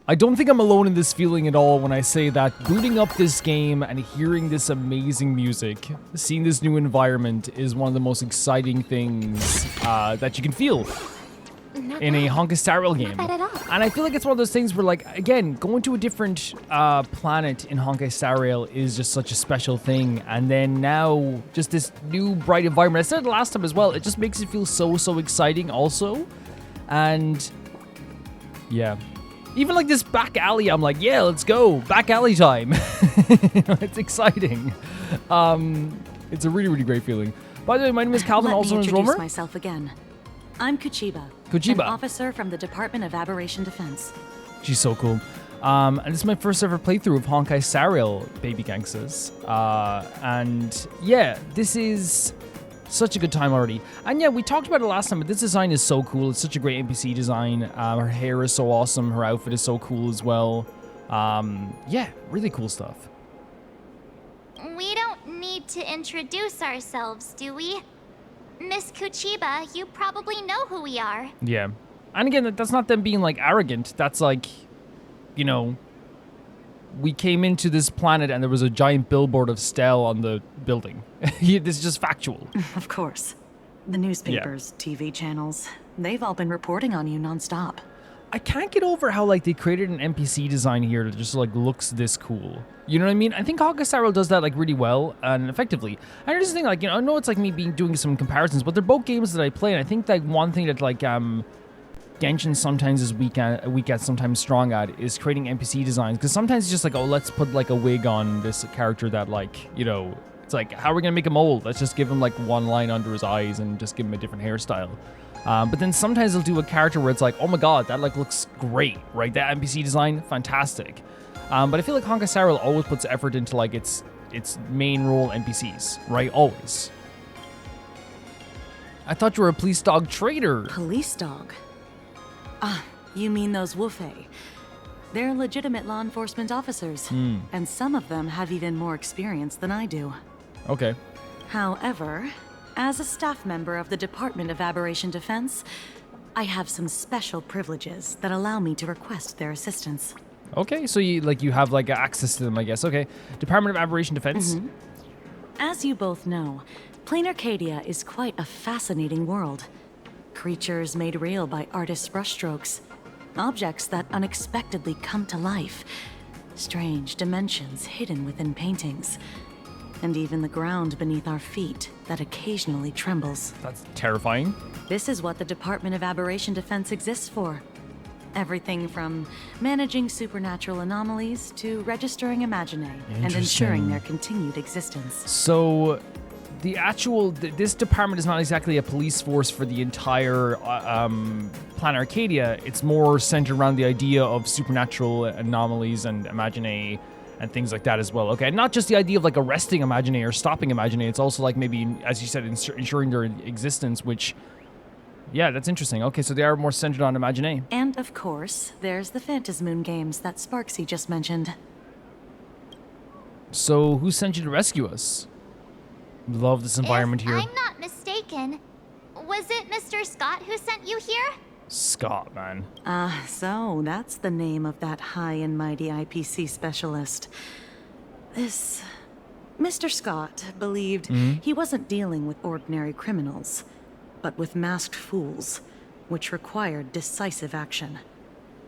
I don't think I'm alone in this feeling at all when I say that booting up this game and hearing this amazing music, seeing this new environment is one of the most exciting things that you can feel in a Honkai Star Rail game. Not bad at all. And I feel like it's one of those things where, like, again, going to a different planet in Honkai Star Rail is just such a special thing. And then now, just this new bright environment. I said it last time as well, it just makes it feel so exciting also. And yeah. Even like this back alley, I'm like, yeah, let's go. Back alley time. It's exciting. It's a really great feeling. By the way, my name is Calvin, also known as Romer. Let me introduce myself again. I'm Kuchiba. Kuchiba. An officer from the Department of Aberration Defense. She's so cool. And this is my first ever playthrough of Honkai Star Rail, baby gangsters. And yeah, this is such a good time already. And yeah, we talked about it last time, but this design is so cool. It's such a great NPC design. Her hair is so awesome. Her outfit is so cool as well. Yeah, really cool stuff. We don't need to introduce ourselves, do we? Miss Kuchiba, you probably know who we are. Yeah. And again, that's not them being like arrogant. That's like, you know, we came into this planet and there was a giant billboard of Stell on the building. This is just factual. Of course. The newspapers, TV channels, they've all been reporting on you nonstop. I can't get over how, like, they created an NPC design here that just, like, looks this cool. You know what I mean? I think Honkai Star Rail does that, like, really well and effectively. And here's the thing, like, you know, I know it's, like, me doing some comparisons, but they're both games that I play, and I think, like, one thing that, like, Genshin sometimes is weak at, sometimes strong at, is creating NPC designs. Because sometimes it's just like, oh, let's put, like, a wig on this character that, like, you know, it's like, how are we going to make him old? Let's just give him, like, one line under his eyes and just give him a different hairstyle. But then sometimes they'll do a character where it's like, oh my god, that, like, looks great, right? That NPC design, fantastic. But I feel like Honkai Star Rail always puts effort into, like, its main role NPCs, right? Always. I thought you were a police dog trader. Police dog? Ah, you mean those Wufei. They're legitimate law enforcement officers, and some of them have even more experience than I do. Okay. However, as a staff member of the Department of Aberration Defense, I have some special privileges that allow me to request their assistance. Okay, so you have, like, access to them, I guess. Okay. Department of Aberration Defense. As you both know, Plain Arcadia is quite a fascinating world. Creatures made real by artists' brushstrokes. Objects that unexpectedly come to life. Strange dimensions hidden within paintings. And even the ground beneath our feet that occasionally trembles. That's terrifying. This is what the Department of Aberration Defense exists for. Everything from managing supernatural anomalies to registering Imaginae and ensuring their continued existence. So, this department is not exactly a police force for the entire Planet Arcadia. It's more centered around the idea of supernatural anomalies and Imaginae and things like that as well. Okay, not just the idea of, like, arresting Imaginae or stopping Imaginae. It's also, like, maybe, as you said, ensuring their existence, which, yeah, that's interesting. Okay, so they are more centered on Imaginae. And, of course, there's the Phantasmoon games that Sparksy just mentioned. So, who sent you to rescue us? Love this environment If here. I'm not mistaken, was it Mr. Scott who sent you here? Scott, man. So that's the name of that high and mighty IPC specialist. This Mr. Scott believed he wasn't dealing with ordinary criminals, but with masked fools, which required decisive action.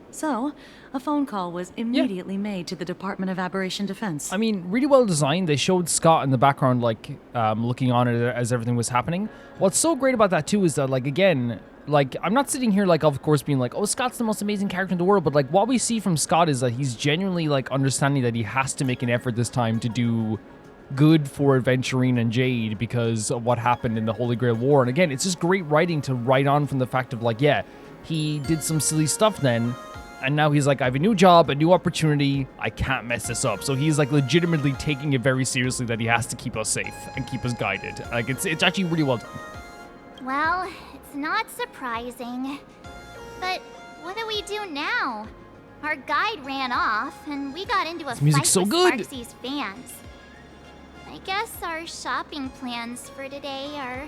So, a phone call was immediately made to the Department of Aberration Defense. I mean, really well designed. They showed Scott in the background, like, looking on it as everything was happening. What's so great about that, too, is that, like, again, like, I'm not sitting here, like, of course, being like, oh, Scott's the most amazing character in the world, but, like, what we see from Scott is that he's genuinely, like, understanding that he has to make an effort this time to do good for Adventurine and Jade because of what happened in the Holy Grail War. And again, it's just great writing to write on from the fact of, like, yeah, he did some silly stuff then, and now he's like, I have a new job, a new opportunity, I can't mess this up. So he's, like, legitimately taking it very seriously that he has to keep us safe and keep us guided. Like, it's actually really well done. Well, it's not surprising. But what do we do now? Our guide ran off, and we got into a fight with Sparksy's fans. I guess our shopping plans for today are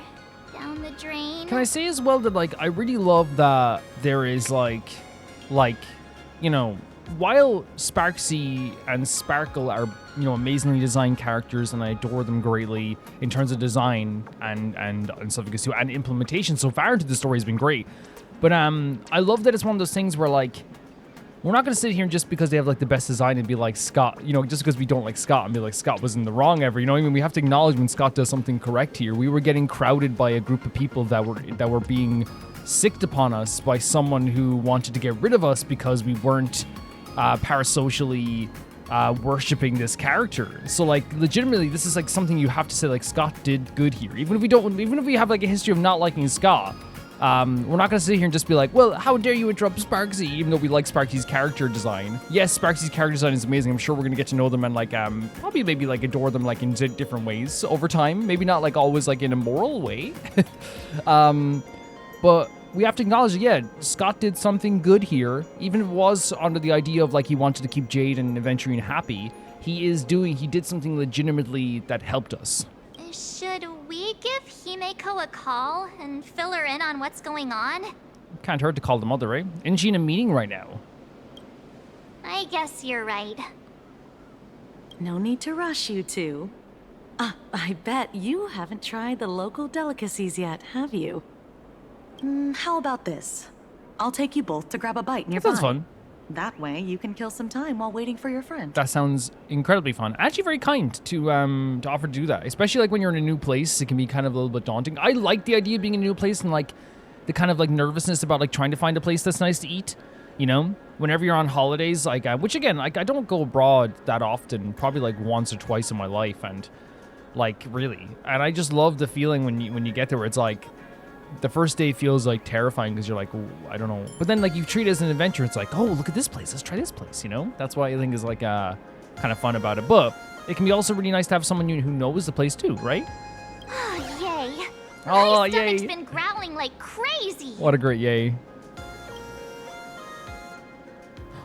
down the drain. Can I say as well that, like, I really love that there is, like, you know, while Sparksy and Sparkle are, amazingly designed characters, and I adore them greatly in terms of design and stuff like this too, and implementation so far into the story has been great. But I love that it's one of those things where like we're not going to sit here just because they have like the best design and be like Scott, just because we don't like Scott and be like Scott was in the wrong ever. You know what I mean? We have to acknowledge when Scott does something correct here. We were getting crowded by a group of people that were being sicked upon us by someone who wanted to get rid of us because we weren't parasocially worshipping this character. So like legitimately this is like something you have to say like Scott did good here. Even if we have like a history of not liking Scott, we're not going to sit here and just be like, well, how dare you interrupt Sparksy, even though we like Sparksy's character design. Yes, Sparksy's character design is amazing. I'm sure we're going to get to know them and like probably maybe like adore them like in different ways over time. Maybe not like always like in a moral way. But we have to acknowledge that, yeah, Scott did something good here. Even if it was under the idea of like he wanted to keep Jade and Aventurine happy, he did something legitimately that helped us. Should we give Himeko a call and fill her in on what's going on? Can't hurt to call the mother, right? Isn't she in a meeting right now? I guess you're right. No need to rush, you two. I bet you haven't tried the local delicacies yet, have you? How about this? I'll take you both to grab a bite nearby. That sounds fun. That way, you can kill some time while waiting for your friend. That sounds incredibly fun. Actually, very kind to offer to do that. Especially like when you're in a new place, it can be kind of a little bit daunting. I like the idea of being in a new place and like the kind of like nervousness about like trying to find a place that's nice to eat. Whenever you're on holidays, like which again, like I don't go abroad that often, probably like once or twice in my life, and like really, and I just love the feeling when you get there where it's like. The first day feels like terrifying because you're like, oh, I don't know. But then like you treat it as an adventure. It's like, oh, look at this place. Let's try this place. That's why I think is like kind of fun about it. But it can be also really nice to have someone who knows the place too, right? Oh, yay. Oh, My yay. stomach's been growling like crazy. What a great yay.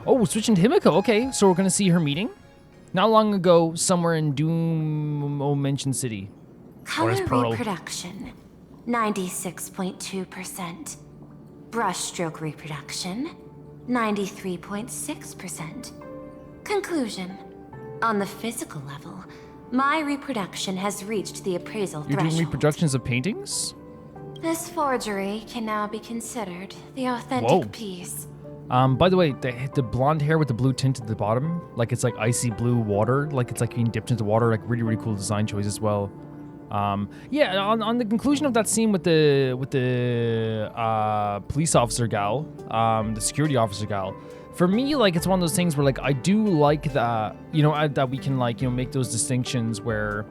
Oh, switching to Himiko. Okay, so we're going to see her meeting. Not long ago, somewhere in Doom Mention City. Color reproduction. 96.2%. Brushstroke reproduction, 93.6%. Conclusion. On the physical level, my reproduction has reached the appraisal threshold. You're doing reproductions of paintings? This forgery can now be considered the authentic piece. By the way, the blonde hair with the blue tint at the bottom, like it's like icy blue water, like it's like being dipped into water, like really, really cool design choice as well. Yeah, on the conclusion of that scene with the police officer gal, the security officer gal, for me, like, it's one of those things where, like, I do like that, that we can, like, make those distinctions where,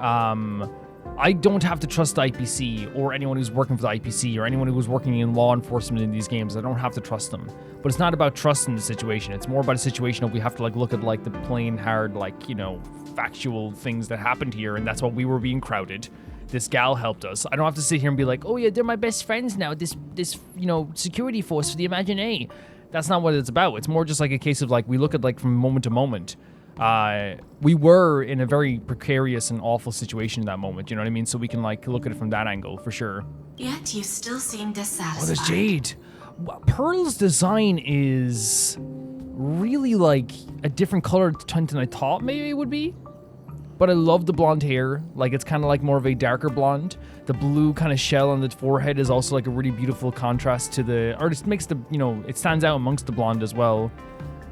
I don't have to trust the IPC or anyone who's working for the IPC or anyone who's working in law enforcement in these games. I don't have to trust them. But it's not about trust in the situation. It's more about a situation of we have to like look at like the plain hard, like, factual things that happened here, and that's why we were being crowded. This gal helped us. I don't have to sit here and be like, oh yeah, they're my best friends now. This security force for the Imagine. That's not what it's about. It's more just like a case of like we look at like from moment to moment. We were in a very precarious and awful situation in that moment, you know what I mean? So we can like look at it from that angle for sure. Yet you still seem dissatisfied. Oh, there's Jade. Pearl's design is really like a different color tint than I thought maybe it would be. But I love the blonde hair. Like it's kind of like more of a darker blonde. The blue kind of shell on the forehead is also like a really beautiful contrast to the, or it makes the, it stands out amongst the blonde as well.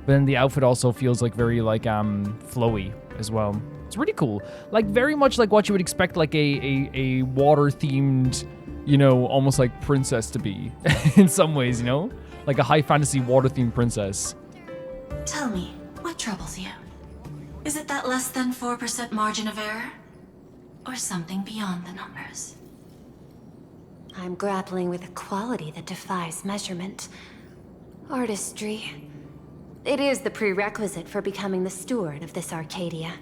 But then the outfit also feels like very like flowy as well. It's really cool. Like very much like what you would expect like a water themed, almost like princess to be in some ways, like a high fantasy water themed princess. Tell me, what troubles you? Is it that less than 4% margin of error? Or something beyond the numbers? I'm grappling with a quality that defies measurement. Artistry. It is the prerequisite for becoming the steward of this Arcadia.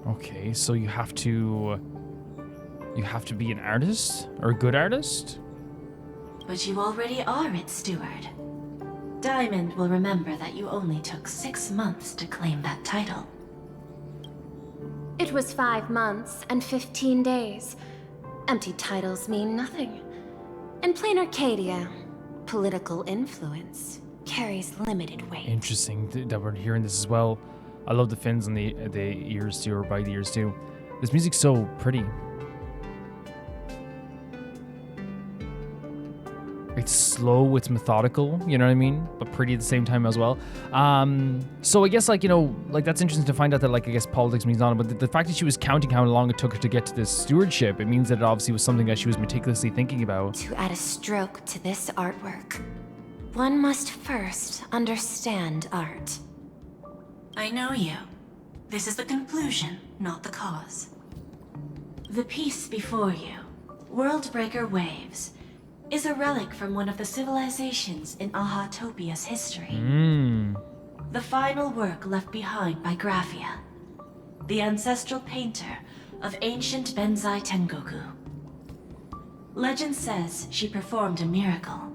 Okay, so you have to be an artist or a good artist? But you already are its steward. Diamond will remember that you only took 6 months to claim that title. It was 5 months and 15 days. Empty titles mean nothing. In plain Arcadia, political influence carries limited weight. Interesting that we're hearing this as well. I love the fins on the ears too, or by the ears too. This music's so pretty. It's slow, it's methodical, you know what I mean? But pretty at the same time as well. So I guess, like, you know, like, that's interesting to find out that, like, I guess politics means on it, but the fact that she was counting how long it took her to get to this stewardship, it means that it obviously was something that she was meticulously thinking about. To add a stroke to this artwork, one must first understand art. I know you. This is the conclusion, not the cause. The piece before you, Worldbreaker Waves, is a relic from one of the civilizations in Ahatopia's history. The final work left behind by Graphia, the ancestral painter of ancient Benzai Tengoku. Legend says she performed a miracle,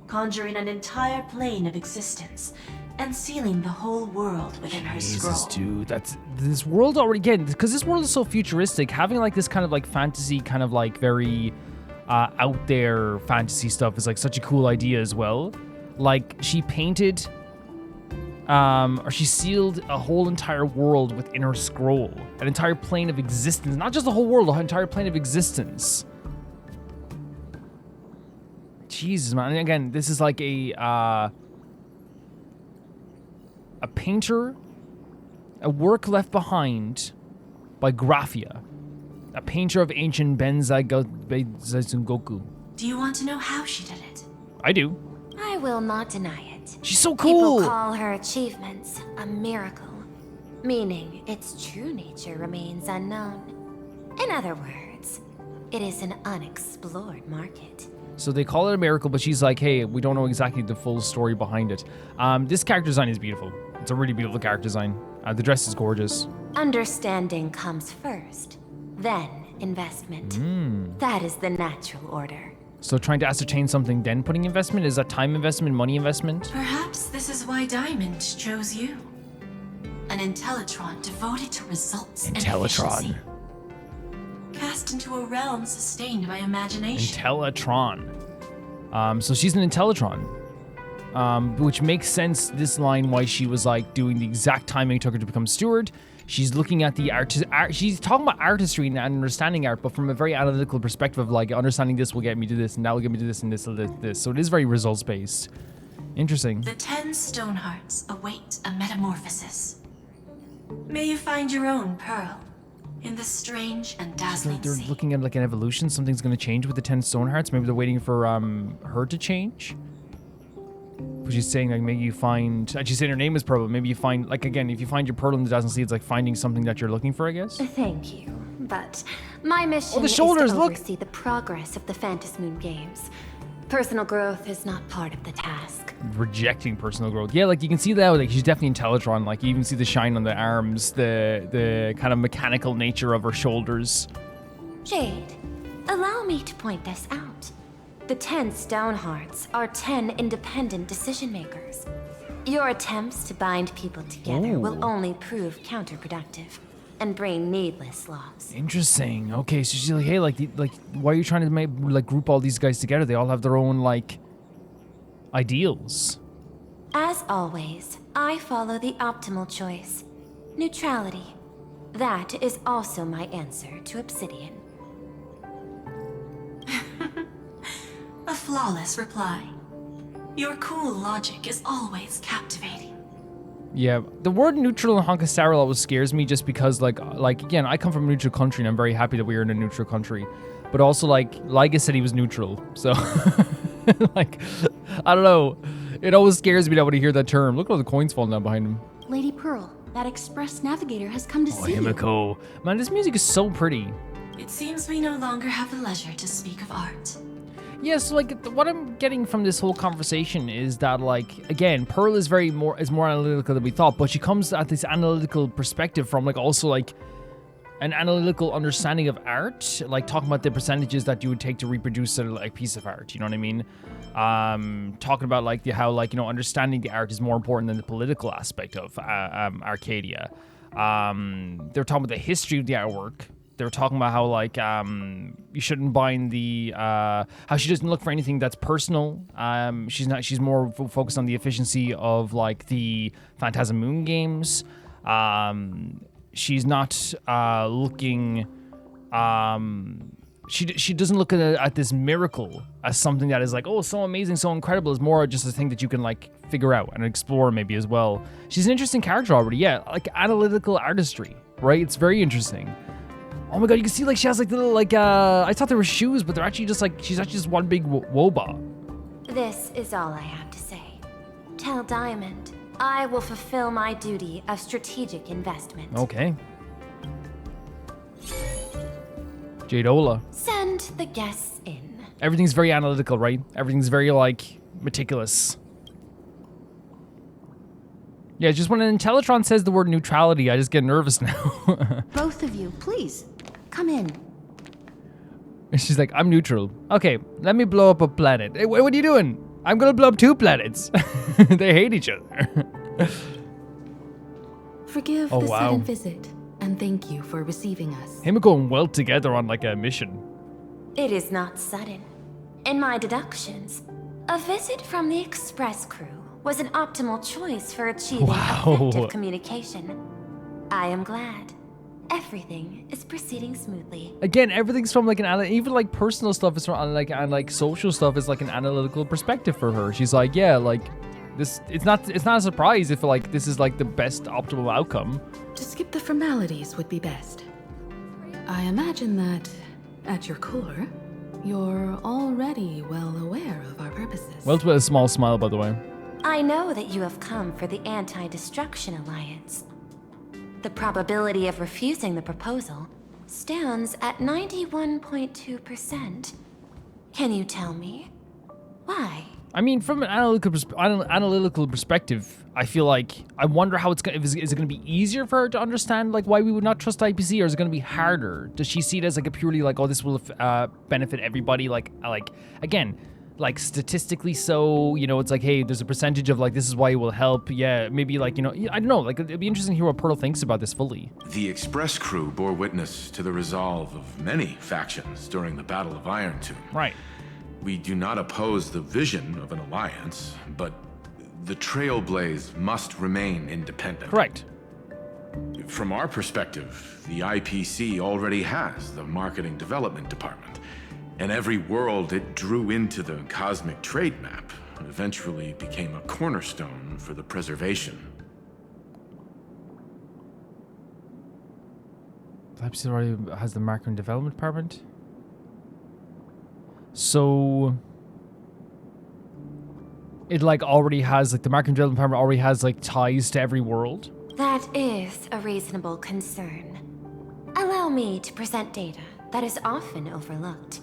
conjuring an entire plane of existence and sealing the whole world within her scroll. Jesus, dude, that's this world already, again, because this world is so futuristic, having like this kind of like fantasy, kind of like very out there fantasy stuff is like such a cool idea as well. Like, she painted or she sealed a whole entire world within her scroll, an entire plane of existence, not just the whole world, an entire plane of existence. Jesus, man. And again, this is like a painter, a work left behind by Graphia, a painter of ancient Benzai Goku. Do you want to know how she did it? I do. I will not deny it. She's so cool. People call her achievements a miracle, meaning its true nature remains unknown. In other words, it is an unexplored market. So they call it a miracle, but she's like, hey, we don't know exactly the full story behind it. This character design is beautiful. It's a really beautiful character design. The dress is gorgeous. Understanding comes first, then investment. That is the natural order. So trying to ascertain something, then putting investment? Is that time investment, money investment? Perhaps this is why Diamond chose you. An Intellitron devoted to results and efficiency. Cast into a realm sustained by imagination. Intellitron. So she's an Intellitron. Which makes sense, this line, why she was like doing the exact timing it took her to become steward. She's looking at the art. She's talking about artistry and understanding art, but from a very analytical perspective of like, understanding this will get me to this, and that will get me to this, and this will do this. So it is very results based. Interesting. The 10 stone hearts await a metamorphosis. May you find your own pearl in this strange and dazzling They're sea. looking at like an evolution. Something's going to change with the 10 stone hearts. Maybe they're waiting for her to change. But she's saying like, maybe you find, and she's saying her name is Pearl, but maybe you find, like, again, if you find your pearl in the dazzling sea, it's like finding something that you're looking for, I guess. Thank you, but my mission the shoulders, is to look. oversee the progress of the Phantasmoon Games. Personal growth is not part of the task. Rejecting personal growth. Yeah, like you can see that, like she's definitely Intellitron. Like you even see the shine on the arms, the kind of mechanical nature of her shoulders. Jade, allow me to point this out. The 10 stone hearts are 10 independent decision makers. Your attempts to bind people together will only prove counterproductive and bring needless loss. Interesting. Okay, so she's like, hey, like why are you trying to group all these guys together? They all have their own like ideals. As always, I follow the optimal choice. Neutrality. That is also my answer to Obsidian. A flawless reply. Your cool logic is always captivating. Yeah, the word neutral in Honkai Star Rail always scares me just because, like again, I come from a neutral country and I'm very happy that we are in a neutral country. But also, like, Liga said he was neutral, so, like, I don't know. It always scares me that when I hear that term. Look at all the coins falling down behind him. Lady Pearl, that express navigator has come to see you. Himiko. Man, this music is so pretty. It seems we no longer have the leisure to speak of art. Yeah, so like what I'm getting from this whole conversation is that, like, again, Pearl is more analytical than we thought, but she comes at this analytical perspective from like also like an analytical understanding of art, like talking about the percentages that you would take to reproduce a like piece of art. You know what I mean? Talking about like how like, you know, understanding the art is more important than the political aspect of Arcadia. They're talking about the history of the artwork. they're talking about how like you shouldn't bind the how she doesn't look for anything that's personal. She's more focused on the efficiency of like the Phantasm Moon games. She's not looking. She doesn't look at this miracle as something that is like, oh, so amazing, so incredible. It's more just a thing that you can like figure out and explore maybe as well. She's an interesting character already, yeah, like analytical artistry, right? It's very interesting. Oh my god, you can see like she has like little like I thought they were shoes, but they're actually just like she's actually just one big wobot. This is all I have to say. Tell Diamond I will fulfill my duty of strategic investment. Okay. Jadeola. Send the guests in. Everything's very analytical, right? Everything's very, like, meticulous. Yeah, just when an Intellatron says the word neutrality, I just get nervous now. Both of you, please, come in. And she's like, I'm neutral. Okay, let me blow up a planet. Hey, what are you doing? I'm gonna blow up 2 planets. They hate each other. Forgive the sudden visit. And thank you for receiving us. Him are going well together on like a mission. It is not sudden. In my deductions, a visit from the Express crew was an optimal choice for achieving effective communication. I am glad. Everything is proceeding smoothly. Again, everything's from like even like personal stuff is from like and like social stuff is like an analytical perspective for her. She's like, yeah, like this. It's not a surprise if like this is like the best optimal outcome. To skip the formalities would be best. I imagine that, at your core, you're already well aware of our purposes. Well, with a small smile, by the way. I know that you have come for the Anti-Destruction Alliance. The probability of refusing the proposal stands at 91.2%. Can you tell me why? I mean, from an analytical perspective, I feel like I wonder how is it going to be easier for her to understand like why we would not trust IPC, or is it going to be harder? Does she see it as like a purely like, oh, this will benefit everybody? Like again, like statistically, so you know, it's like, hey, there's a percentage of like this is why it will help. Yeah, maybe like, you know, I don't know. Like it'd be interesting to hear what Pearl thinks about this fully. The Express crew bore witness to the resolve of many factions during the Battle of Iron Tomb. Right. We do not oppose the vision of an alliance, but the Trailblaze must remain independent. Correct. From our perspective, the IPC already has the Marketing Development Department, and every world it drew into the cosmic trade map eventually became a cornerstone for the preservation. The IPC already has the Marketing Development Department? So it like already has like the Marketing Development Department already has like ties to every world. That is a reasonable concern. Allow me to present data that is often overlooked.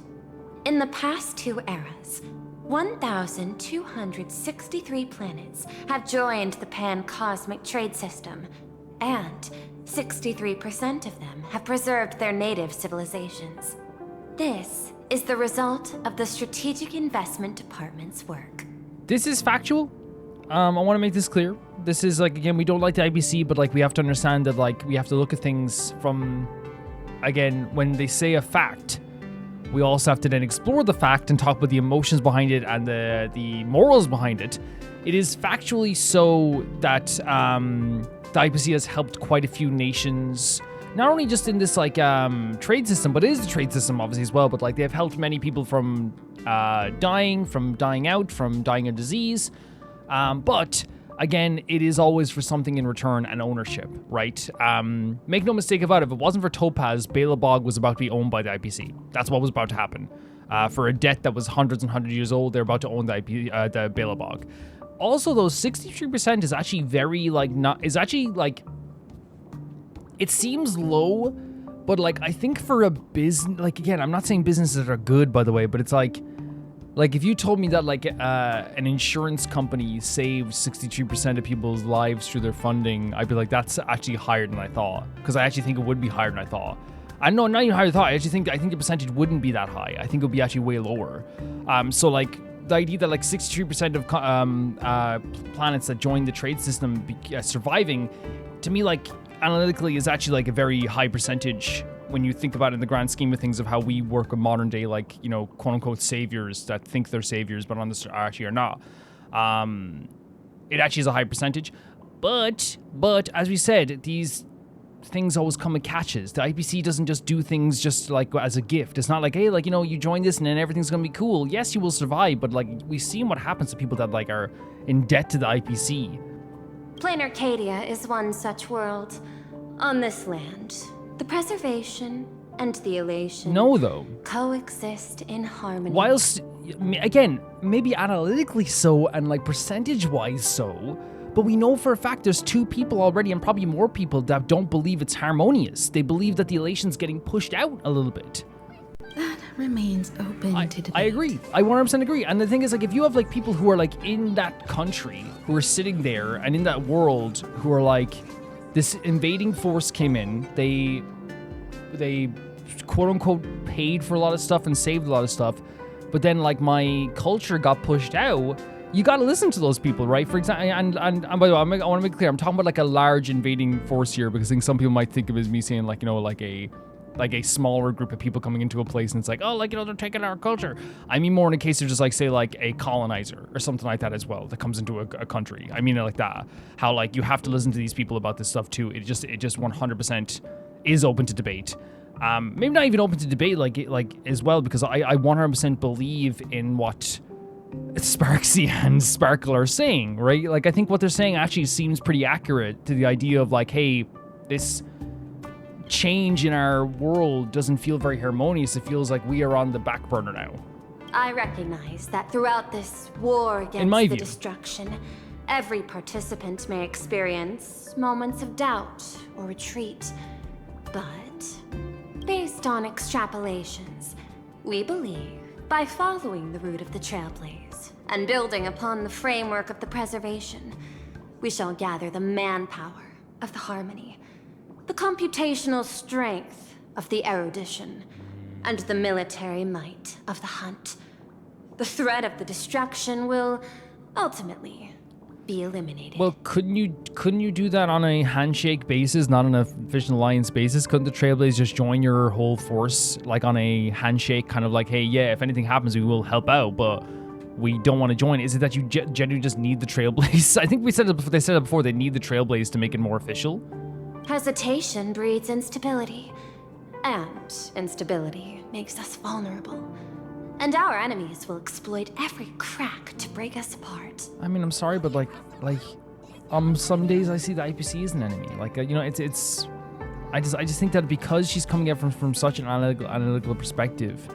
In the past 2 eras, 1,263 planets have joined the pan-cosmic trade system, and 63% of them have preserved their native civilizations. This is the result of the Strategic Investment Department's work. This is factual. I want to make this clear. This is like, again, we don't like the IBC, but like we have to understand that like we have to look at things from, again, when they say a fact, we also have to then explore the fact and talk about the emotions behind it and the morals behind it. It is factually so that the IPC has helped quite a few nations, not only just in this like trade system, but it is the trade system obviously as well, but like they've helped many people from dying out, from dying of disease. But again, it is always for something in return and ownership, right? Make no mistake about it, if it wasn't for Topaz, Bela Bog was about to be owned by the IPC. That's what was about to happen. For a debt that was hundreds and hundreds of years old, they're about to own the Bela Bog. Also, though, 63% is actually very, like, it seems low, but, like, I think for a business, like, again, I'm not saying businesses are good, by the way, but it's like if you told me that, like, an insurance company saved 63% of people's lives through their funding, I'd be like, that's actually higher than I thought, because I actually think it would be higher than I thought. I know, not even higher than I thought. I think the percentage wouldn't be that high. I think it would be actually way lower. So, like, the idea that like 63% of planets that join the trade system surviving, to me, like, analytically is actually like a very high percentage when you think about it in the grand scheme of things of how we work with modern day, like, you know, quote unquote saviors that think they're saviors, but on this actually are not. It actually is a high percentage. But as we said, these things always come in catches. The IPC doesn't just do things just like as a gift. It's not like, hey, like, you know, you join this and then everything's gonna be cool. Yes, you will survive, but like we've seen what happens to people that like are in debt to the IPC. Plain Arcadia is one such world. On this land, the preservation and the elation coexist in harmony. Whilst, again, maybe analytically so and like percentage-wise so, but we know for a fact there's 2 people already, and probably more people, that don't believe it's harmonious. They believe that the elation's getting pushed out a little bit. That remains open to debate. I agree. I 100% agree. And the thing is, like, if you have like people who are like in that country, who are sitting there and in that world, who are like, this invading force came in, they quote unquote paid for a lot of stuff and saved a lot of stuff, but then like my culture got pushed out. You got to listen to those people, right? For example, and by the way, I want to make clear, I'm talking about like a large invading force here, because I think some people might think of it as me saying like, you know, like a smaller group of people coming into a place and it's like, oh, like, you know, they're taking our culture. I mean more in a case of just like, say, like a colonizer or something like that as well that comes into a country. I mean it like that. How like you have to listen to these people about this stuff too. It just 100% is open to debate. Maybe not even open to debate like as well, because I 100% believe in what Sparksy and Sparkle are saying, right? Like, I think what they're saying actually seems pretty accurate to the idea of like, hey, this change in our world doesn't feel very harmonious. It feels like we are on the back burner now. I recognize that throughout this war against the destruction, every participant may experience moments of doubt or retreat. But based on extrapolations, we believe by following the route of the Trailblaze and building upon the framework of the preservation, we shall gather the manpower of the harmony, the computational strength of the erudition, and the military might of the hunt. The threat of the destruction will ultimately be eliminated. Well, couldn't you do that on a handshake basis, not on a official alliance basis? Couldn't the Trailblaze just join your whole force, like on a handshake, kind of like, hey, yeah, if anything happens, we will help out, but we don't want to join? Is it that you genuinely just need the Trailblaze? I think they said it before, they need the Trailblaze to make it more official. Hesitation breeds instability, and instability makes us vulnerable. And our enemies will exploit every crack to break us apart. I mean, I'm sorry, but like, some days I see the IPC as an enemy. Like, you know, it's. I just think that because she's coming at from such an analytical perspective,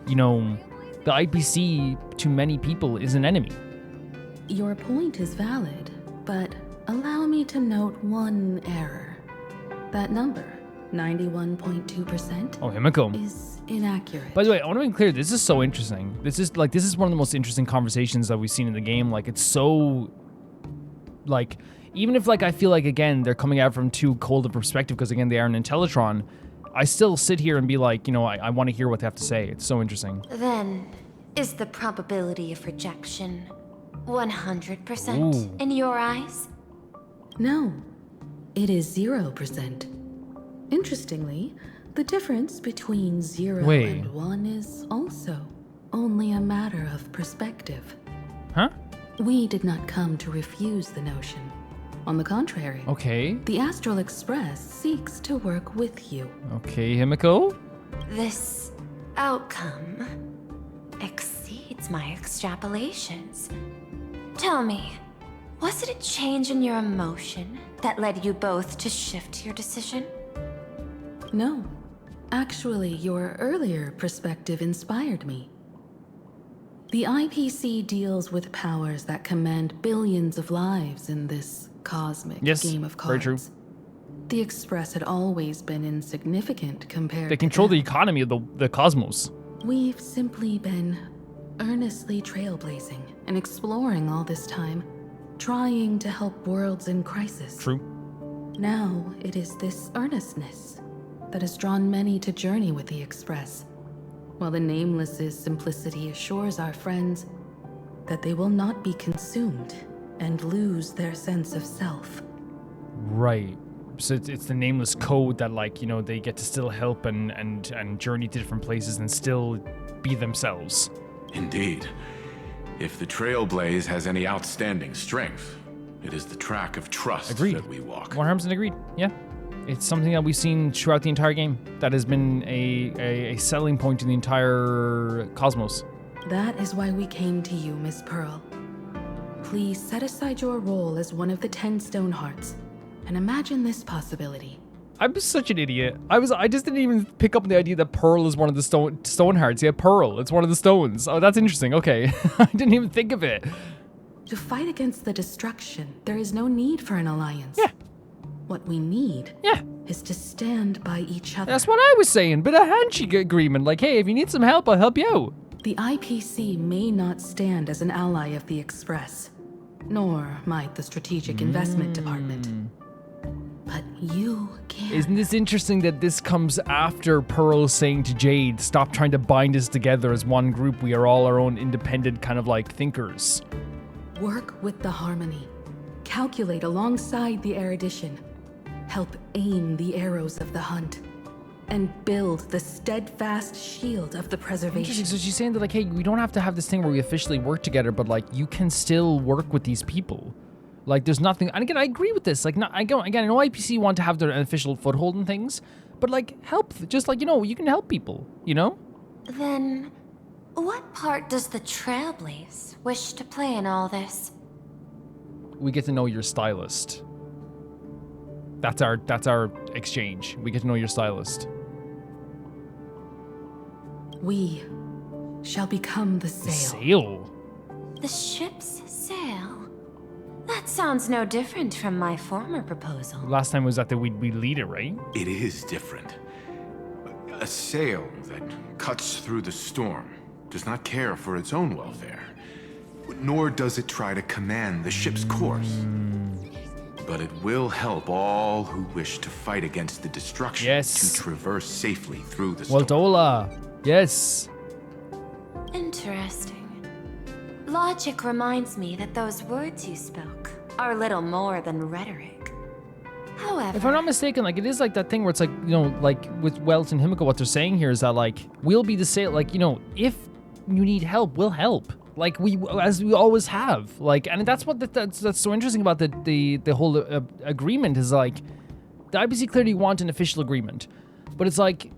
you know, the IPC to many people is an enemy. Your point is valid, but allow me to note one error. That number, 91.2%. Oh, Himiko. Is inaccurate. By the way, I want to be clear, this is so interesting. This is one of the most interesting conversations that we've seen in the game. Like, it's so, like, even if, like, I feel like, again, they're coming out from too cold a perspective because, again, they are an Intellitron, I still sit here and be like, you know, I want to hear what they have to say. It's so interesting. Then, is the probability of rejection 100% in your eyes? No, it is 0%. Interestingly, the difference between 0 and 1 is also only a matter of perspective. Huh? We did not come to refuse the notion. On the contrary. Okay. The Astral Express seeks to work with you. Okay, Himiko? This outcome exceeds my extrapolations. Tell me, was it a change in your emotion that led you both to shift your decision? No. Actually, your earlier perspective inspired me. The IPC deals with powers that command billions of lives in this cosmic game of cards. Very true. The Express had always been insignificant compared They control the economy of the cosmos. We've simply been earnestly trailblazing and exploring all this time, trying to help worlds in crisis. True. Now it is this earnestness that has drawn many to journey with the Express, while the Nameless's simplicity assures our friends that they will not be consumed and lose their sense of self. Right. So it's the nameless code that, like, you know, they get to still help and journey to different places and still be themselves. Indeed. If the Trailblaze has any outstanding strength, it is the track of trust that we walk. 100% agreed. Yeah. It's something that we've seen throughout the entire game that has been a selling point in the entire cosmos. That is why we came to you, Miss Pearl. Please set aside your role as one of the 10 Stonehearts and imagine this possibility. I'm such an idiot. I just didn't even pick up on the idea that Pearl is one of the Stonehearts. Yeah, Pearl. It's one of the stones. Oh, that's interesting. Okay. I didn't even think of it. To fight against the destruction, there is no need for an alliance. Yeah. What we need is to stand by each other. That's what I was saying. But a handshake agreement. Like, hey, if you need some help, I'll help you out. The IPC may not stand as an ally of the Express, nor might the Strategic Investment Department. But you can. Isn't this interesting that this comes after Pearl saying to Jade, stop trying to bind us together as one group. We are all our own independent kind of like thinkers. Work with the harmony. Calculate alongside the erudition. Help aim the arrows of the hunt. And build the steadfast shield of the preservation. Interesting. So she's saying that, like, hey, we don't have to have this thing where we officially work together, but like you can still work with these people. Like, there's nothing. And again, I agree with this. Like, I know IPC want to have their official foothold and things, but like, help. Just like, you know, you can help people. You know. Then, what part does the Trailblaze wish to play in all this? We get to know your stylist. That's our exchange. We get to know your stylist. We shall become the sail. Sail? The ship's sail? That sounds no different from my former proposal. Last time was that we'd lead it, right? It is different. A sail that cuts through the storm does not care for its own welfare, nor does it try to command the ship's course. But it will help all who wish to fight against the destruction to traverse safely through the storm. Waldola. Yes. Interesting. Logic reminds me that those words you spoke are little more than rhetoric. However, if I'm not mistaken, like, it is like that thing where it's like, you know, like with Welt and Himiko, what they're saying here is that, like, we'll be the sail, like, you know, if you need help, we'll help. Like, as we always have. Like, and that's what that's so interesting about the whole agreement is, like, the IPC clearly want an official agreement, but it's like,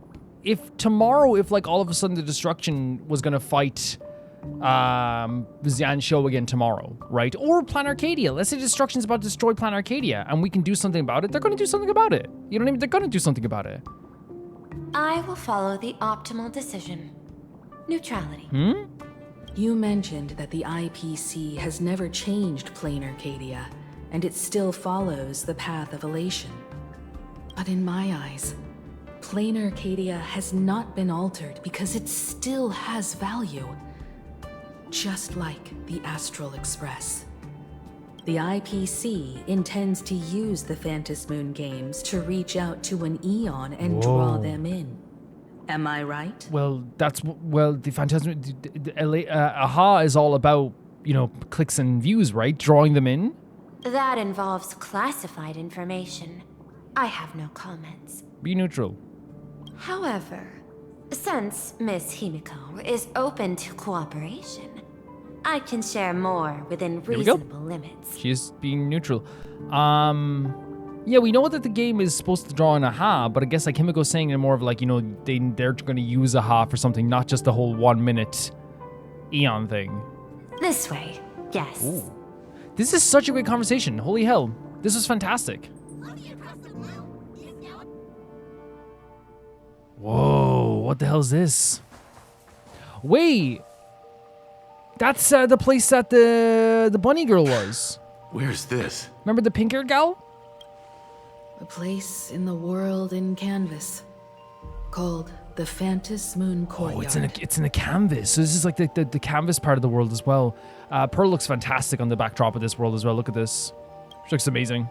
if tomorrow, if like all of a sudden the destruction was gonna fight Xian Shou again tomorrow, right? Or Plan Arcadia. Let's say destruction's about to destroy Plan Arcadia and we can do something about it. They're gonna do something about it. You know what I mean? They're gonna do something about it. I will follow the optimal decision. Neutrality. You mentioned that the IPC has never changed Plain Arcadia, and it still follows the path of elation. But in my eyes, Plain Arcadia has not been altered because it still has value. Just like the Astral Express. The IPC intends to use the Phantasm Moon games to reach out to an Eon and draw them in. Am I right? Well, the Phantasm, AHA is all about, you know, clicks and views, right? Drawing them in. That involves classified information. I have no comments. Be neutral. However, since Miss Himiko is open to cooperation, I can share more within reasonable limits. She is being neutral. Yeah, we know that the game is supposed to draw an AHA, but I guess like Himiko's saying it more of like, you know, they're going to use AHA for something, not just the whole 1 minute Eon thing. This way, yes. Ooh. This is such a great conversation. Holy hell. This was fantastic. Whoa, what the hell is this? Wait. That's the place that the bunny girl was. Where's this? Remember the pink-haired gal? A place in the world in canvas, called the Phantasm Moon Courtyard. Oh, it's in a canvas. So this is like the canvas part of the world as well. Pearl looks fantastic on the backdrop of this world as well. Look at this. She looks amazing.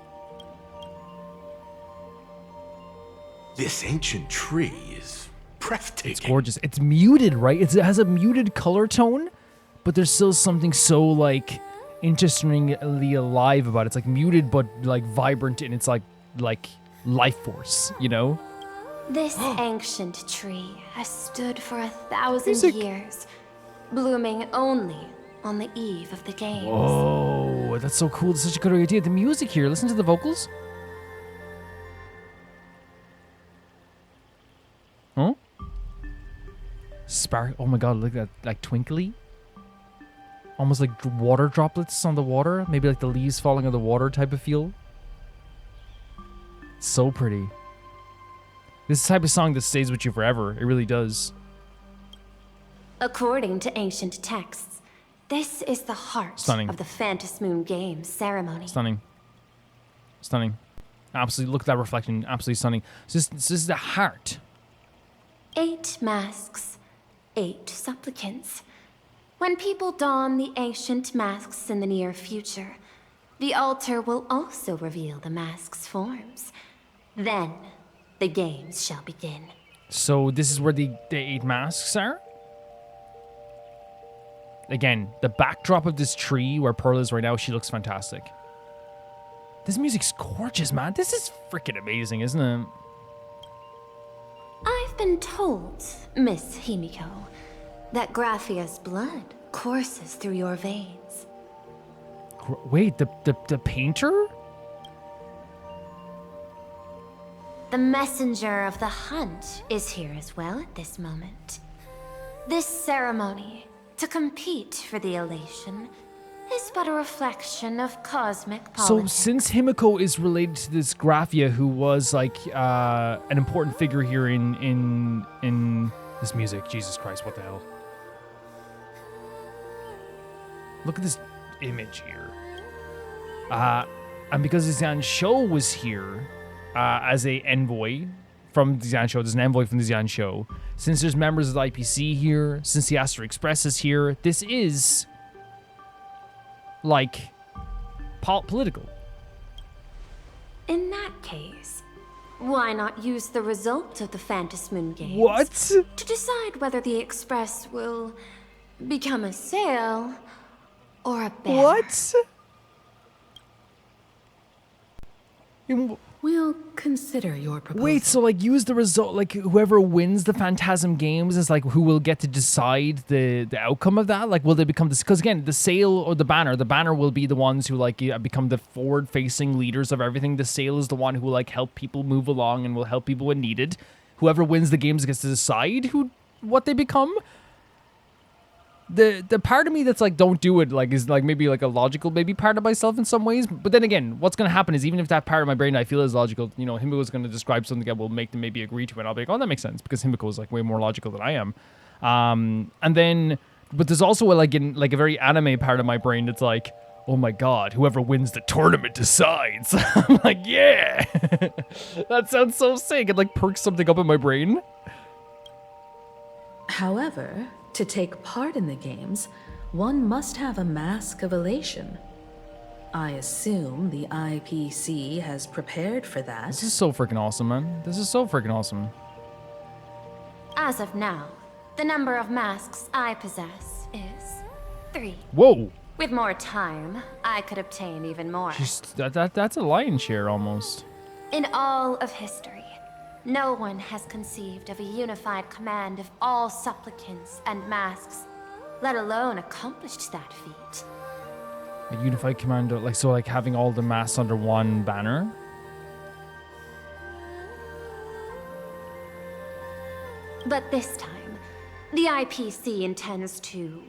This ancient tree is breathtaking. It's gorgeous. It's muted, right? It has a muted color tone, but there's still something so like interestingly alive about it. It's like muted but like vibrant in its like life force, you know? This ancient tree has stood for 1,000 Music. years, blooming only on the eve of the games. Whoa, that's so cool. That's such a good idea. The music here, listen to the vocals. Huh? Spark. Oh my god, look at that, like twinkly. Almost like water droplets on the water. Maybe like the leaves falling on the water type of feel. So pretty. This is the type of song that stays with you forever. It really does. According to ancient texts, this is the heart Stunning. of the Phantasmoon Games ceremony. Stunning. Stunning. Absolutely. Look at that reflection. Absolutely stunning. So this is the heart. 8 masks, 8 supplicants. When people don the ancient masks in the near future, the altar will also reveal the masks' forms. Then, the games shall begin. So this is where the 8 masks are? Again, the backdrop of this tree where Pearl is right now, she looks fantastic. This music's gorgeous, man. This is freaking amazing, isn't it? I've been told, Miss Himiko, that Graphia's blood courses through your veins. Wait, the painter? The messenger of the hunt is here as well at this moment. This ceremony, to compete for the elation, is but a reflection of cosmic So politics. since Himiko is related to this Graphia, who was like an important figure here in this music, Jesus Christ, what the hell? Look at this image here. And because Xian Shou was here as a envoy from the Xian Shou, there's an envoy from the Xian Shou. Since there's members of the IPC here, since the Astro Express is here, this is like political. In that case, why not use the result of the Phantasmoon Games What? to decide whether the Express will become a sail or a banner? What? We'll consider your proposal. Wait, so like use the result, like whoever wins the Phantasm Games is like who will get to decide the outcome of that? Like will they become this? Because again, the sail or the banner will be the ones who like become the forward-facing leaders of everything. The sail is the one who will like help people move along and will help people when needed. Whoever wins the games gets to decide what they become. The part of me that's like don't do it like is like maybe like a logical maybe part of myself in some ways, but then again what's going to happen is even if that part of my brain I feel is logical, you know, Himiko is going to describe something that will make them maybe agree to it and I'll be like, oh, that makes sense because Himiko is like way more logical than I am. And then but there's also like in like a very anime part of my brain that's like, oh my god, whoever wins the tournament decides. I'm like, yeah. That sounds so sick. It like perks something up in my brain. However, to take part in the games, one must have a mask of elation. I assume the IPC has prepared for that. This is so freaking awesome, man. This is so freaking awesome. As of now, the number of masks I possess is 3. Whoa. With more time, I could obtain even more. That's a lion's share almost. In all of history, no one has conceived of a unified command of all supplicants and masks, let alone accomplished that feat. A unified commando, like so, like having all the masks under one banner. But this time, the IPC intends to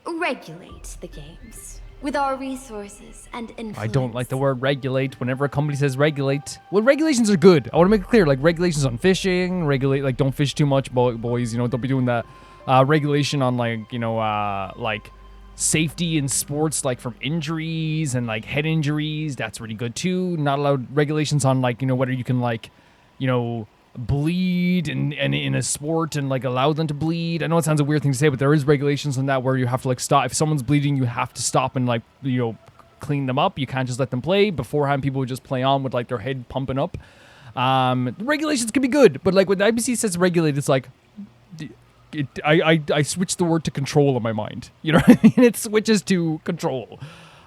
regulate the games with our resources and influence. I don't like the word regulate. Whenever a company says regulate, well, regulations are good. I want to make it clear, like regulations on fishing, regulate, like don't fish too much, boys. You know, don't be doing that. Regulation on like, you know, like safety in sports, like from injuries and like head injuries. That's really good too. Not allowed regulations on like, you know, whether you can like, you know, bleed and in a sport and like allow them to bleed. I know it sounds a weird thing to say, but there is regulations on that where you have to like stop. If someone's bleeding, you have to stop and like, you know, clean them up. You can't just let them play. Beforehand, people would just play on with like their head pumping up. Regulations can be good, but like when the IPC says regulate, it's like I switch the word to control in my mind. You know what I mean? It switches to control.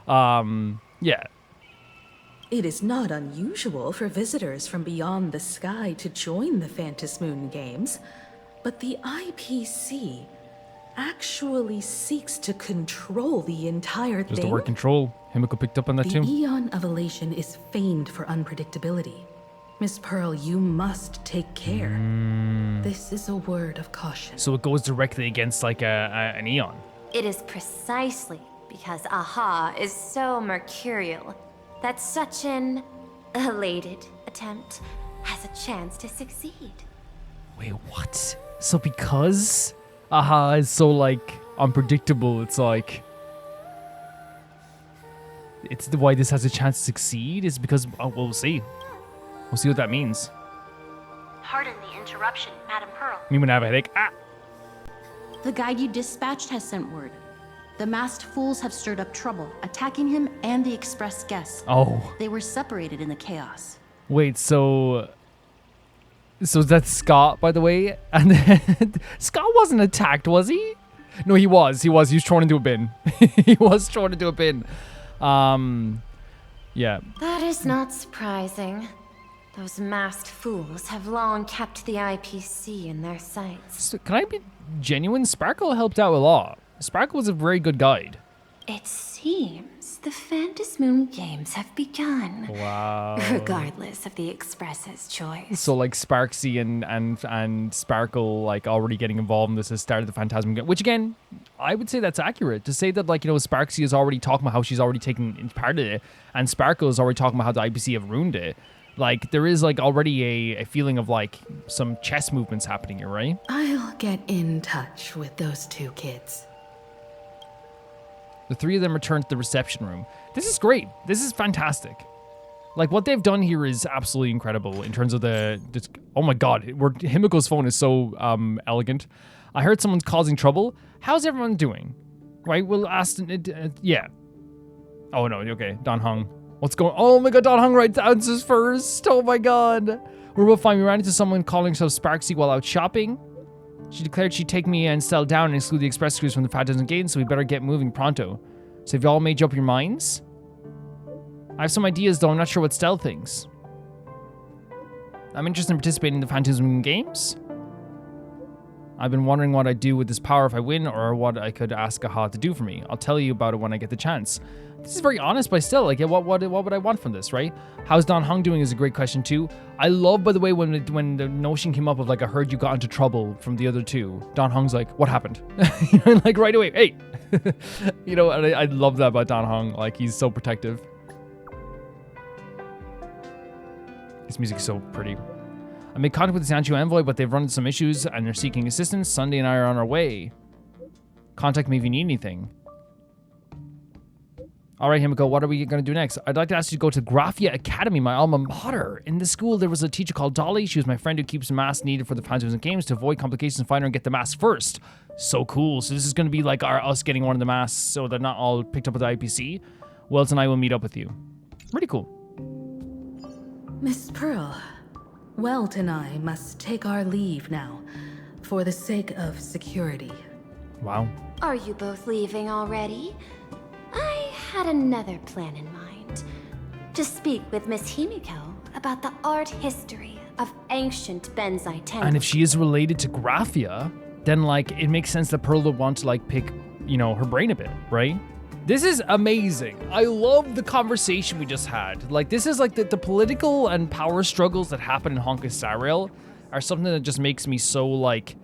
Yeah. It is not unusual for visitors from beyond the sky to join the Phantom Moon Games, but the IPC actually seeks to control the entire thing. Just the word control. Himiko picked up on that The too. Eon of Elation is famed for unpredictability. Miss Pearl, you must take care. This is a word of caution. So it goes directly against like an Eon. It is precisely because Aha is so mercurial that such an elated attempt has a chance to succeed. Wait, what? So because Aha is so like unpredictable, it's like it's why this has a chance to succeed is because we'll see. We'll see what that means. Pardon the interruption, Madam Pearl. Me when I have a headache. Ah! The guide you dispatched has sent word. The masked fools have stirred up trouble, attacking him and the express guests. Oh. They were separated in the chaos. Wait, so that's Scott, by the way? And then, Scott wasn't attacked, was he? No, he was. He was thrown into a bin. He was thrown into a bin. Yeah. That is not surprising. Those masked fools have long kept the IPC in their sights. So, can I be genuine? Sparkle helped out a lot. Sparkle was a very good guide. It seems the Phantom Moon Games have begun. Wow. Regardless of the Express's choice. So like Sparksy and Sparkle like already getting involved in this has started the Phantasm game. Which again, I would say that's accurate. To say that like, you know, Sparksy is already talking about how she's already taken part of it, and Sparkle is already talking about how the IPC have ruined it. Like there is like already a feeling of like some chess movements happening here, right? I'll get in touch with those two kids. The three of them return to the reception room. This is great. This is fantastic. Like what they've done here is absolutely incredible in terms of oh my god, Himiko's phone is so elegant. I heard someone's causing trouble. How's everyone doing? Right, we'll ask, yeah. Oh no, okay, Don Hung. What's going, oh my god, Don Hung writes answers first. Oh my god. We're both fine. We ran into someone calling herself Sparksy while out shopping. She declared she'd take me and settle down and exclude the express crews from the Phantom Games, so we better get moving pronto. So have you all made up your minds? I have some ideas, though I'm not sure what Stell thinks. I'm interested in participating in the Phantom Games. I've been wondering what I'd do with this power if I win, or what I could ask Aha to do for me. I'll tell you about it when I get the chance. This is very honest, but still, like, what would I want from this, right? How's Don Hung doing is a great question too. I love, by the way, when the notion came up of like, I heard you got into trouble from the other two. Don Hung's like, what happened? Like right away, hey, you know, and I love that about Don Hung. Like he's so protective. His music is so pretty. I made contact with the Sancho envoy, but they've run into some issues and they're seeking assistance. Sunday and I are on our way. Contact me if you need anything. All right, Himiko, what are we going to do next? I'd like to ask you to go to Graphia Academy, my alma mater. In this school, there was a teacher called Dolly. She was my friend who keeps the mask needed for the Phantom Games to avoid complications. Find her and get the mask first. So cool. So this is going to be like us getting one of the masks so they're not all picked up with the IPC. Wells and I will meet up with you. Really cool. Miss Pearl, Welt and I must take our leave now, for the sake of security. Wow. Are you both leaving already? I had another plan in mind. To speak with Miss Himiko about the art history of ancient Benzai temples. And if she is related to Graphia, then like it makes sense that Pearl would want to like pick, you know, her brain a bit, right? This is amazing. I love the conversation we just had. Like this is like the political and power struggles that happen in Honkai Star Rail are something that just makes me so like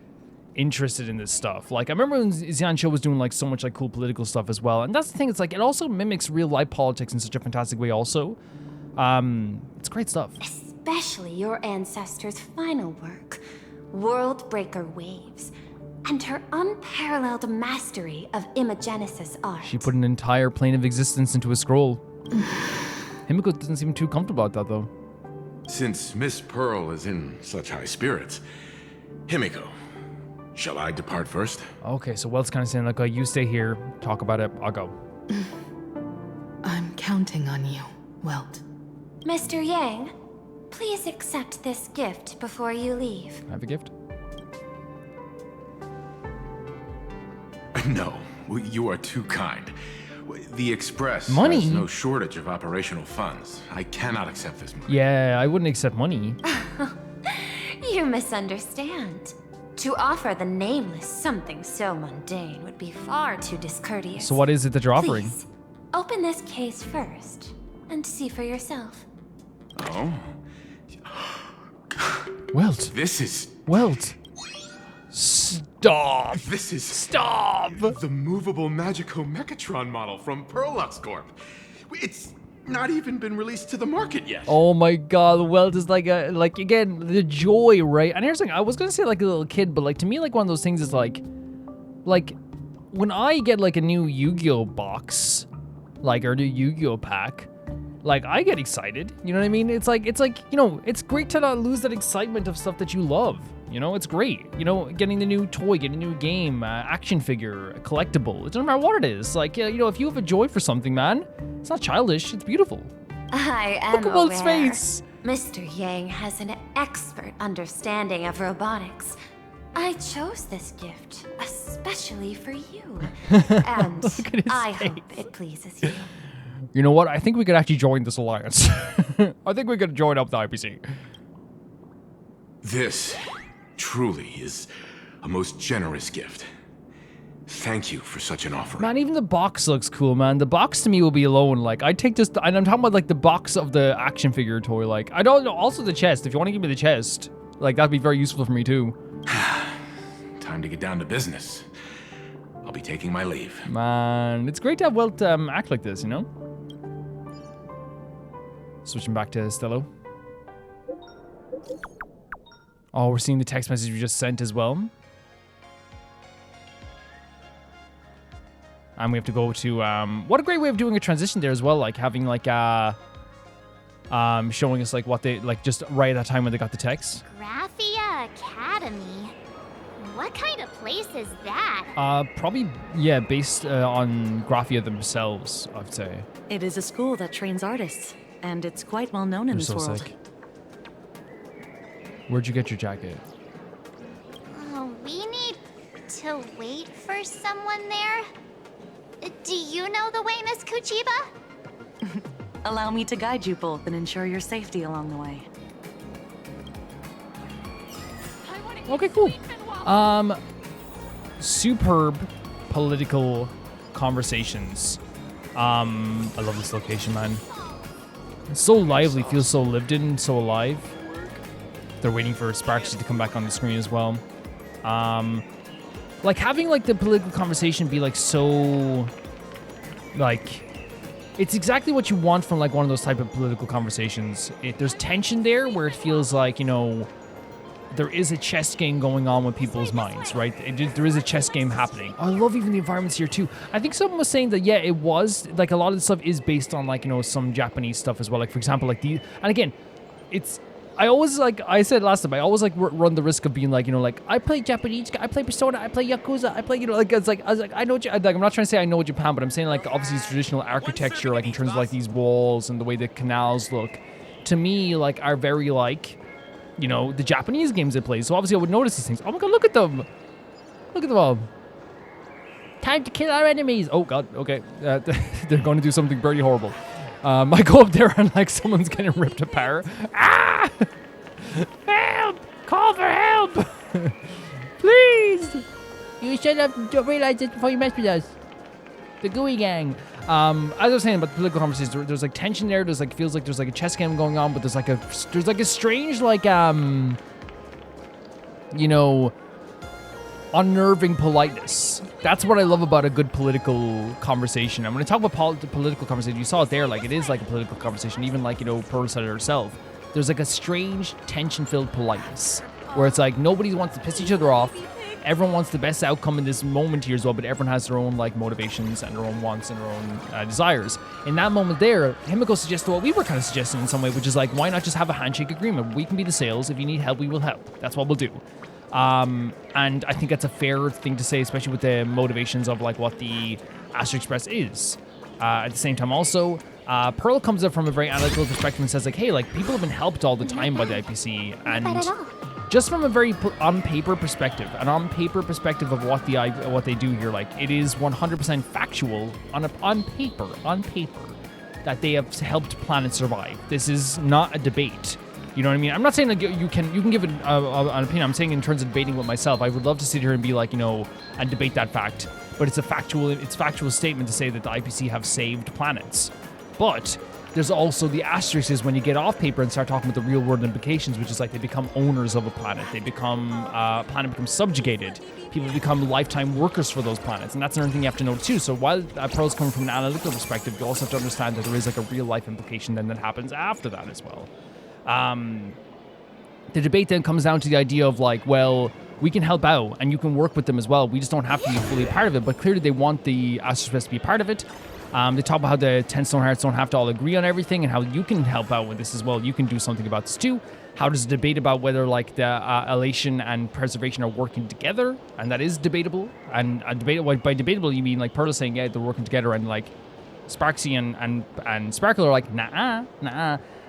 interested in this stuff. Like I remember when Xianqiu was doing like so much like cool political stuff as well. And that's the thing, it's like it also mimics real life politics in such a fantastic way also. It's great stuff. Especially your ancestors' final work, World Breaker Waves, and her unparalleled mastery of imagenesis art. She put an entire plane of existence into a scroll. Himiko doesn't seem too comfortable about that though. Since Miss Pearl is in such high spirits, Himiko, shall I depart first? Okay, so Welt's kind of saying like, oh, you stay here, talk about it, I'll go. I'm counting on you, Welt. Mr. Yang, please accept this gift before you leave. I have a gift? No, you are too kind. The Express Money? has no shortage of operational funds. I cannot accept this money. Yeah, I wouldn't accept money. You misunderstand. To offer the nameless something so mundane would be far too discourteous. So what is it that you're offering? Please, open this case first and see for yourself. Oh? Welt. This is... Welt. Stop. This is... Stop. The movable Magico Mechatron model from Perlux Corp. It's not even been released to the market yet. Oh my god, Welt is like again, the joy, right? And here's the thing, I was gonna say like a little kid, but like to me, like one of those things is like when I get like a new Yu-Gi-Oh box, like, or new Yu-Gi-Oh pack, like I get excited, you know what I mean? It's like, you know, it's great to not lose that excitement of stuff that you love. You know, it's great. You know, getting the new toy, getting a new game, action figure, a collectible. It doesn't matter what it is. Like, you know, if you have a joy for something, man, it's not childish. It's beautiful. I am Look at Welt's aware. face. Mr. Yang has an expert understanding of robotics. I chose this gift especially for you. And Look at his I face. hope it pleases you. You know what? I think we could actually join this alliance. I think we could join up the IPC. This truly is a most generous gift. Thank you for such an offer. Man, even the box looks cool, man. The box to me will be alone. Like, I'd take just, and I'm talking about like the box of the action figure toy. Like, I don't know. Also the chest. If you want to give me the chest, like that'd be very useful for me too. Time to get down to business. I'll be taking my leave. Man, it's great to have Welt act like this, you know? Switching back to Stello. Oh, we're seeing the text message we just sent as well. And we have to go to, what a great way of doing a transition there as well, like having like, showing us like what they, like just right at that time when they got the text. Graphia Academy? What kind of place is that? Probably, yeah, based on Graphia themselves, I would say. It is a school that trains artists, and it's quite well known in They're this so world. sick. Where'd you get your jacket? Oh, we need to wait for someone there? Do you know the way, Miss Kuchiba? Allow me to guide you both and ensure your safety along the way. Okay, cool. Superb political conversations. I love this location, man. It's so lively, feels so lived in, so alive. They're waiting for Sparksy to come back on the screen as well. Like having like the political conversation be like so, like, it's exactly what you want from like one of those type of political conversations. There's tension there where it feels like, you know, there is a chess game going on with people's minds, right? There is a chess game happening. I love even the environments here too. I think someone was saying that, yeah, it was, like a lot of the stuff is based on like, you know, some Japanese stuff as well. Like for example, like and again, I always, like I said last time, I always like run the risk of being like, you know, like I play Japanese, I play Persona, I play Yakuza, I play, you know, like it's like I was like I know, like I'm not trying to say I know Japan, but I'm saying like obviously it's traditional architecture, like in terms of like these walls and the way the canals look, to me like are very like, you know, the Japanese games they play. So obviously I would notice these things. Oh my god, look at them! Look at them all. Time to kill our enemies. Oh god, okay, they're going to do something very horrible. I go up there and like someone's getting ripped apart. Ah! Help! Call for help! Please! You should have realized this before you messed with us. The Gooey Gang. As I was saying about the political conversations, there's like tension there. There's like feels like there's like a chess game going on, but there's like a strange like you know, unnerving politeness. That's what I love about a good political conversation. And when I talk about political conversation, you saw it there, like it is like a political conversation, even like, you know, Pearl said it herself. There's like a strange tension-filled politeness where it's like nobody wants to piss each other off. Everyone wants the best outcome in this moment here as well, but everyone has their own like motivations and their own wants and their own desires. In that moment there, Himiko suggested what we were kind of suggesting in some way, which is like, why not just have a handshake agreement? We can be the sales. If you need help, we will help. That's what we'll do. And I think that's a fair thing to say, especially with the motivations of like what the Astro Express is. At the same time also, Pearl comes up from a very analytical perspective and says like, hey, like people have been helped all the time by the IPC, and just from a very on-paper perspective, an on-paper perspective of what they do here, like, it is 100% factual on paper, that they have helped planets survive. This is not a debate. You know what I mean? I'm not saying like you can give an opinion. I'm saying in terms of debating with myself, I would love to sit here and be like, and debate that fact. But it's a factual statement to say that the IPC have saved planets. But there's also the asterisk is when you get off paper and start talking about the real world implications, which is like they become owners of a planet. They become, planet becomes subjugated. People become lifetime workers for those planets. And that's another thing you have to know too. So while Pearl's coming from an analytical perspective, you also have to understand that there is like a real life implication then that happens after that as well. The debate then comes down to the idea of like, well, we can help out and you can work with them as well. We just don't have to be fully part of it. But clearly they want the Astrospec to be part of it. They talk about how the 10 Stone Hearts don't have to all agree on everything and how you can help out with this as well. You can do something about this too. How does the debate about whether like the elation and preservation are working together? And that is debatable. And by debatable, you mean like Pearl is saying, yeah, they're working together, and like Sparksy and Sparkle are like, nah.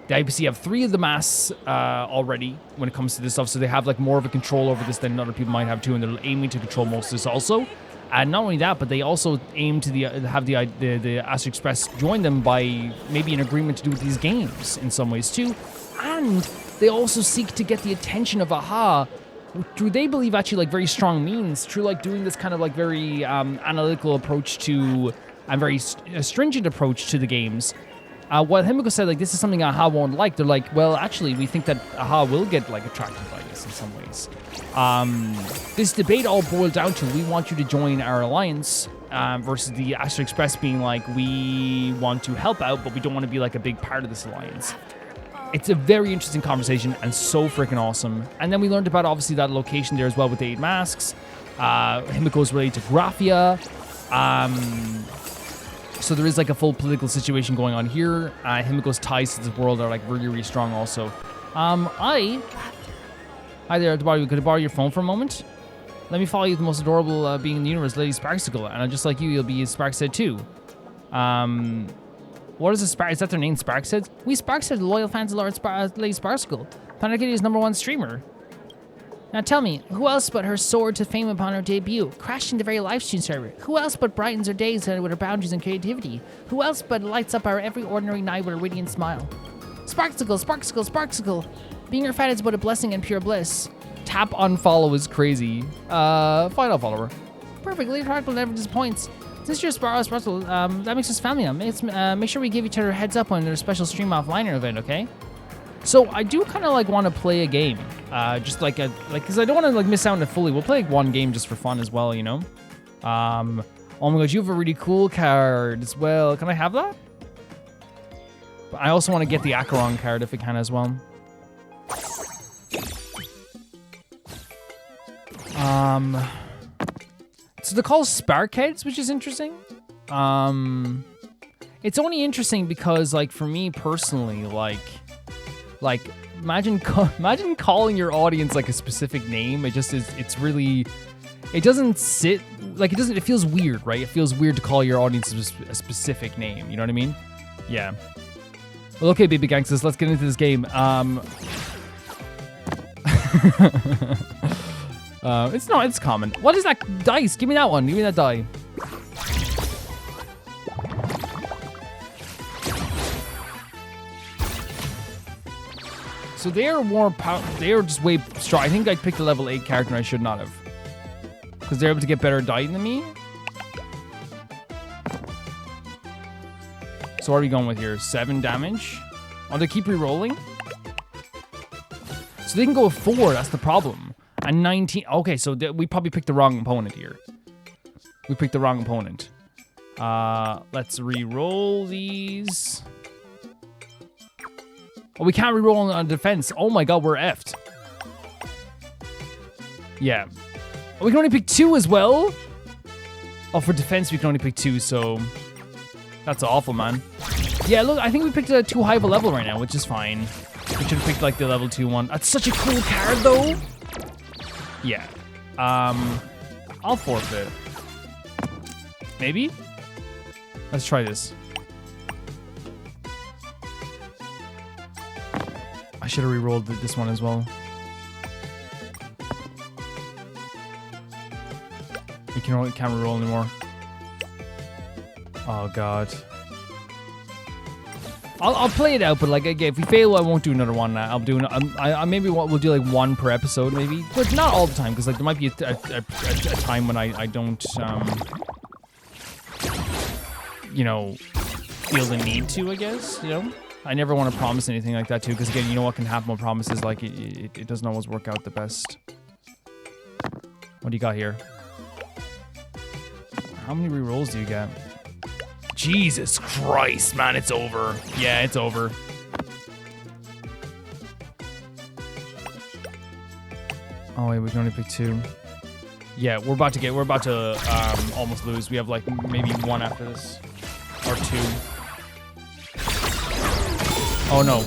The IPC have 3 of the mass already when it comes to this stuff, so they have like more of a control over this than other people might have too, and they're aiming to control most of this also. And not only that, but they also aim to have the Astro Express join them by maybe an agreement to do with these games in some ways too. And they also seek to get the attention of AHA through, they believe, actually like very strong means, through like doing this kind of like very analytical approach to, and very stringent approach to the games. What Himiko said, like, this is something AHA won't like. They're like, well, actually, we think that AHA will get, like, attracted by this in some ways. This debate all boiled down to, we want you to join our alliance, versus the Astro Express being like, we want to help out, but we don't want to be, like, a big part of this alliance. It's a very interesting conversation and so freaking awesome. And then we learned about, obviously, that location there as well with the 8 masks. Himiko's related to Graphia. So there is like a full political situation going on here. Himiko's ties to the world are like really, really strong also. Hi there, could I borrow your phone for a moment? Let me follow you, the most adorable being in the universe, Lady Sparksicle. And just like you'll be Sparkshead too. What is a Spark? Is that their name, Sparkshead? We Sparkshead, loyal fans of Lady Sparksicle. Planet Kitty's #1 streamer. Now tell me, who else but her soared to fame upon her debut, crashing the very livestream server? Who else but brightens her days with her boundaries and creativity? Who else but lights up our every ordinary night with a radiant smile? Sparksicle, Sparksicle, Sparksicle. Being her fan is but a blessing and pure bliss. Tap unfollow is crazy. Final follower. Perfect, Lady Sparkle never disappoints. Since you're Sparksicle, that makes us family now. Make sure we give each other a heads up on their special stream offliner event, okay? So I do kind of like want to play a game, just like because I don't want to like miss out on it fully. We'll play like one game just for fun as well, you know. Oh my gosh, you have a really cool card as well. Can I have that? But I also want to get the Acheron card if I can as well. So they're called Sparkheads, which is interesting. It's only interesting because like for me personally, like imagine calling your audience like a specific name. It just is. It's really. It doesn't sit like it doesn't. It feels weird, right? It feels weird to call your audience a specific name. You know what I mean? Yeah. Well, okay, baby gangsters, let's get into this game. It's common. What is that dice? Give me that one. Give me that die. So they are more they are just way strong. I think I picked a level 8 character and I should not have. Because they're able to get better die than me. So what are we going with here? 7 damage? Oh, they keep re-rolling? So they can go with 4, that's the problem. And 19, okay, so we probably picked the wrong opponent here. We picked the wrong opponent. Let's re-roll these. Oh, we can't re-roll on defense. Oh my god, we're effed. Yeah. Oh, we can only pick 2 as well? Oh, for defense we can only pick 2, so... That's awful, man. Yeah, look, I think we picked a too high of a level right now, which is fine. We should have picked, like, the level 2 one. That's such a cool card, though! Yeah. I'll forfeit. Maybe? Let's try this. I should have re-rolled this one as well. can't reroll anymore. Oh god. I'll play it out, but like again, if we fail, I won't do another one. I'll do. I maybe we'll do like one per episode, maybe, but not all the time, because like there might be a time when I don't you know, feel the need to. I guess, you know. I never want to promise anything like that too, because again, you know what can happen with promises, like it doesn't always work out the best. What do you got here? How many rerolls do you get? Jesus Christ, man, it's over. Yeah, it's over. Oh wait, we can only pick 2. Yeah, we're about to almost lose. We have like maybe 1 after this, or 2. Oh no,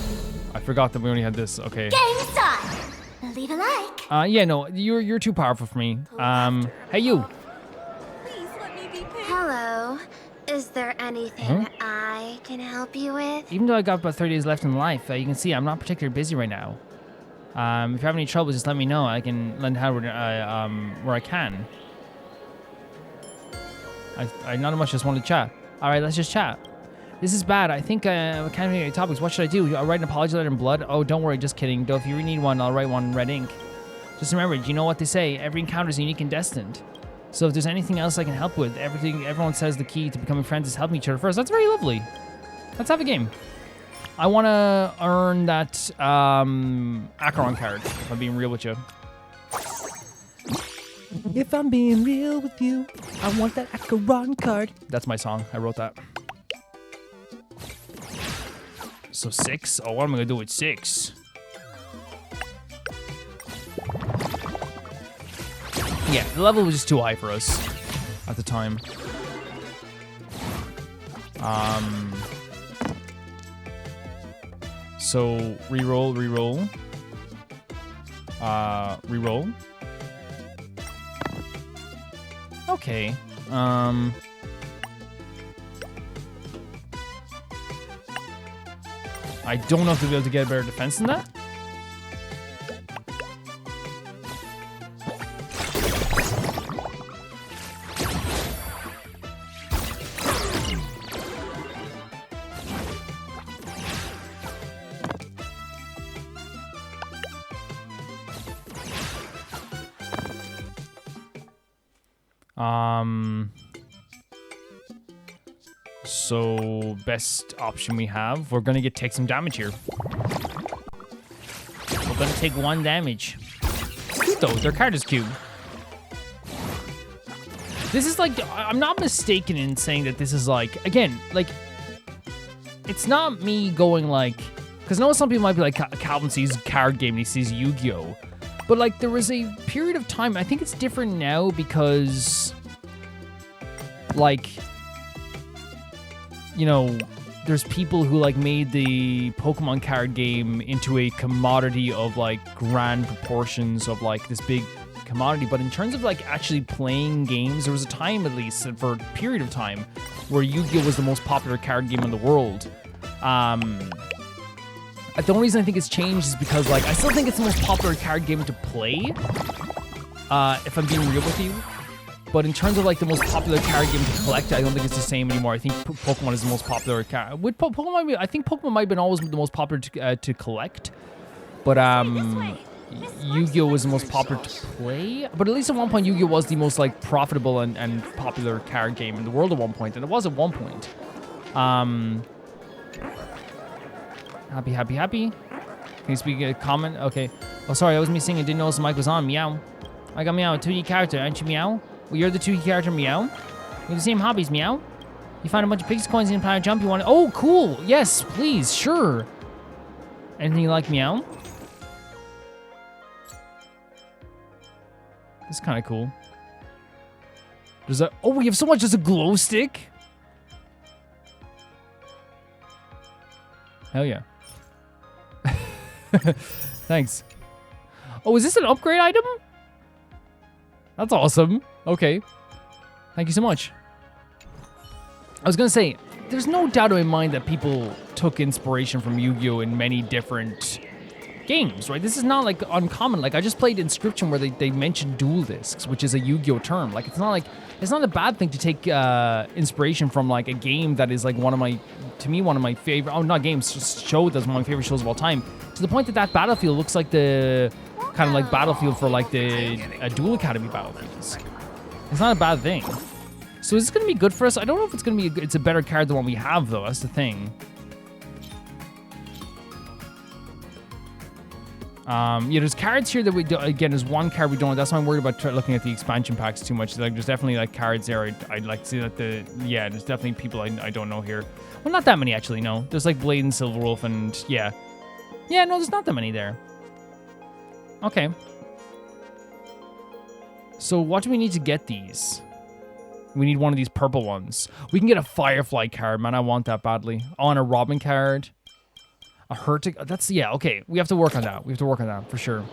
I forgot that we only had this. Okay. Game's done. Leave a like. Yeah, no, you're too powerful for me. Hey you. Hello. Is there anything I can help you with? Even though I got about 30 days left in life, you can see I'm not particularly busy right now. If you have any trouble, just let me know. I can lend a hand where I can. I not much just want to chat. All right, let's just chat. This is bad. I think I can't make any topics. What should I do? I'll write an apology letter in blood? Oh, don't worry. Just kidding. Though if you really need one, I'll write one in red ink. Just remember, you know what they say. Every encounter is unique and destined. So if there's anything else I can help with, everyone says the key to becoming friends is helping each other first. That's very lovely. Let's have a game. I want to earn that Acheron card, if I'm being real with you. If I'm being real with you, I want that Acheron card. That's my song. I wrote that. So 6? Oh, what am I going to do with 6? Yeah, the level was just too high for us at the time. So reroll. Reroll. Okay. I don't know if we'll be able to get a better defense than that. So best option we have, we're gonna take some damage here. We're gonna take 1 damage. It's cute though, their card is cute. This is like, I'm not mistaken in saying that this is like, again, like, it's not me going like, because I know some people might be like, Calvin sees card game and he sees Yu-Gi-Oh! But like, there was a period of time, I think it's different now because, like, you know, there's people who like made the Pokemon card game into a commodity of like grand proportions of like this big commodity. But in terms of like actually playing games, there was a time, at least for a period of time, where Yu-Gi-Oh! Was the most popular card game in the world. The only reason I think it's changed is because like I still think it's the most popular card game to play. If I'm being real with you. But in terms of like the most popular card game to collect, I don't think it's the same anymore. I think Pokemon is the most popular card. With Pokemon, I think Pokemon might have been always the most popular to collect. But Yu-Gi-Oh! Was the most popular to play. But at least at one point, Yu-Gi-Oh! Was the most like profitable and popular card game in the world at one point, and it was at one point. Happy. Can you speak a comment? Okay. Oh, sorry, that was me singing. Didn't notice the mic was on. Meow. I got Meow, a 2D character, aren't you, Meow? Well, you're the 2D character, Meow. We have the same hobbies, Meow. You found a bunch of Pixie coins in Planet Jump. You want to... Oh, cool. Yes, please. Sure. Anything you like, Meow? This is kind of cool. There's a... Oh, we have so much. There's a glow stick. Hell yeah. Thanks. Oh, is this an upgrade item? That's awesome. Okay. Thank you so much. I was going to say, there's no doubt in my mind that people took inspiration from Yu-Gi-Oh! In many different games, right? This is not like uncommon. Like I just played Inscription where they mentioned dual discs, which is a Yu-Gi-Oh term. Like it's not a bad thing to take inspiration from like a game that is like one of my favorite, not games, just show that's one of my favorite shows of all time. To the point that battlefield looks like the kind of like battlefield for like the Duel Academy battlefields. It's not a bad thing. So is this gonna be good for us? I don't know if it's gonna be it's a better card than what we have though, that's the thing. Yeah, there's cards here that we do, again, there's one card we don't, that's why I'm worried about looking at the expansion packs too much. Like, there's definitely, like, cards there. I'd like to see that yeah, there's definitely people I don't know here. Well, not that many, actually, no. There's, like, Blade and Silverwolf and, yeah. Yeah, no, there's not that many there. Okay. So, what do we need to get these? We need one of these purple ones. We can get a Firefly card, man. I want that badly. Oh, and a Robin card. A Hertig, that's, yeah, okay. We have to work on that. We have to work on that, for sure.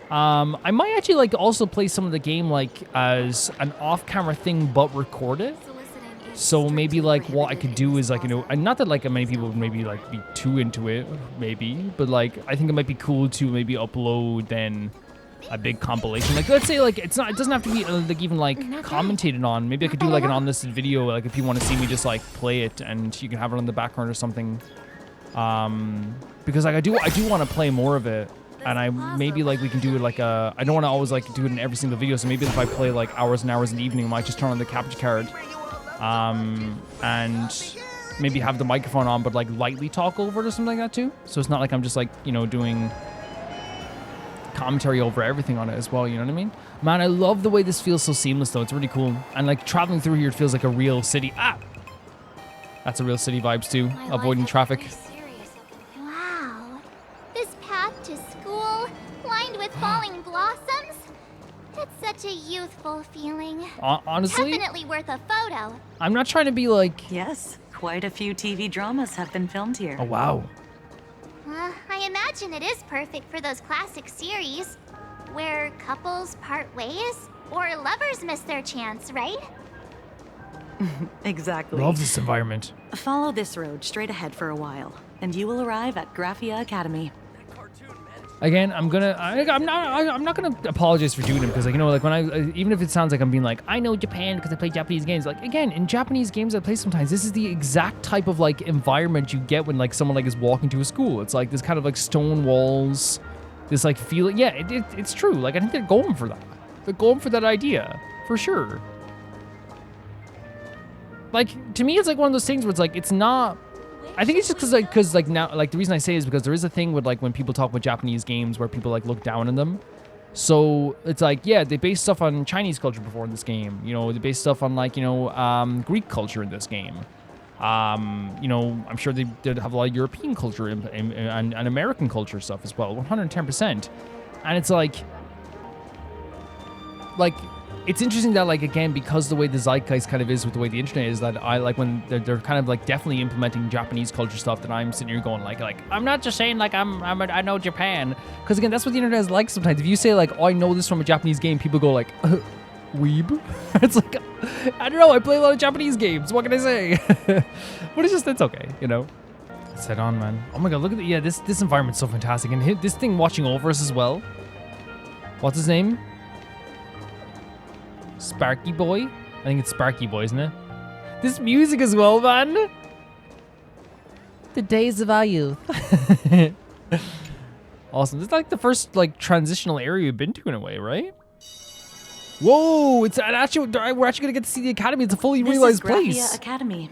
I might actually, like, also play some of the game, like, as an off-camera thing, but record it. So maybe, like, what I could do is, like, you know, and not that, like, many people would maybe, like, be too into it, maybe, but, like, I think it might be cool to maybe upload, then, a big compilation. Like, let's say, like, it doesn't have to be, like, even, like, commentated on. Maybe I could do, like, an unlisted video, like, if you want to see me just, like, play it, and you can have it on the background or something. Because like I do want to play more of it, and maybe like we can do it like I don't want to always like do it in every single video, so maybe if I play like hours and hours in the evening, I might just turn on the capture card, and maybe have the microphone on, but like lightly talk over it or something like that too, so it's not like I'm just like, you know, doing commentary over everything on it as well, you know what I mean? Man, I love the way this feels so seamless though. It's really cool, and like traveling through here, it feels like a real city. That's a real city vibes too, avoiding traffic. Wow. This path to school, lined with falling blossoms. It's such a youthful feeling. Honestly? Definitely worth a photo. I'm not trying to be like... Yes, quite a few TV dramas have been filmed here. Oh, wow. I imagine it is perfect for those classic series, where couples part ways, or lovers miss their chance, right? Exactly. Love this environment. Follow this road straight ahead for a while, and you will arrive at Graphia Academy. Again, I'm not gonna apologize for doing it, because like, you know, like when even if it sounds like I'm being like, I know Japan because I play Japanese games, like again, in Japanese games I play sometimes, this is the exact type of like environment you get when like someone like is walking to a school. It's like this kind of like stone walls, this like feeling. Yeah, it's true. Like I think they're going for that. They're going for that idea for sure. Like, to me, it's like one of those things where it's like, it's not, I think it's just because like now, like the reason I say is because there is a thing with like when people talk about Japanese games where people like look down on them. So it's like, yeah, they base stuff on Chinese culture before in this game. You know, they base stuff on like, you know, Greek culture in this game. You know, I'm sure they did have a lot of European culture and American culture stuff as well, 110%. And it's like, it's interesting that, like, again, because the way the zeitgeist kind of is with the way the internet is, that I like when they're kind of like definitely implementing Japanese culture stuff, that I'm sitting here going like I'm not just saying like I know Japan, because again, that's what the internet is like sometimes. If you say like, oh, I know this from a Japanese game, people go like, weeb. It's like, I don't know, I play a lot of Japanese games, what can I say? But it's okay, you know. Let's head on, man. Oh my god, look at yeah, this environment's so fantastic, and this thing watching over us as well. What's his name? Sparky Boy? I think it's Sparky Boy, isn't it? This music as well, man. The days of our youth. Awesome. This is like the first like transitional area we've been to in a way, right? Whoa! We're actually gonna get to see the academy. It's a fully realized place. This is Graphia Academy.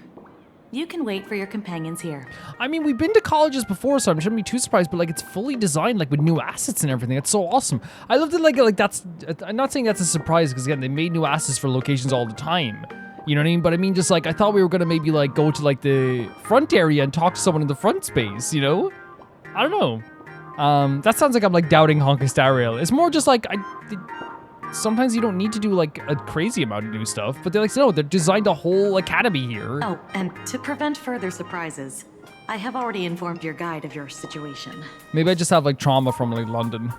You can wait for your companions here. I mean, we've been to colleges before, so I shouldn't be too surprised, but like it's fully designed like with new assets and everything. It's so awesome. I love that like that's, I'm not saying that's a surprise, because again, they made new assets for locations all the time. You know what I mean? But I mean, just like, I thought we were gonna maybe like go to like the front area and talk to someone in the front space, you know? I don't know. That sounds like I'm like doubting Honkai Star Rail. It's more just like, sometimes you don't need to do like a crazy amount of new stuff, but they're like, no, they've designed a whole academy here. Oh, and to prevent further surprises, I have already informed your guide of your situation. Maybe I just have like trauma from like London.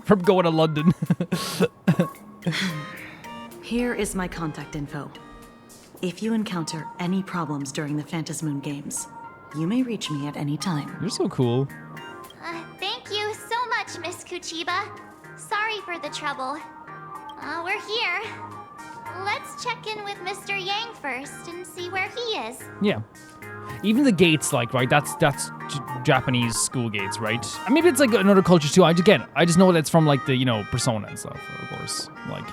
From going to London. Here is my contact info. If you encounter any problems during the Phantasmoon games, you may reach me at any time. You're so cool. Miss Kuchiba. Sorry for the trouble. We're here. Let's check in with Mr. Yang first and see where he is. Yeah. Even the gates, like, right, that's Japanese school gates, right? And maybe it's like another culture too. I just know that's from like the, Persona and stuff, of course. Like,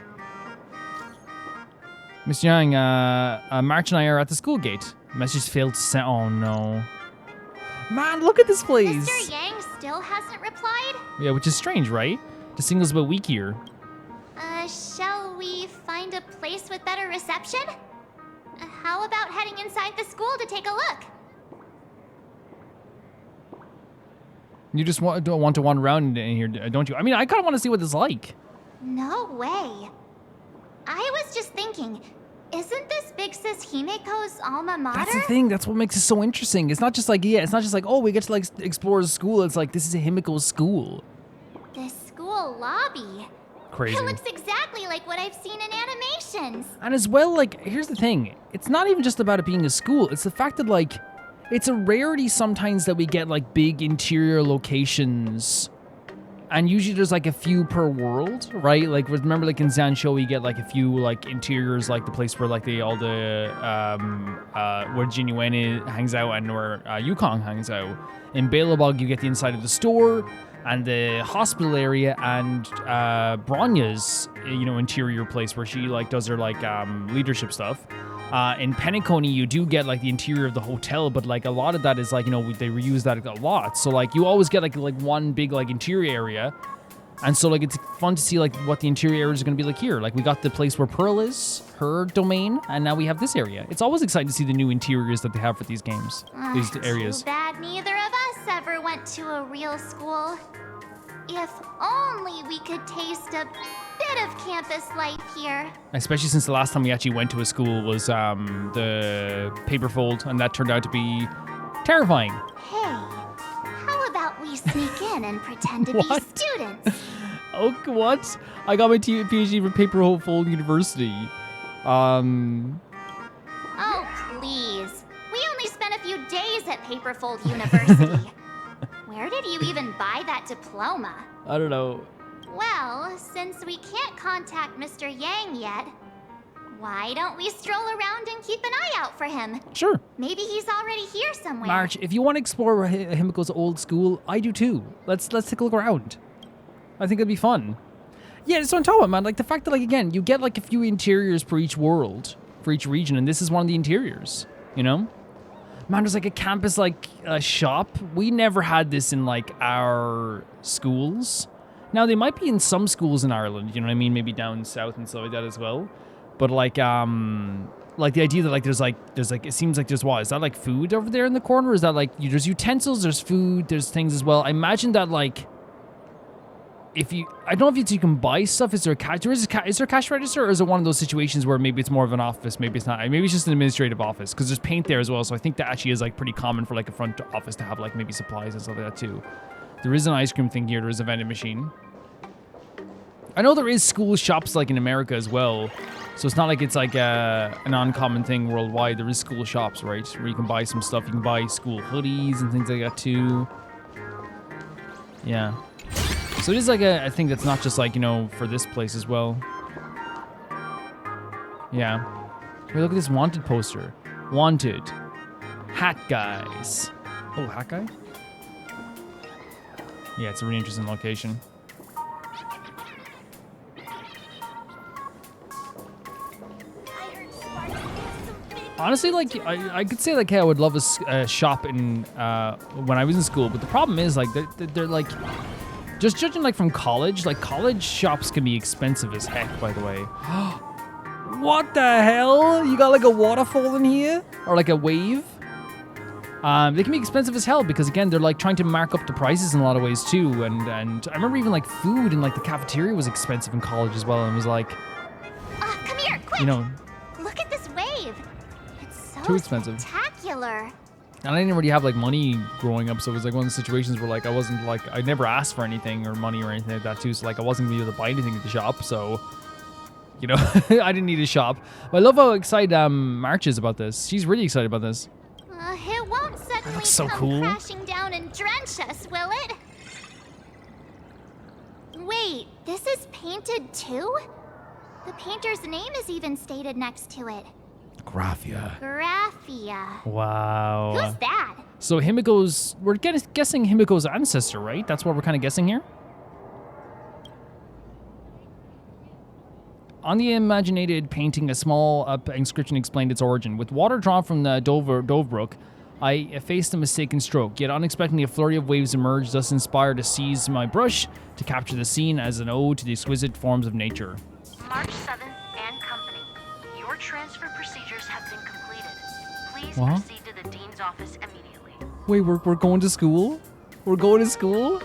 Mr. Yang, March and I are at the school gate. Message failed to send. Oh no. Man, look at this place. Mr. Yang still hasn't replied? Yeah, which is strange, right? The signal's a bit weak here. Shall we find a place with better reception? How about heading inside the school to take a look? You just don't want to wander around in here, don't you? I mean, I kind of want to see what this is like. No way. I was just thinking, isn't this Big Sis Himiko's alma mater? That's the thing. That's what makes it so interesting. It's not just like, oh, we get to like explore the school. It's like, this is a Himiko's school. The school lobby. Crazy. It looks exactly like what I've seen in animations. And as well, like, here's the thing. It's not even just about it being a school. It's the fact that, like, it's a rarity sometimes that we get, like, big interior locations. And usually there's, like, a few per world, right? Like, remember, like, in Zansho, we get, like, a few, like, interiors, like, the place where, like, where Jinyuene hangs out and where Yukong hangs out. In Belobog, you get the inside of the store and the hospital area and Bronya's, interior place where she, like, does her, like, leadership stuff. In Penacony, you do get, like, the interior of the hotel, but, like, a lot of that is, like, they reuse that a lot. So, like, you always get, like one big, like, interior area. And so, like, it's fun to see, like, what the interior areas are going to be like here. Like, we got the place where Pearl is, her domain, and now we have this area. It's always exciting to see the new interiors that they have for these games, these areas. Too bad neither of us ever went to a real school. If only we could taste a bit of campus life here. Especially since the last time we actually went to a school was the Paperfold, and that turned out to be terrifying. Hey, how about we sneak in and pretend to be students? Oh, what? I got my PhD from Paperfold University. Oh, please. We only spent a few days at Paperfold University. Where did you even buy that diploma? I don't know. Well, since we can't contact Mr. Yang yet, why don't we stroll around and keep an eye out for him? Sure. Maybe he's already here somewhere. March, if you want to explore Himiko's old school, I do too. Let's take a look around. I think it'd be fun. Yeah, that's what I'm talking about, man. Like, the fact that, like, again, you get, like, a few interiors for each world, for each region, and this is one of the interiors, Man, there's, like, a campus, like, shop. We never had this in, like, our schools. Now, they might be in some schools in Ireland, you know what I mean? Maybe down south and stuff like that as well. But, like the idea that, like, there's, it seems like there's what? Is that, like, food over there in the corner? Or is that, like, there's utensils, there's food, there's things as well. I imagine that, like, I don't know if you can buy stuff. Is there a cash register, or is it one of those situations where maybe it's more of an office, maybe it's not? Maybe it's just an administrative office, because there's paint there as well. So I think that actually is, like, pretty common for, like, a front office to have, like, maybe supplies and stuff like that too. There is an ice cream thing here. There is a vending machine. I know there is school shops, like, in America as well. So it's not like it's like an uncommon thing worldwide. There is school shops, right, where you can buy some stuff. You can buy school hoodies and things like that too. Yeah. So it is like a thing that's not just like, for this place as well. Yeah. Hey, look at this wanted poster. Wanted. Hat guys. Oh, hat guy? Yeah, it's a really interesting location. Honestly, like, I could say, like, hey, I would love a shop in when I was in school, but the problem is, like, they're like, just judging, like, from college, like, college shops can be expensive as heck, by the way. What the hell? You got, like, a waterfall in here? Or, like, a wave? They can be expensive as hell because, again, they're, like, trying to mark up the prices in a lot of ways, too. And I remember even, like, food in, like, the cafeteria was expensive in college as well. And it was like... come here, quick! Look at this wave! It's so too expensive. Spectacular. And I didn't really have, like, money growing up, so it was, like, one of the situations where, like, I wasn't, like, I never asked for anything or money or anything like that, too. So, like, I wasn't going to be able to buy anything at the shop, so... I didn't need a shop. But I love how excited March is about this. She's really excited about this. It won't suddenly so come cool. crashing down and drench us, will it? Wait, this is painted too? The painter's name is even stated next to it. Graphia. Graphia. Wow. Who's that? So Himiko's, we're guessing Himiko's ancestor, right? That's what we're kind of guessing here. On the imaginated painting, a small inscription explained its origin. With water drawn from the Dove Brook, I effaced a mistaken stroke. Yet unexpectedly, a flurry of waves emerged, thus inspired to seize my brush to capture the scene as an ode to the exquisite forms of nature. March 7th and company. Your transfer procedures have been completed. Please What? proceed to the dean's office immediately. Wait, we're going to school? We're going to school?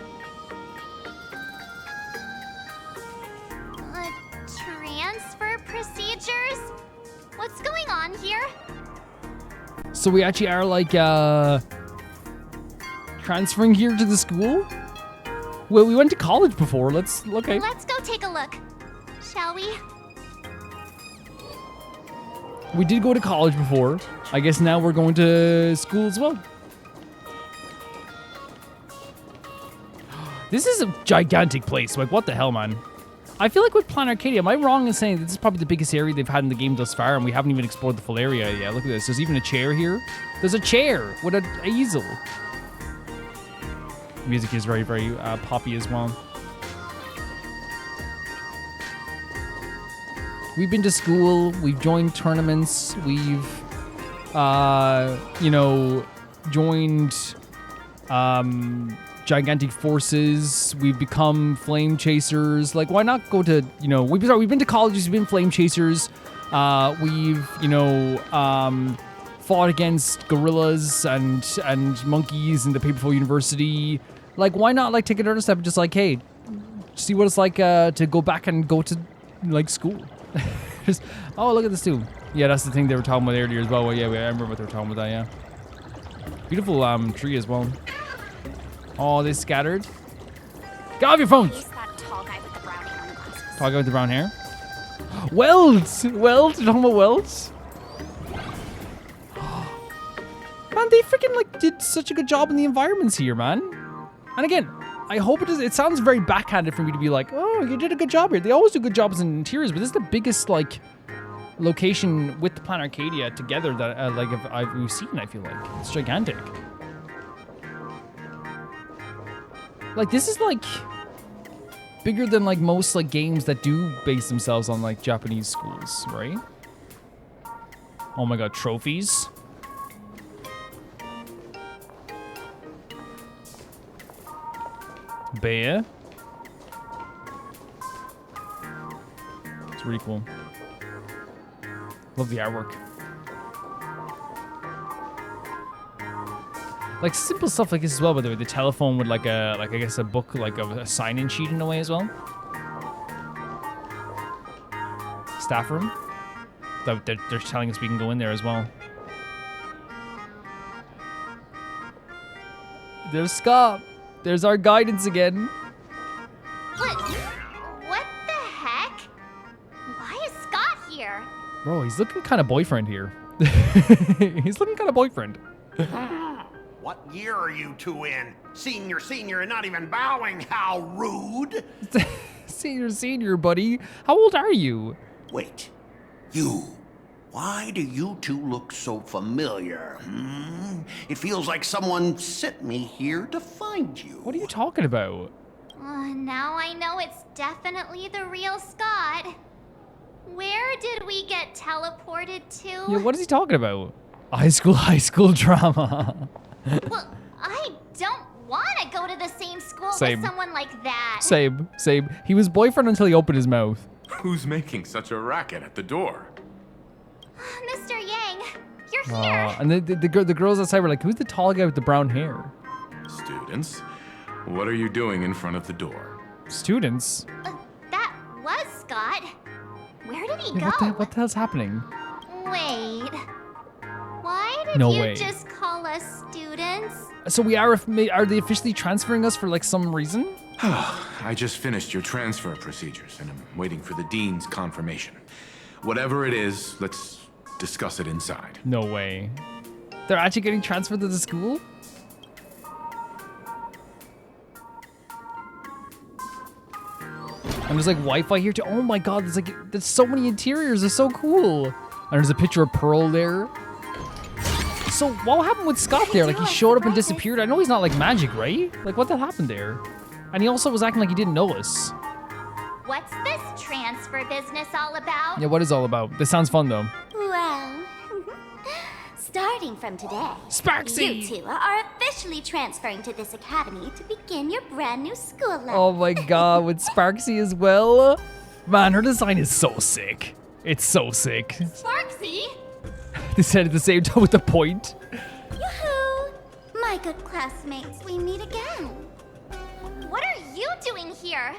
Transfer procedures? What's going on here? So we actually are like transferring here to the school? Well, we went to college before. Let's go take a look. Shall we? We did go to college before. I guess now we're going to school as well. This is a gigantic place. Like, what the hell, man? I feel like with Planet Arcadia, am I wrong in saying that this is probably the biggest area they've had in the game thus far, and we haven't even explored the full area yet? Look at this. There's even a chair here. There's a chair with an easel. Music is very, very poppy as well. We've been to school. We've joined tournaments. We've, joined gigantic forces. We've become flame chasers. Like, why not go to, we've been to colleges, we've been flame chasers. We've, fought against gorillas and monkeys in the Paperful University. Like, why not, like, take another step and just, like, hey, see what it's like to go back and go to, like, school. Just, oh, look at this too. Yeah, that's the thing they were talking about earlier as well. Well, yeah, I remember what they were talking about that, yeah. Beautiful tree as well. Oh, they scattered. Get off your phones! He's that tall guy with the brown hair and glasses. Tall guy with the brown hair? Welds! Welds? You're talking about Welds? Man, they freaking, like, did such a good job in the environments here, man. And again, I hope it sounds very backhanded for me to be like, oh, you did a good job here. They always do good jobs in interiors, but this is the biggest, like, location with the Planet Arcadia together that, we've seen, I feel like. It's gigantic. Like, this is, like, bigger than, like, most, like, games that do base themselves on, like, Japanese schools, right? Oh my god, trophies. Bear. It's really cool. Love the artwork. Like, simple stuff like this as well, by the way. The telephone with, like, I guess a book, like a sign-in sheet in a way as well. Staff room. They're telling us we can go in there as well. There's Scott. There's our guidance again. What the heck? Why is Scott here? Bro, he's looking kind of boyfriend here. He's looking kind of boyfriend. What year are you two in? Senior, and not even bowing. How rude. Senior, buddy. How old are you? Wait, you. Why do you two look so familiar? It feels like someone sent me here to find you. What are you talking about? Now I know it's definitely the real Scott. Where did we get teleported to? Yeah, what is he talking about? High school drama. Well, I don't want to go to the same school Same. with someone like that. Same. He was boyfriend until he opened his mouth. Who's making such a racket at the door? Mr. Yang, you're here. And the girls outside were like, who's the tall guy with the brown hair? Students, what are you doing in front of the door? Students? That was Scott. Where did he go? What the hell's happening? Wait. Why did No you way. just call us students? So are they officially transferring us for like some reason? I just finished your transfer procedures, and I'm waiting for the dean's confirmation. Whatever it is, let's discuss it inside. No way. They're actually getting transferred to the school? And there's like Wi-Fi here too. Oh my god, there's so many interiors. They're so cool. And there's a picture of Pearl there. So what happened with Scott there? Like he showed up and disappeared. I know he's not like magic, right? Like what the hell happened there? And he also was acting like he didn't know us. What's this transfer business all about? Yeah, what is it all about? This sounds fun though. Well, starting from today, Sparksy! you two are officially transferring to this academy to begin your brand new school life. Oh my god, with Sparksy as well? Man, her design is so sick. It's so sick. Sparksy? They said at the same time with the point. Yoo-hoo! My good classmates, we meet again. What are you doing here?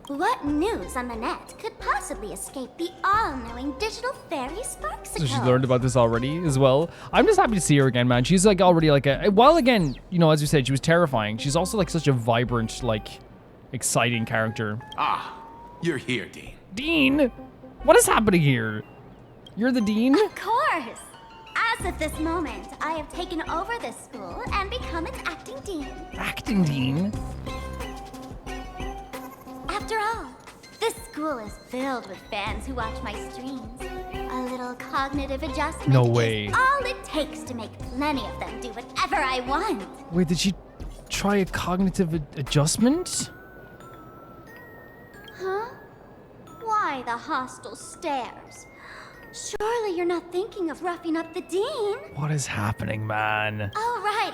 What news on the net could possibly escape the all-knowing digital fairy Sparksicle? So she learned about this already as well. I'm just happy to see her again, man. She's like already like while again, you know, as you said, she was terrifying. She's also like such a vibrant, like exciting character. Ah, you're here, Dean. Dean? What is happening here? You're the dean? Of course! As of this moment, I have taken over this school and become its acting dean. Acting dean? After all, this school is filled with fans who watch my streams. A little cognitive adjustment No way. is all it takes to make plenty of them do whatever I want. Wait, did she try a cognitive adjustment? Huh? Why the hostile stares? Surely you're not thinking of roughing up the dean? What is happening, man? All right,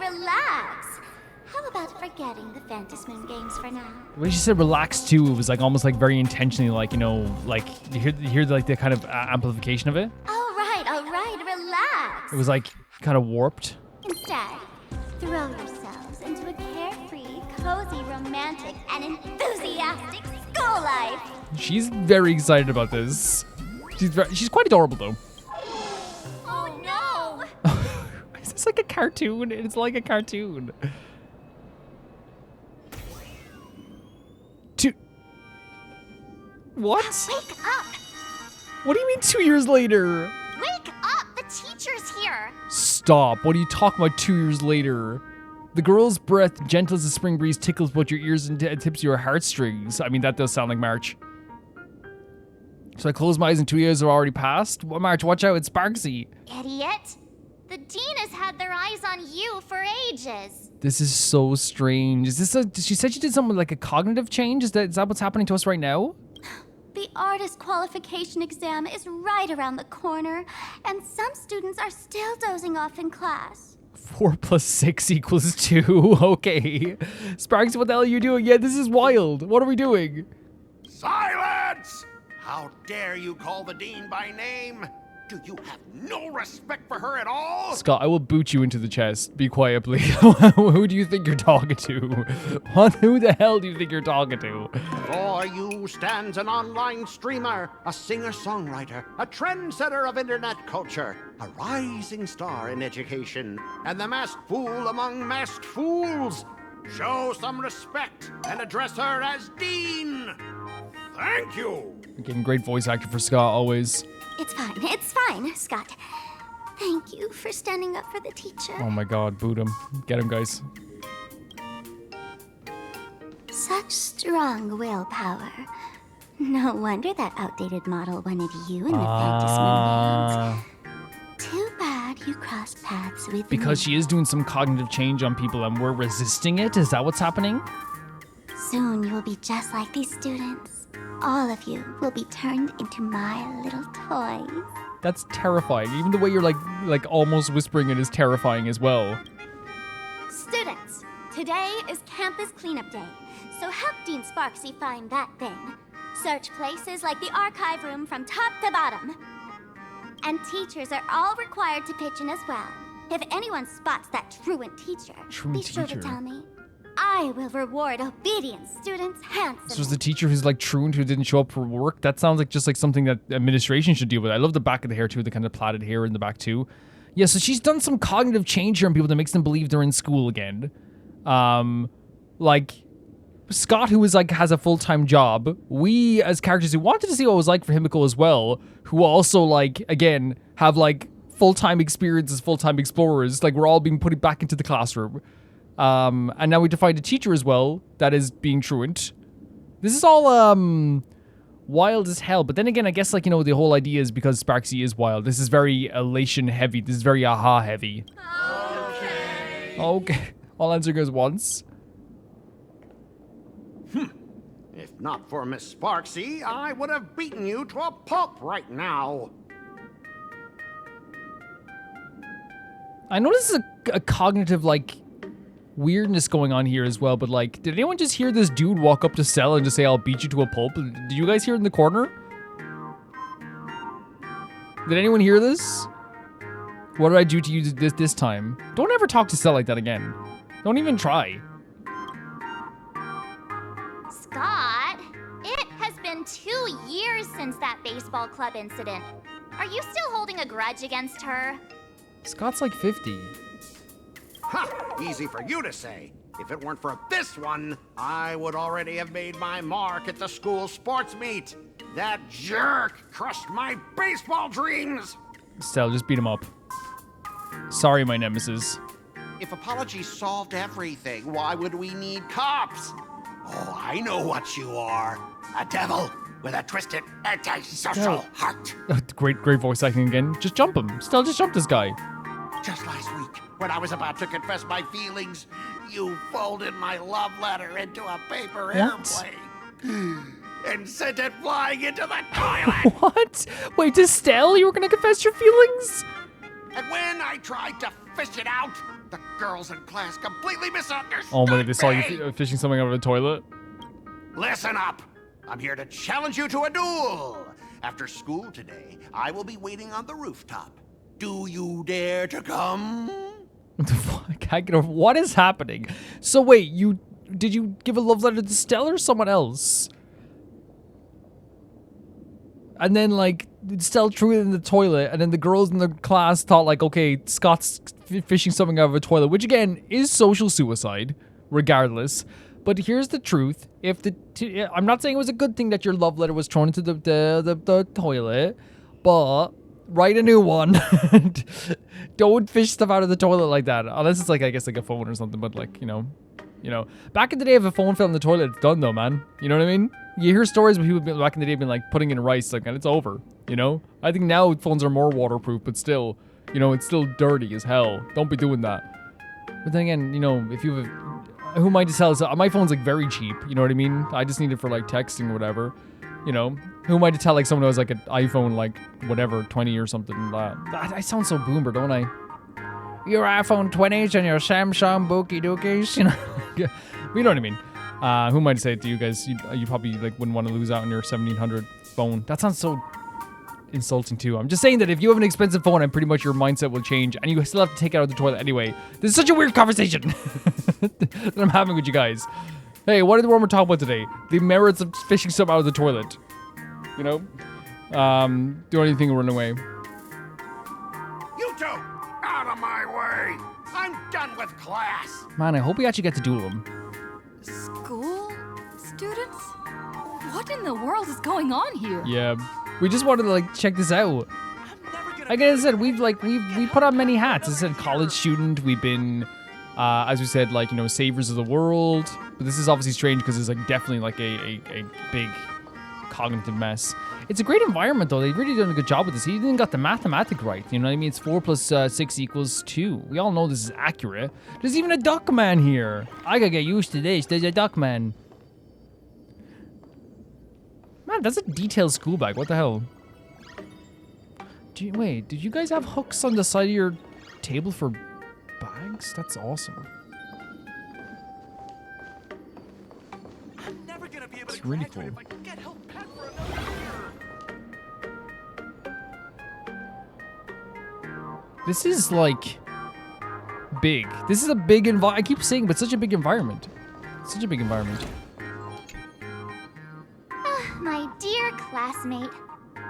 relax. How about forgetting the Fantasmoon games for now? The way she said relax too, it was like almost like very intentionally, like, you know, like you hear like the kind of amplification of it. All right, relax. It was like kind of warped. Instead, throw yourselves into a carefree, cozy, romantic, and enthusiastic school life. She's very excited about this. She's quite adorable though. Oh no! Is this like a cartoon? It's like a cartoon. What? Wake up! What do you mean 2 years later? Wake up! The teacher's here! Stop. What are you talking about 2 years later? The girl's breath, gentle as a spring breeze, tickles both your ears and tips your heartstrings. I mean, that does sound like March. So I close my eyes and 2 years have already passed? Well, March, watch out, it's Sparksy. Idiot! The dean has had their eyes on you for ages. This is so strange. Is this she said she did something like a cognitive change? Is that what's happening to us right now? The artist qualification exam is right around the corner, and some students are still dozing off in class. 4 + 6 = 2. Okay. Sparksy, what the hell are you doing? Yeah, this is wild. What are we doing? Silence! How dare you call the dean by name? Do you have no respect for her at all? Scott, I will boot you into the chest. Be quiet, please. Who do you think you're talking to? Who the hell do you think you're talking to? For you stands an online streamer, a singer-songwriter, a trendsetter of internet culture, a rising star in education, and the masked fool among masked fools. Show some respect and address her as Dean. Thank you. Getting great voice actor for Scott, always. It's fine, Scott. Thank you for standing up for the teacher. Oh my god, boot him. Get him, guys. Such strong willpower. No wonder that outdated model wanted you in the Fantasmoon games. Too bad you crossed paths with Because me. she is doing some cognitive change on people and we're resisting it? Is that what's happening? Soon you will be just like these students. All of you will be turned into my little toys. That's terrifying. Even the way you're like almost whispering it is terrifying as well. Students, today is campus cleanup day, so help Dean Sparksy find that thing. Search places like the archive room from top to bottom. And teachers are all required to pitch in as well. If anyone spots that truant teacher, be sure to tell me. I will reward obedient students handsomely. So is the teacher who's like truant who didn't show up for work? That sounds like just like something that administration should deal with. I love the back of the hair too, the kind of plaited hair in the back too. Yeah, so she's done some cognitive change here on people that makes them believe they're in school again. Like Scott, who is like has a full-time job. We as characters who wanted to see what it was like for Himiko as well, who also like again have like full-time experience as full-time explorers. Like we're all being put back into the classroom. And now we have to find a teacher as well that is being truant. This is all wild as hell. But then again, I guess like, you know, the whole idea is because Sparksy is wild. This is very elation heavy. This is very aha heavy. Okay. All answer goes once. If not for Miss Sparksy, I would have beaten you to a pulp right now. I know this is a cognitive, like, weirdness going on here as well, but, like, did anyone just hear this dude walk up to Stella and just say, I'll beat you to a pulp? Did you guys hear it in the corner? Did anyone hear this? What did I do to you this time? Don't ever talk to Stella like that again. Don't even try. Scott, it has been 2 years since that baseball club incident. Are you still holding a grudge against her? Scott's like 50. Ha! Easy for you to say. If it weren't for this one, I would already have made my mark at the school sports meet. That jerk crushed my baseball dreams. Stella, just beat him up. Sorry, my nemesis. If apologies solved everything, why would we need cops? Oh, I know what you are. A devil with a twisted antisocial heart. Great voice acting again. Just jump him. Stella, just jump this guy. Just last week, when I was about to confess my feelings, you folded my love letter into a paper airplane and sent it flying into the toilet. What? Wait, to Stella, you were gonna confess your feelings? And when I tried to fish it out, the girls in class completely misunderstood Oh my, they saw me. you fishing something out of the toilet? Listen up. I'm here to challenge you to a duel. After school today, I will be waiting on the rooftop. Do you dare to come? What the fuck? I can't get over. What is happening? So wait, did you give a love letter to Stella or someone else? And then like Stella threw it in the toilet, and then the girls in the class thought like, okay, Scott's fishing something out of a toilet, which again is social suicide, regardless. But here's the truth: if I'm not saying it was a good thing that your love letter was thrown into the toilet, but write a new one. Don't fish stuff out of the toilet like that, unless it's like, I guess like a phone or something. But like, you know, back in the day, if a phone fell in the toilet, it's done though, man. You know what I mean? You hear stories of people back in the day being like putting in rice, like, and it's over. You know? I think now phones are more waterproof, but still, you know, it's still dirty as hell. Don't be doing that. But then again, you know, if you have, who am I to tell? So my phone's like very cheap. You know what I mean? I just need it for like texting or whatever. You know, who am I to tell like someone who has like an iPhone, like whatever, 20 or something like that? I sound so boomer, don't I? Your iPhone 20s and your Samsung Bookie Dookies, you know? You know what I mean? Who am I to say it to you guys? You probably like wouldn't want to lose out on your 1700 phone. That sounds so insulting too. I'm just saying that if you have an expensive phone, and pretty much your mindset will change, and you still have to take it out of the toilet anyway. This is such a weird conversation that I'm having with you guys. Hey, what did the one we're talking about today? The merits of fishing stuff out of the toilet. You know? Do anything and run away. You two, out of my way. I'm done with class. Man, I hope we actually get to duel him. School students? What in the world is going on here? Yeah, we just wanted to like check this out. Like I said, we put on many hats. As I said, college student. We've been, as we said, like, you know, saviors of the world. But this is obviously strange because it's like definitely like a big cognitive mess. It's a great environment though. They've really done a good job with this. He even got the mathematic right. You know what I mean? It's 4 plus 6 equals 2. We all know this is accurate. There's even a duck man here. I gotta get used to this. There's a duck man. Man, that's a detailed school bag. What the hell? Wait, did you guys have hooks on the side of your table for bags? That's awesome. I'm never gonna be able It's to really graduate cool. if I get held back for another year. This is like big. This is a big environment. I keep saying, but such a big environment. Such a big environment. My dear classmate,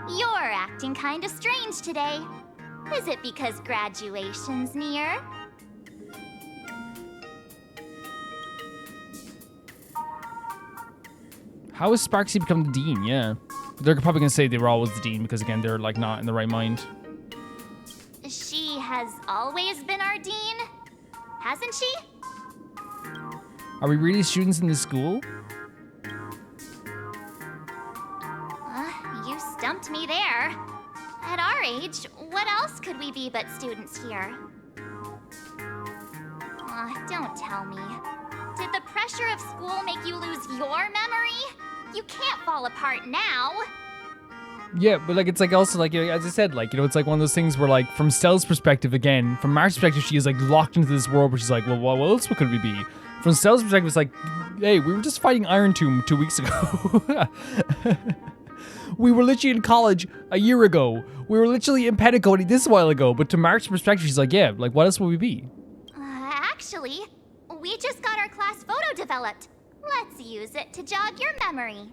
you're acting kinda strange today. Is it because graduation's near? How has Sparksy become the dean? Yeah. They're probably gonna say they were always the dean because again, they're like not in the right mind. She has always been our dean, hasn't she? Are we really students in this school? me there. At our age, what else could we be but students here? Don't tell me. Did the pressure of school make you lose your memory? You can't fall apart now. Yeah, but like it's like also like as I said, like it's like one of those things where like from Stell's perspective again, from March's perspective, she is like locked into this world where she's like, well, what else could we be? From Stell's perspective, it's like, hey, we were just fighting Iron Tomb 2 weeks ago. We were literally in college a year ago. We were literally in Petticoat this while ago. But to March's perspective, she's like, yeah, like what else would we be? Actually, we just got our class photo developed. Let's use it to jog your memory.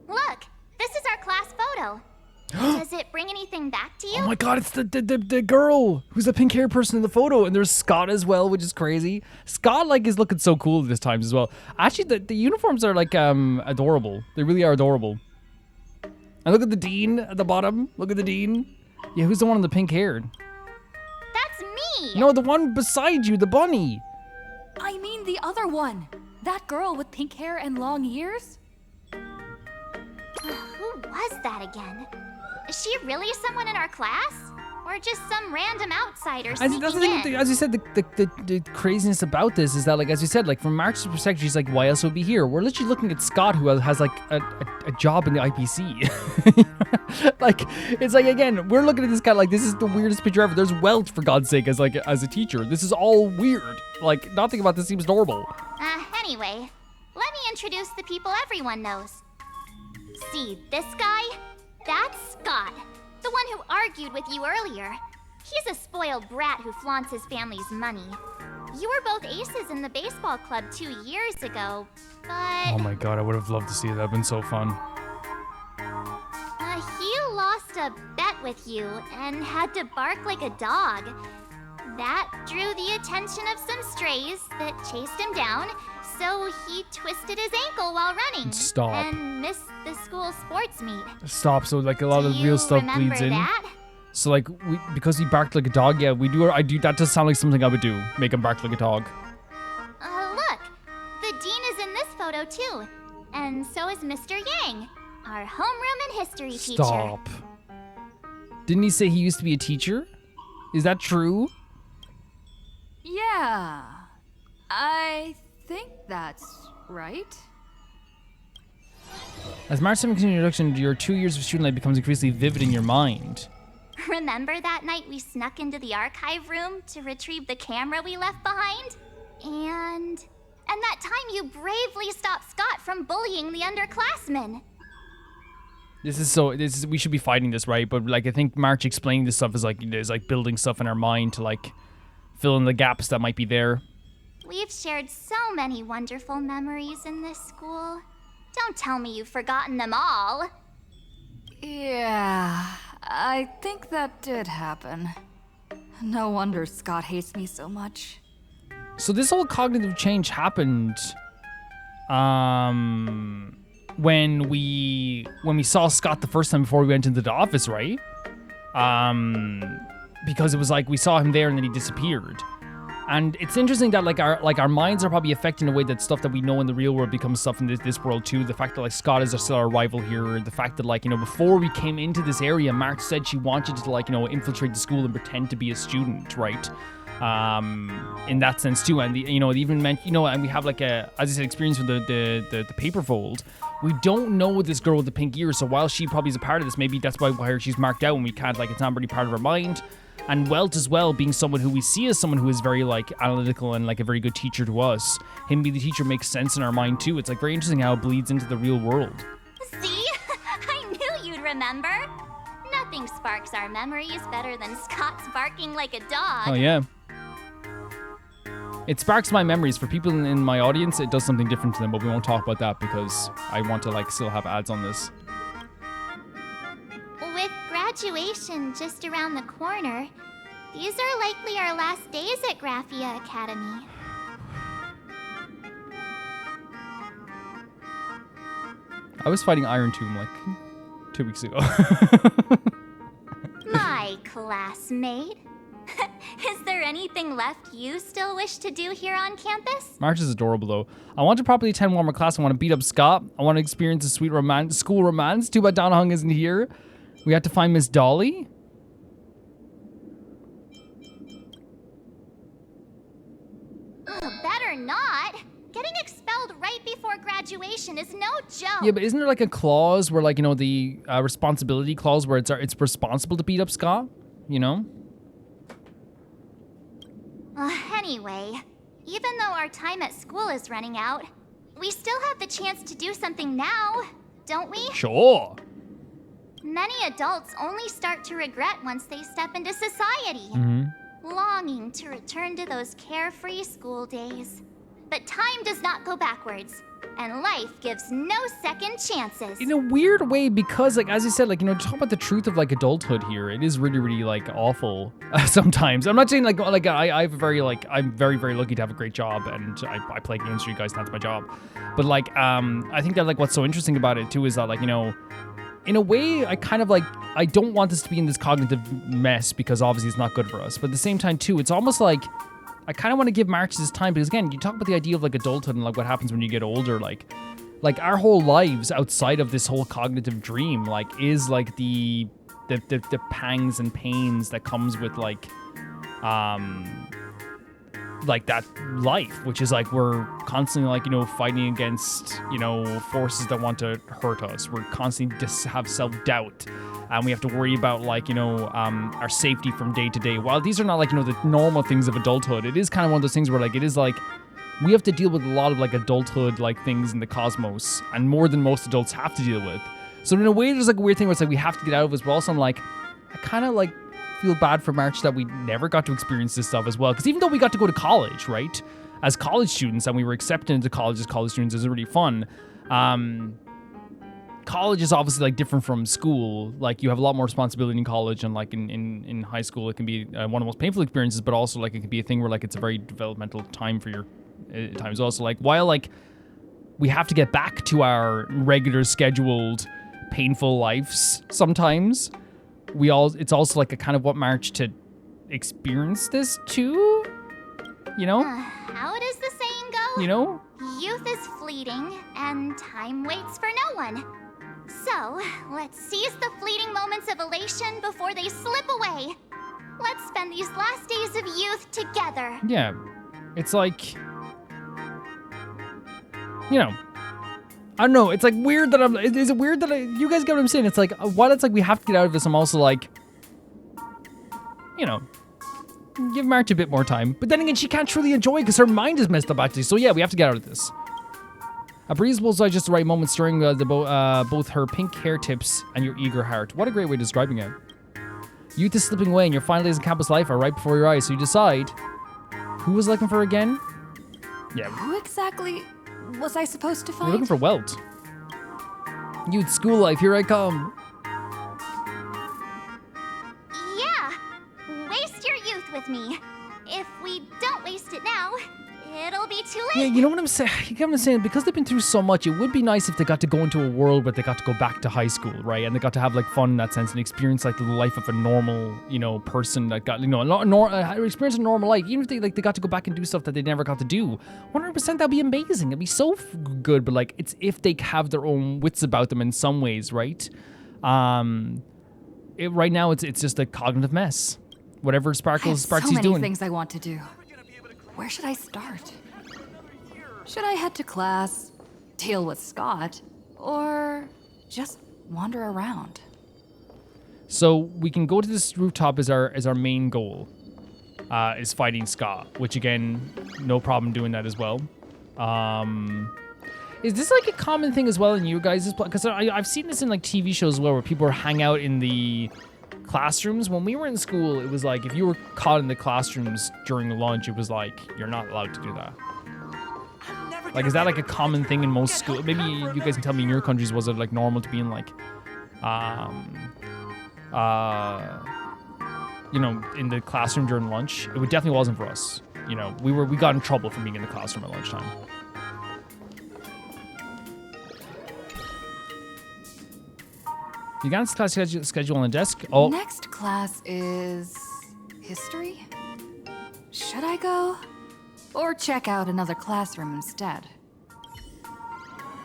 Look, this is our class photo. Does it bring anything back to you? Oh my god, it's the girl who's the pink hair person in the photo, and there's Scott as well, which is crazy. Scott like is looking so cool this time as well. Actually, the uniforms are like adorable. They really are adorable. And look at the dean at the bottom. Look at the dean. Yeah, who's the one in the pink hair? That's me. No, the one beside you, the bunny. I mean the other one. That girl with pink hair and long ears? Who was that again? Is she really someone in our class? Or just some random outsider sneaking in? As you said, the craziness about this is that, like, as you said, like, from March's perspective, she's like, why else would be here? We're literally looking at Scott, who has like, a job in the IPC. Like, it's like, again, we're looking at this guy like, this is the weirdest picture ever. There's Welch, for God's sake, as a teacher. This is all weird. Like, nothing about this seems normal. Anyway, let me introduce the people everyone knows. See this guy? That's Scott. The one who argued with you earlier. He's a spoiled brat who flaunts his family's money. You were both aces in the baseball club 2 years ago, but... Oh my god, I would have loved to see it. That would have been so fun. He lost a bet with you and had to bark like a dog. That drew the attention of some strays that chased him down, so he twisted his ankle while running. Stop. And missed the school sports meet. Stop. So like a lot of real stuff bleeds in. That? So like because he barked like a dog, yeah, we do. I do. That does sound like something I would do. Make him bark like a dog. Look, the dean is in this photo too, and so is Mr. Yang, our homeroom and history teacher. Stop. Didn't he say he used to be a teacher? Is that true? Yeah, I think that's right. As March 7 continues introduction, your 2 years of student life becomes increasingly vivid in your mind. Remember that night we snuck into the archive room to retrieve the camera we left behind? And that time you bravely stopped Scott from bullying the underclassmen. We should be fighting this, right? But like I think March explaining this stuff is like building stuff in our mind to like fill in the gaps that might be there. We've shared so many wonderful memories in this school. Don't tell me you've forgotten them all. Yeah, I think that did happen. No wonder Scott hates me so much. So this whole cognitive change happened when we saw Scott the first time before we went into the office, right? Because it was like we saw him there and then he disappeared. And it's interesting that like our minds are probably affecting the way that stuff that we know in the real world becomes stuff in this world too. The fact that like Scott is still our rival here. The fact that like, before we came into this area, March said she wanted to like, infiltrate the school and pretend to be a student, right? In that sense too. And it even meant, and we have like as I said, experience with the paper fold. We don't know this girl with the pink ears. So while she probably is a part of this, maybe that's why she's marked out and we can't, like, it's not really part of her mind. And Welt as well, being someone who we see as someone who is very like analytical and like a very good teacher to us. Him being the teacher makes sense in our mind too. It's like very interesting how it bleeds into the real world. See? I knew you'd remember. Nothing sparks our memories better than Scott's barking like a dog. Oh yeah. It sparks my memories. For people in my audience, it does something different to them, but we won't talk about that because I want to like still have ads on this. With graduation just around the corner, these are likely our last days at Graphia Academy. I was fighting Iron Tomb like 2 weeks ago. My classmate. Is there anything left you still wish to do here on campus? March is adorable, though. I want to properly attend one more class. I want to beat up Scott. I want to experience a sweet school romance. Too bad Donna Hung isn't here. We have to find Miss Dolly. Better not. Getting expelled right before graduation is no joke. Yeah, but isn't there like a clause where, like, you know, the responsibility clause where it's responsible to beat up Scott? You know? Anyway, even though our time at school is running out, we still have the chance to do something now, don't we? Sure. Many adults only start to regret once they step into society, longing to return to those carefree school days. But time does not go backwards, and life gives no second chances. In a weird way, because, like, as you said, like, you know, talk about the truth of, like, adulthood here. It is really, really, like, awful sometimes. I'm not saying, like I have a very, like, I'm very, very lucky to have a great job, and I play games for you guys, that's my job. But, like, I think that, like, what's so interesting about it, too, is that, like, you know, in a way, I kind of, like, I don't want this to be in this cognitive mess, because obviously it's not good for us. But at the same time, too, it's almost like, I kind of want to give March his time, because again, you talk about the idea of like adulthood and like what happens when you get older, like our whole lives outside of this whole cognitive dream, like is like the pangs and pains that comes with like that life, which is like we're constantly like, you know, fighting against, you know, forces that want to hurt us. We're constantly have self-doubt. And we have to worry about, like, you know, our safety from day to day. While these are not, like, you know, the normal things of adulthood, it is kind of one of those things where, like, it is, like, we have to deal with a lot of, like, adulthood, like, things in the cosmos. And more than most adults have to deal with. So in a way, there's, like, a weird thing where it's, like, we have to get out of this. But also, I'm, like, I kind of, like, feel bad for March that we never got to experience this stuff as well. Because even though we got to go to college, right? As college students, and we were accepted into college as college students, it was really fun. College is obviously like different from school. Like you have a lot more responsibility in college, and like in high school it can be one of the most painful experiences, but also like it can be a thing where like it's a very developmental time for your times also. Like while like we have to get back to our regular scheduled painful lives sometimes, it's also like a kind of what March to experience this too, you know? How does the saying go? You know? Youth is fleeting and time waits for no one. So, let's seize the fleeting moments of elation before they slip away. Let's spend these last days of youth together. Yeah. It's like, you know, I don't know. It's like weird that is it weird that you guys get what I'm saying? It's like, while it's like we have to get out of this, I'm also like, you know, give March a bit more time. But then again, she can't truly enjoy it because her mind is messed up actually. So yeah, we have to get out of this. A breeze blows by just the right moment, stirring both her pink hair tips and your eager heart. What a great way of describing it. Youth is slipping away and your final days in campus life are right before your eyes, so you decide, who was looking for again? Yeah. Who exactly was I supposed to find? You're looking for Welt. Youth school life, here I come. Yeah, waste your youth with me. If we don't waste it now, it'll be too late. Yeah, you know what I'm saying? You get what I'm saying? Because they've been through so much, it would be nice if they got to go into a world where they got to go back to high school, right? And they got to have like fun in that sense and experience like the life of a normal, you know, person that got, you know, experience a normal life. Even if they got to go back and do stuff that they never got to do, 100% that'd be amazing. It'd be so good. But like, it's if they have their own wits about them in some ways, right? Right now, it's just a cognitive mess. Whatever Sparky's doing. So many things I want to do. Where should I start? Should I head to class, deal with Scott, or just wander around? So we can go to this rooftop as our main goal, is fighting Scott, which again, no problem doing that as well. Is this like a common thing as well in you guys? Because I've seen this in like TV shows as well, where people hang out in the classrooms. When we were in school, it was like if you were caught in the classrooms during lunch, it was like you're not allowed to do that. Like, is that like a common thing in most schools? Maybe you guys can tell me in your countries, was it like normal to be in like, you know, in the classroom during lunch? It definitely wasn't for us. You know, we got in trouble for being in the classroom at lunchtime. You got a class schedule on the desk? Oh. Next class is History? Should I go? Or check out another classroom instead?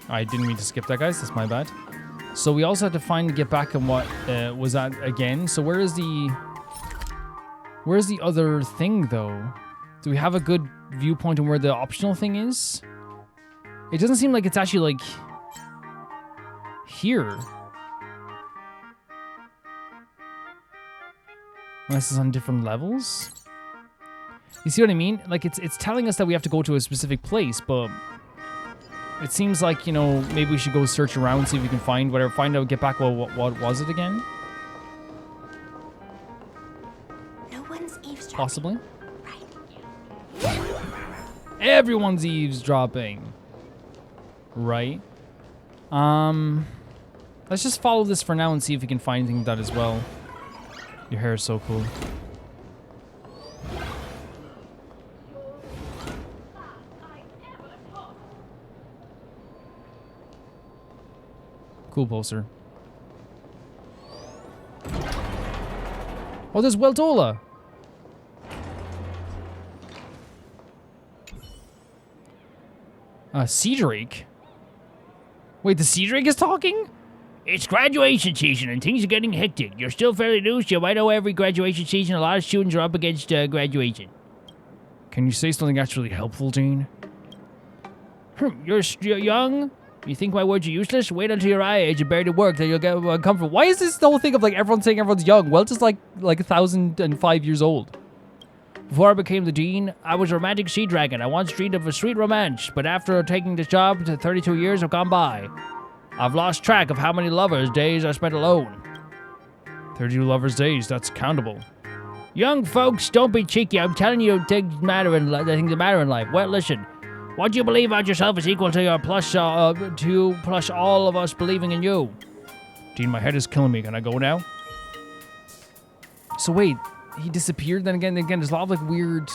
I didn't mean to skip that, guys. That's my bad. So we also have to get back on what was that again. So where's the other thing, though? Do we have a good viewpoint on where the optional thing is? It doesn't seem like it's actually, like, here. Unless it's on different levels? You see what I mean? Like, it's telling us that we have to go to a specific place, but it seems like, you know, maybe we should go search around, see if we can find whatever, find out, get back, what was it again? No one's eavesdropping. Possibly. Right. Everyone's eavesdropping. Right. Let's just follow this for now and see if we can find anything with that as well. Your hair is so cool. Cool poster. Oh, there's Weldola. Sea Drake? Wait, the Sea Drake is talking? It's graduation season and things are getting hectic. You're still fairly new, so you might know every graduation season a lot of students are up against graduation. Can you say something actually helpful, Dean? You're young? You think my words are useless? Wait until you're our age and barely work, then you'll get comfort. Why is this the whole thing of like everyone saying everyone's young? Welch is like 1,005 years old. Before I became the dean, I was a romantic sea dragon. I once dreamed of a sweet romance, but after taking this job, 32 years have gone by. I've lost track of how many lovers' days I spent alone. 32 lovers' days, that's countable. Young folks, don't be cheeky. I'm telling you things that matter in life. Well, listen. What you believe about yourself is equal to your plus all of us believing in you. Dean, my head is killing me. Can I go now? So wait, he disappeared then again? There's a lot of like weird,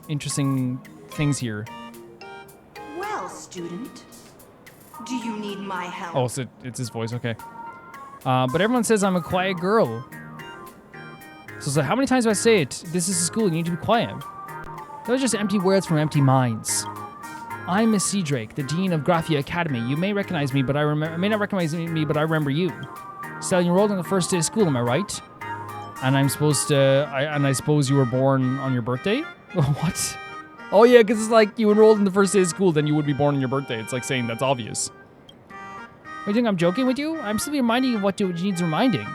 interesting things here. Well, student, do you need my help? Oh, so it's his voice, okay. But everyone says I'm a quiet girl. So how many times do I say it? This is a school, you need to be quiet. Those are just empty words from empty minds. I'm Miss Sea Drake, the Dean of Graphia Academy. You may recognize me, but I may not recognize me, but I remember you. Still, you enrolled on the first day of school, am I right? And I'm supposed to, I suppose you were born on your birthday? What? Oh yeah, because it's like you enrolled in the first day of school, then you would be born on your birthday. It's like saying that's obvious. You think I'm joking with you? I'm simply reminding you of what needs reminding.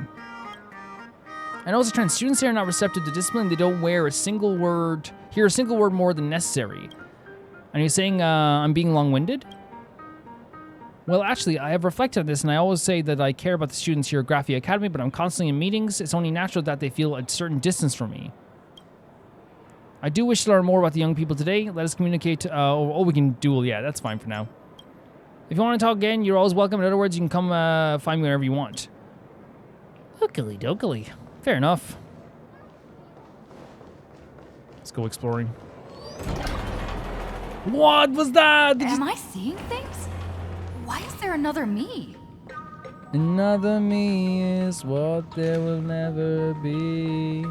I know as a trend, students here are not receptive to discipline. They don't hear a single word more than necessary. And you're saying I'm being long-winded? Well, actually, I have reflected on this, and I always say that I care about the students here at Graphia Academy, but I'm constantly in meetings. It's only natural that they feel a certain distance from me. I do wish to learn more about the young people today. Let us communicate. We can duel. Yeah, that's fine for now. If you want to talk again, you're always welcome. In other words, you can come find me whenever you want. Ookily dokily. Fair enough. Let's go exploring. What was that? Am I seeing things? Why is there another me? Another me is what there will never be.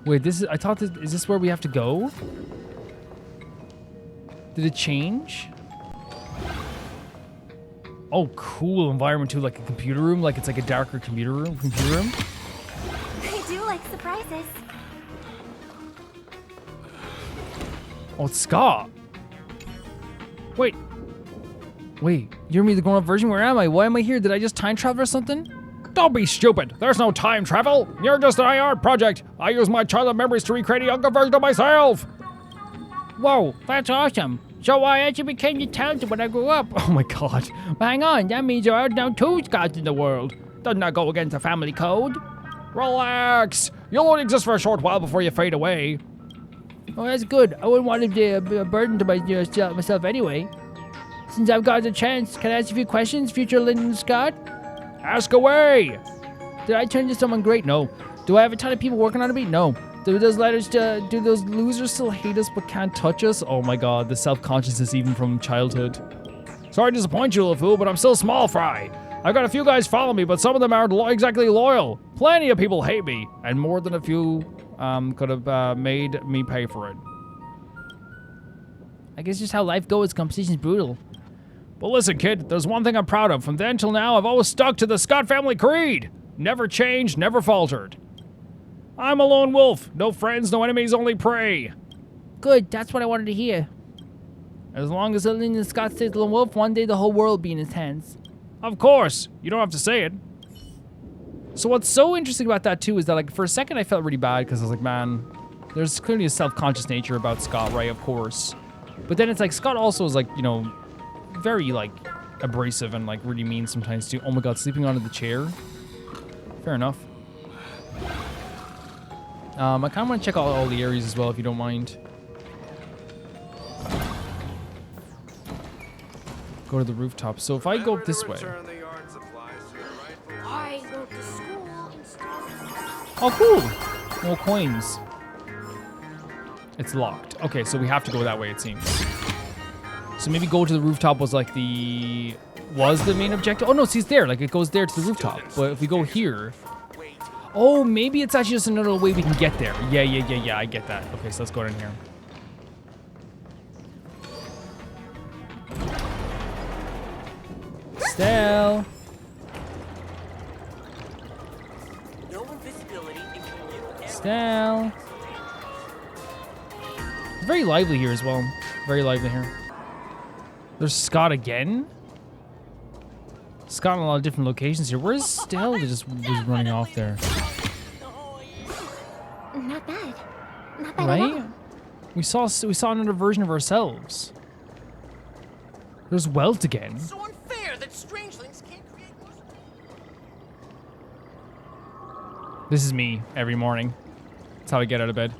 Wait, is this where we have to go? Did it change? Oh, cool environment too, like a computer room, like it's like a darker computer room. I do like surprises. Oh, it's Scott. Wait, you're me, the grown-up version? Where am I? Why am I here? Did I just time travel or something? Don't be stupid. There's no time travel. You're just an IR project. I use my childhood memories to recreate a younger version of myself. Whoa, that's awesome. So I actually became the talented when I grew up. Oh my god. But hang on, that means there are now 2 Scotts in the world. Doesn't that go against the family code? Relax. You'll only exist for a short while before you fade away. Oh, that's good. I wouldn't want to be a burden to myself anyway. Since I've got the chance, can I ask a few questions, future Lyndon Scott? Ask away! Did I turn into someone great? No. Do I have a ton of people working on me? No. Do those losers still hate us but can't touch us? Oh my god, the self-consciousness even from childhood. Sorry to disappoint you, little fool, but I'm still small fry. I've got a few guys follow me, but some of them aren't exactly loyal. Plenty of people hate me, and more than a few could have made me pay for it. I guess just how life goes. Competition's brutal. But listen, kid, there's one thing I'm proud of. From then till now, I've always stuck to the Scott family creed. Never changed, never faltered. I'm a lone wolf. No friends, no enemies, only prey. Good, that's what I wanted to hear. As long as Lincoln Scott stays the lone wolf, one day the whole world will be in his hands. Of course. You don't have to say it. So what's so interesting about that too is that, like, for a second I felt really bad because I was like, man, there's clearly a self-conscious nature about Scott, right? Of course. But then it's like Scott also is, like, you know, very, like, abrasive and, like, really mean sometimes too. Oh my god, sleeping onto the chair. Fair enough. I kind of want to check out all the areas as well, if you don't mind. Go to the rooftop. So if I go up this way. I go to school and stuff. Oh, cool. More coins. It's locked. Okay, so we have to go that way, it seems. So maybe go to the rooftop was like the main objective. Oh no, see, it's there. Like, it goes there to the rooftop. But if we go here, oh, maybe it's actually just another way we can get there. Yeah, I get that. Okay, so let's go in here. Stell. No invisibility and commute. Stell. It's very lively here as well. Very lively here. There's Scott again? Scott in a lot of different locations here. Where's Stell that just was running off there? Not bad. Not bad Right? at all. We saw another version of ourselves. There's Welt again. So unfair that strangelings can't create more. This is me every morning. That's how I get out of bed.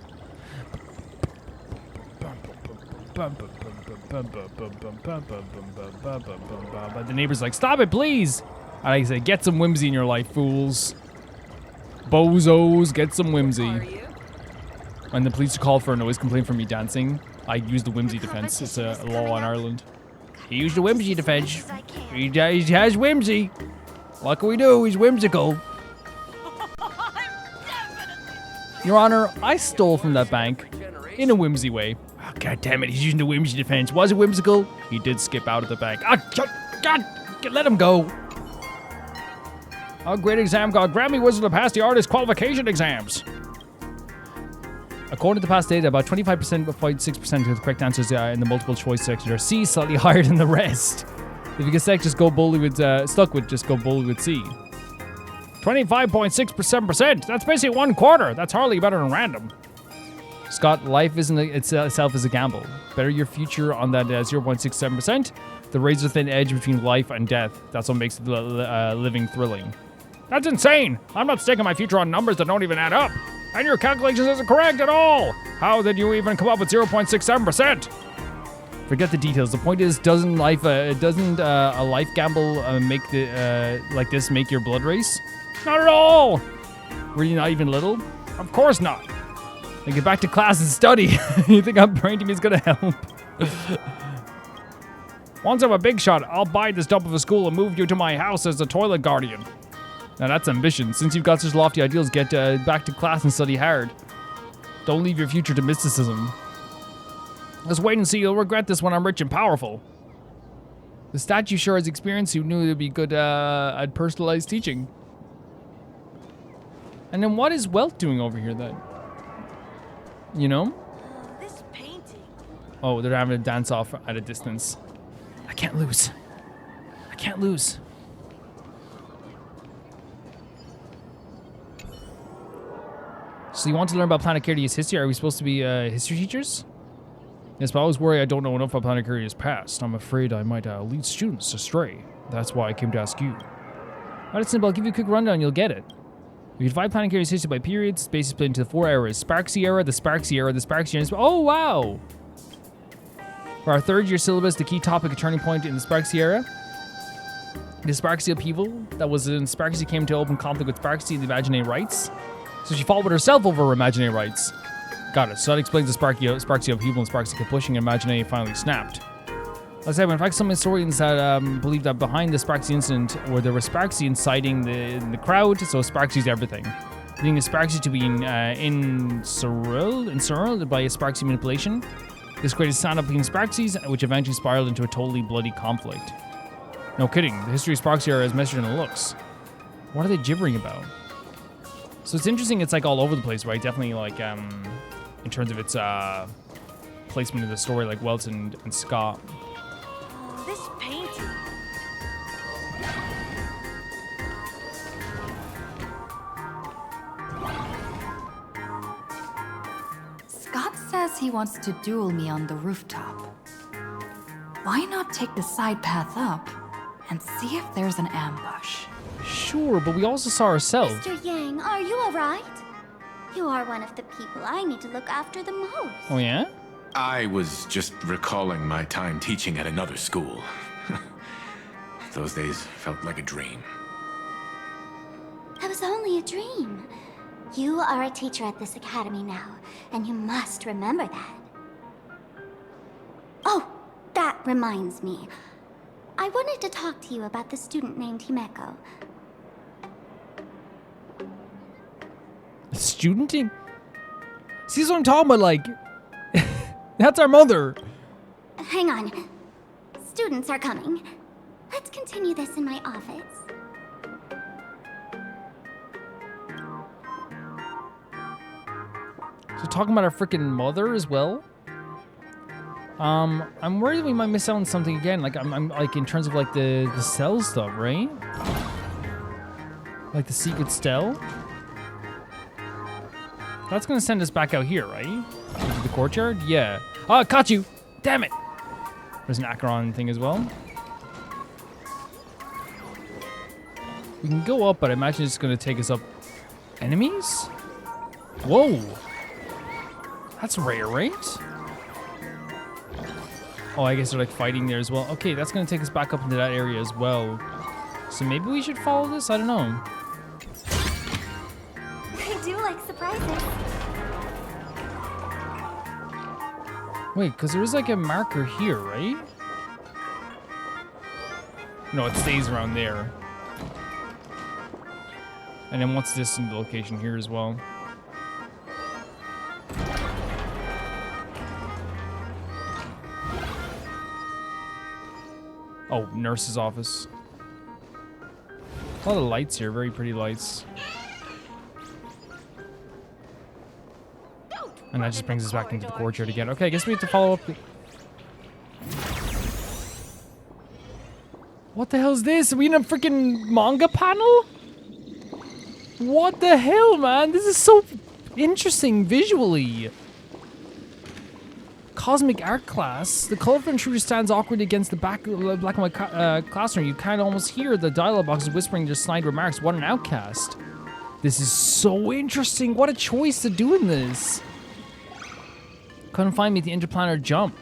But the neighbor's like, stop it, please. And I say, get some whimsy in your life, fools. Bozos, get some whimsy. When the police are called for a noise complaint for me dancing, I use the whimsy defense. It's a law in Ireland. He used the whimsy defense. He has whimsy. What can we do? He's whimsical. Your Honor, I stole from that bank in a whimsy way. Oh, God damn it, he's using the whimsy defense. Was it whimsical? He did skip out of the bank. Ah, God, let him go. A great exam got Grammy Wizard to pass the artist qualification exams. According to past data, about 25.6% of the correct answers in the multiple choice section are C, slightly higher than the rest. If you get stuck, just go boldly with C. 25.67%. That's basically 1/4. That's hardly better than random. Scott, life isn't itself is a gamble. Better your future on that 0.67%. The razor-thin edge between life and death. That's what makes living thrilling. That's insane. I'm not staking my future on numbers that don't even add up. And your calculations isn't correct at all. How did you even come up with 0.67%? Forget the details. The point is, doesn't a life gamble make like this make your blood race? Not at all. Were you not even little? Of course not. Then get back to class and study. You think I'm praying to me is gonna help? Once I'm a big shot, I'll buy this dump of a school and move you to my house as a toilet guardian. Now that's ambition. Since you've got such lofty ideals, get back to class and study hard. Don't leave your future to mysticism. Let's wait and see. You'll regret this when I'm rich and powerful. The statue sure has experience. Who knew it'd be good at personalized teaching? And then what is Welt doing over here then? You know? This painting. Oh, they're having a dance off at a distance. I can't lose. I can't lose. So you want to learn about Planet Caridia's history? Are we supposed to be history teachers? Yes, but I always worry I don't know enough about Planet Caridia's past. I'm afraid I might lead students astray. That's why I came to ask you. Alright, it's simple. I'll give you a quick rundown. You'll get it. We divide Planet Caridia's history by periods. Basically split into 4 eras. Sparksy era, the Sparksy era, the Sparksy era. Oh, wow! For our 3rd year syllabus, the key topic, a turning point in the Sparksy era. The Sparksy upheaval that was in Sparksy came to open conflict with Sparksy and the imaginary rights. So she fought with herself over her imaginary rights. Got it. So that explains the Sparksy upheaval and Sparksy kept pushing and imaginary finally snapped. I said, in fact, some historians that believe that behind the Sparksy incident were there was Sparksy inciting the crowd, so Sparksy's everything. Leading Sparksy to being encircled by a Sparksy manipulation. This created stand-up between Sparksies, which eventually spiraled into a totally bloody conflict. No kidding, the history of Sparksy are as measured in the looks. What are they gibbering about? So it's interesting, it's like all over the place, right? Definitely like, in terms of its placement in the story, like Welts and Scott. This painting. Scott says he wants to duel me on the rooftop. Why not take the side path up and see if there's an ambush? Sure, but we also saw ourselves. Mr. Yang, are you alright? You are one of the people I need to look after the most. Oh yeah? I was just recalling my time teaching at another school. Those days felt like a dream. That was only a dream. You are a teacher at this academy now, and you must remember that. Oh, that reminds me. I wanted to talk to you about the student named Himeko. A student team? See, what I'm talking about, like... That's our mother. Hang on. Students are coming. Let's continue this in my office. So talking about our freaking mother as well? I'm worried that we might miss out on something again. Like, I'm like, in terms of, like, the cell stuff, right? Like, the secret cell? That's gonna send us back out here, right? Into the courtyard? Yeah. Oh, I caught you! Damn it! There's an Acheron thing as well. We can go up, but I imagine it's gonna take us up. Enemies? Whoa! That's rare, right? Oh, I guess they're like fighting there as well. Okay, that's gonna take us back up into that area as well. So maybe we should follow this? I don't know. I do like surprises. Wait, because there's like a marker here, right? No, it stays around there. And then what's this in the location here as well? Oh, nurse's office. A lot of lights here, very pretty lights. And that just brings us back into the courtyard again. Okay, I guess we have to follow up. What the hell is this? Are we in a freaking manga panel? What the hell, man? This is so interesting visually. Cosmic art class. The colorful intruder stands awkwardly against the black and white classroom. You can almost hear the dialogue boxes whispering their snide remarks. What an outcast. This is so interesting. What a choice to do in this. Couldn't find me at the interplanar jump.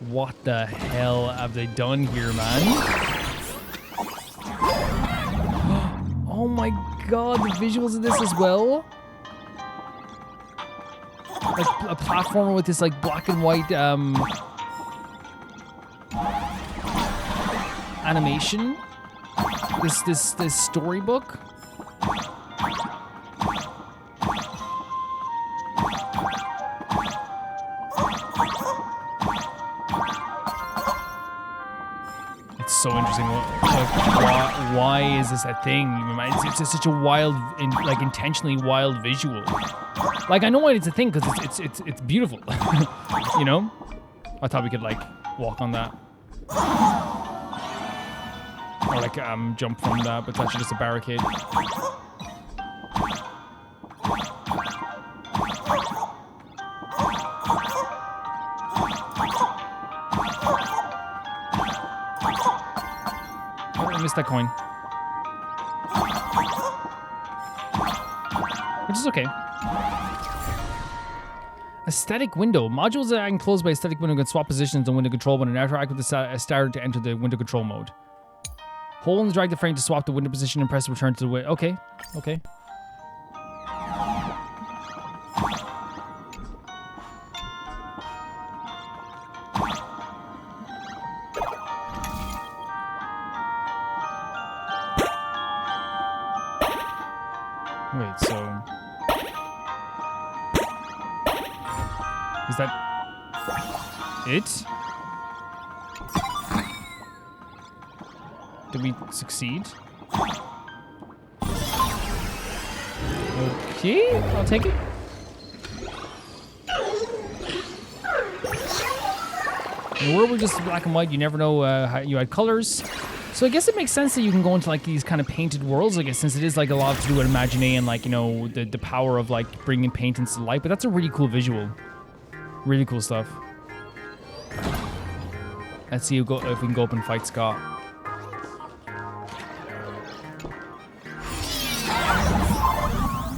What the hell have they done here, man? Oh my god, the visuals of this as well. Like a platformer with this like black and white animation. This storybook. It's so interesting. Why is this a thing? It's just such a wild, like intentionally wild visual. Like I know why it's a thing because it's beautiful. You know? I thought we could like walk on that. Or like jump from that, but it's actually just a barricade. Oh, I missed that coin. Which is okay. Aesthetic window. Modules that are enclosed by aesthetic window can swap positions on window control when interact with the starter to enter the window control mode. Hold and drag the frame to swap the window position and press return to the window. Okay, okay. Is that it? Did we succeed? Okay, I'll take it. In the world we're just black and white, you never know how you had colors. So I guess it makes sense that you can go into like these kind of painted worlds, I guess, since it is like a lot to do with imagining and like, you know, the power of like bringing paint into light. But that's a really cool visual. Really cool stuff. Let's see if we can go up and fight Scott.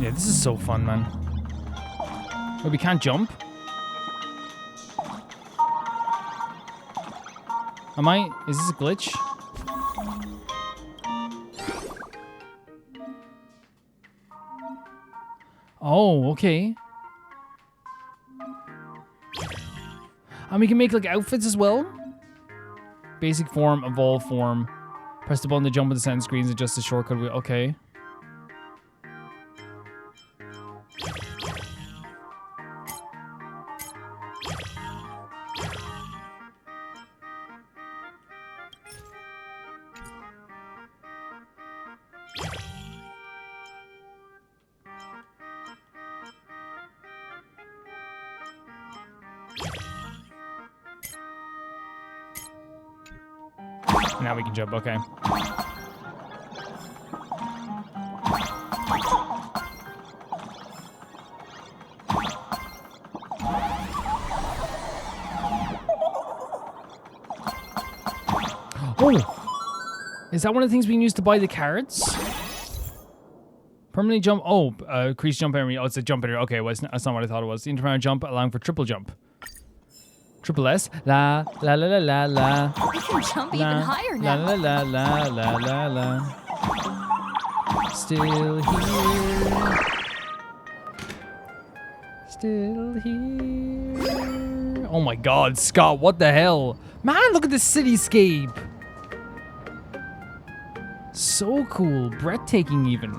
Yeah, this is so fun, man. Oh, we can't jump? Is this a glitch? Oh, okay. And we can make like outfits as well. Basic form, evolve form. Press the button to jump with the center screens, adjust the shortcut wheel. Okay. Now we can jump, okay. Oh! Is that one of the things we can use to buy the cards? Permanently jump. Oh, increase jump area. Oh, it's a jump area. Okay, well, that's not what I thought it was. The intermittent jump allowing for triple jump. Triple S. La la la la la la. We can jump even higher now. La la la la la la la. Still here. Still here. Oh my God, Scott! What the hell, man? Look at this cityscape. So cool, breathtaking even.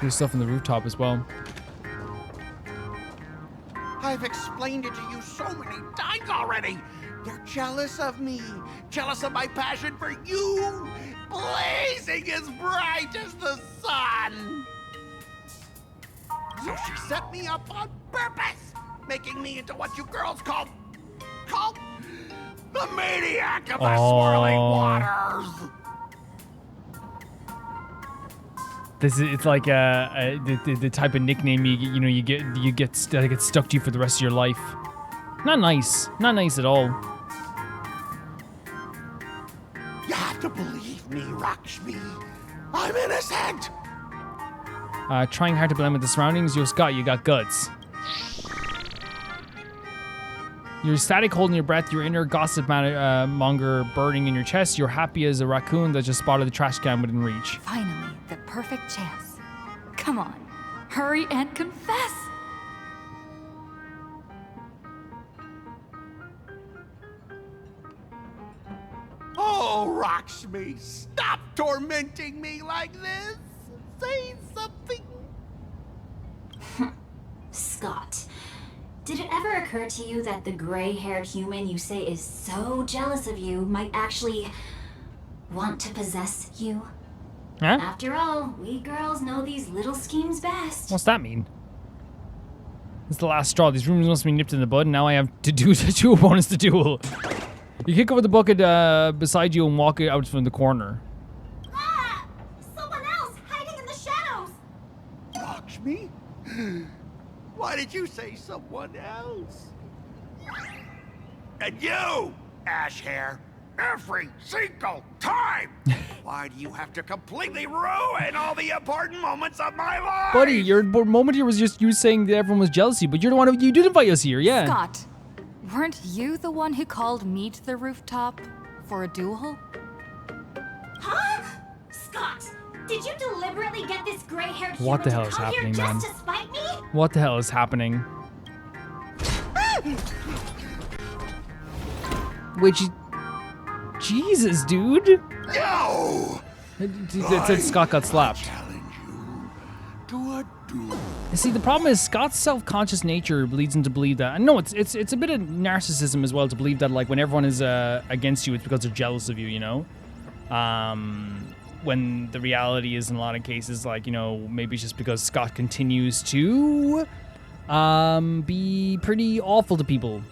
There's stuff on the rooftop as well. I've explained it to you so many times already. They're jealous of me, jealous of my passion for you, blazing as bright as the sun. So she set me up on purpose, making me into what you girls call the maniac of the swirling waters. It's like the type of nickname you get stuck to you for the rest of your life. Not nice at all. You have to believe me, Lakshmi. I'm innocent. Trying hard to blend with the surroundings. Yo, Scott, you got guts. You're static, holding your breath. Your inner gossip monger burning in your chest. You're happy as a raccoon that just spotted the trash can within reach. Finally, the perfect chance. Come on, hurry and confess. Oh, Lakshmi, stop tormenting me like this. Say something. Scott, did it ever occur to you that the gray-haired human you say is so jealous of you might actually want to possess you? Huh? After all, we girls know these little schemes best. What's that mean? It's the last straw. These rumors must be nipped in the bud, and now I have to do two opponents to duel. You kick over the bucket beside you and walk out from the corner. Ah! Someone else hiding in the shadows! Lakshmi? Why did you say someone else? And you, ash hair, every single time! Why do you have to completely ruin all the important moments of my life? Buddy, your moment here was just you saying that everyone was jealous of you, but you're the one you did invite us here, yeah. Scott, weren't you the one who called me to the rooftop for a duel? Huh? Scott, did you deliberately get this gray-haired human What the hell to is come happening, here man? just to spite me? What the hell is happening? Which, Jesus, dude. No! It said Scott got slapped. Challenge you to a duel. See, the problem is Scott's self-conscious nature leads him to believe that. And no, it's a bit of narcissism as well to believe that like when everyone is against you, it's because they're jealous of you. You know, when the reality is in a lot of cases like maybe it's just because Scott continues to be pretty awful to people.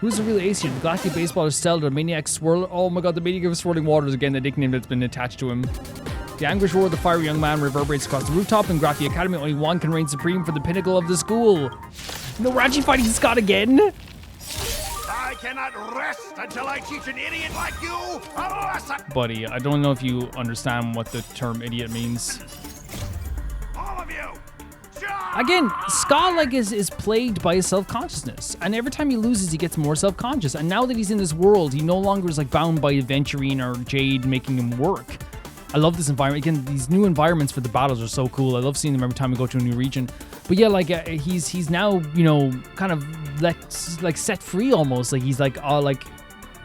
Who's the real ace here? The Galactic Baseballer, Stella, the Maniac Swirl. Oh my god, the Maniac of Swirling Waters again, the nickname that's been attached to him. The anguish roar of the fiery young man reverberates across the rooftop. In Graffy Academy, only one can reign supreme for the pinnacle of the school. No, we're actually fighting Scott again? I cannot rest until I teach an idiot like you a lesson. Buddy, I don't know if you understand what the term idiot means. All of you. Again, Scott like is plagued by his self-consciousness, and every time he loses, he gets more self-conscious. And now that he's in this world, he no longer is like bound by Aventurine or Jade making him work. I love this environment. Again, these new environments for the battles are so cool. I love seeing them every time we go to a new region. But yeah, like he's now kind of set free almost. Like he's like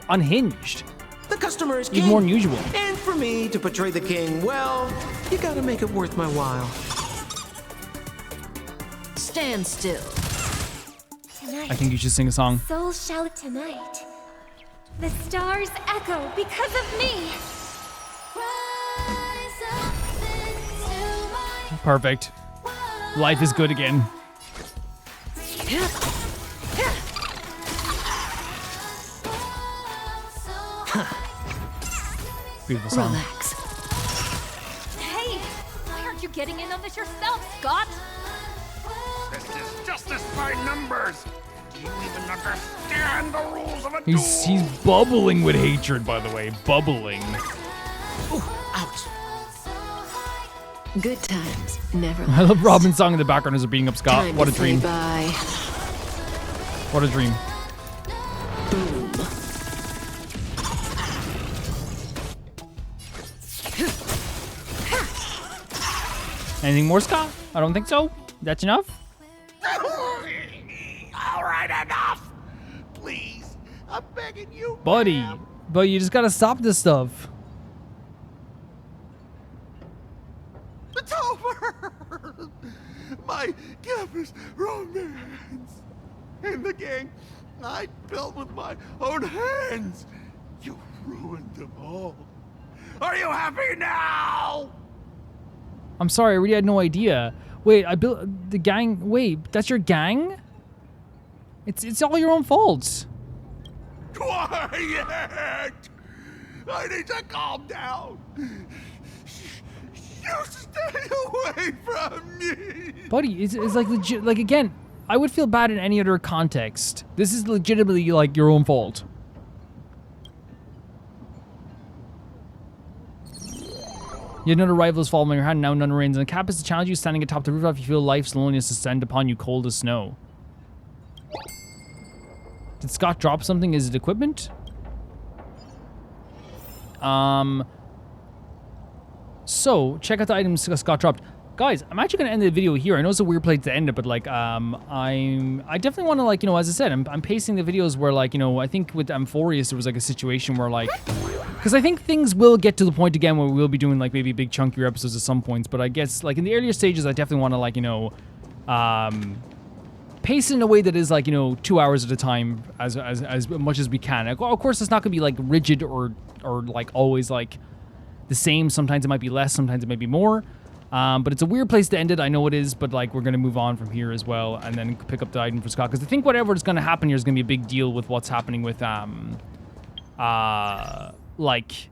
unhinged. The customer is king. Even more than usual. And for me to portray the king, well, you gotta make it worth my while. Stand still. I think you should sing a song. Souls shout tonight. The stars echo because of me. Perfect. Life is good again. Beautiful song. Relax. Hey, why aren't you getting in on this yourself, Scott? This is justice by numbers. Do you even understand the rules of a duel? He's bubbling with hatred, by the way. Bubbling. Ooh, ouch. Good times, never last. I love Robin's song in the background as they're beating up Scott. Time What a to dream. say bye. What a dream. Boom. Anything more, Scott? I don't think so. That's enough? All right, enough. Please, I'm begging you. Buddy, but you just gotta stop this stuff. It's over. My campus romance and the gang I built with my own hands. You ruined them all. Are you happy now? I'm sorry, I really had no idea. Wait, I built the gang. Wait, that's your gang? It's all your own fault. Quiet! I need to calm down. You stay away from me. Buddy, it's like legit. Like again, I would feel bad in any other context. This is legitimately like your own fault. Yet another rival is falling on your hand, now none reigns. And the cap is to challenge you, standing atop the rooftop, you feel life's loneliness descend upon you cold as snow. Did Scott drop something? Is it equipment? So, check out the items Scott dropped. Guys, I'm actually going to end the video here. I know it's a weird place to end it, but like, I definitely want to like, as I said, I'm pacing the videos where like, I think with Amphorius, there was like a situation where like, because I think things will get to the point again where we'll be doing like maybe big chunkier episodes at some points, but I guess like in the earlier stages, I definitely want to like, pace it in a way that is like, 2 hours at a time as much as we can. Of course, it's not going to be like rigid or like always like the same. Sometimes it might be less, sometimes it might be more. But it's a weird place to end it. I know it is, but like we're going to move on from here as well and then pick up the item for Scott. Because I think whatever is going to happen here is going to be a big deal with what's happening with like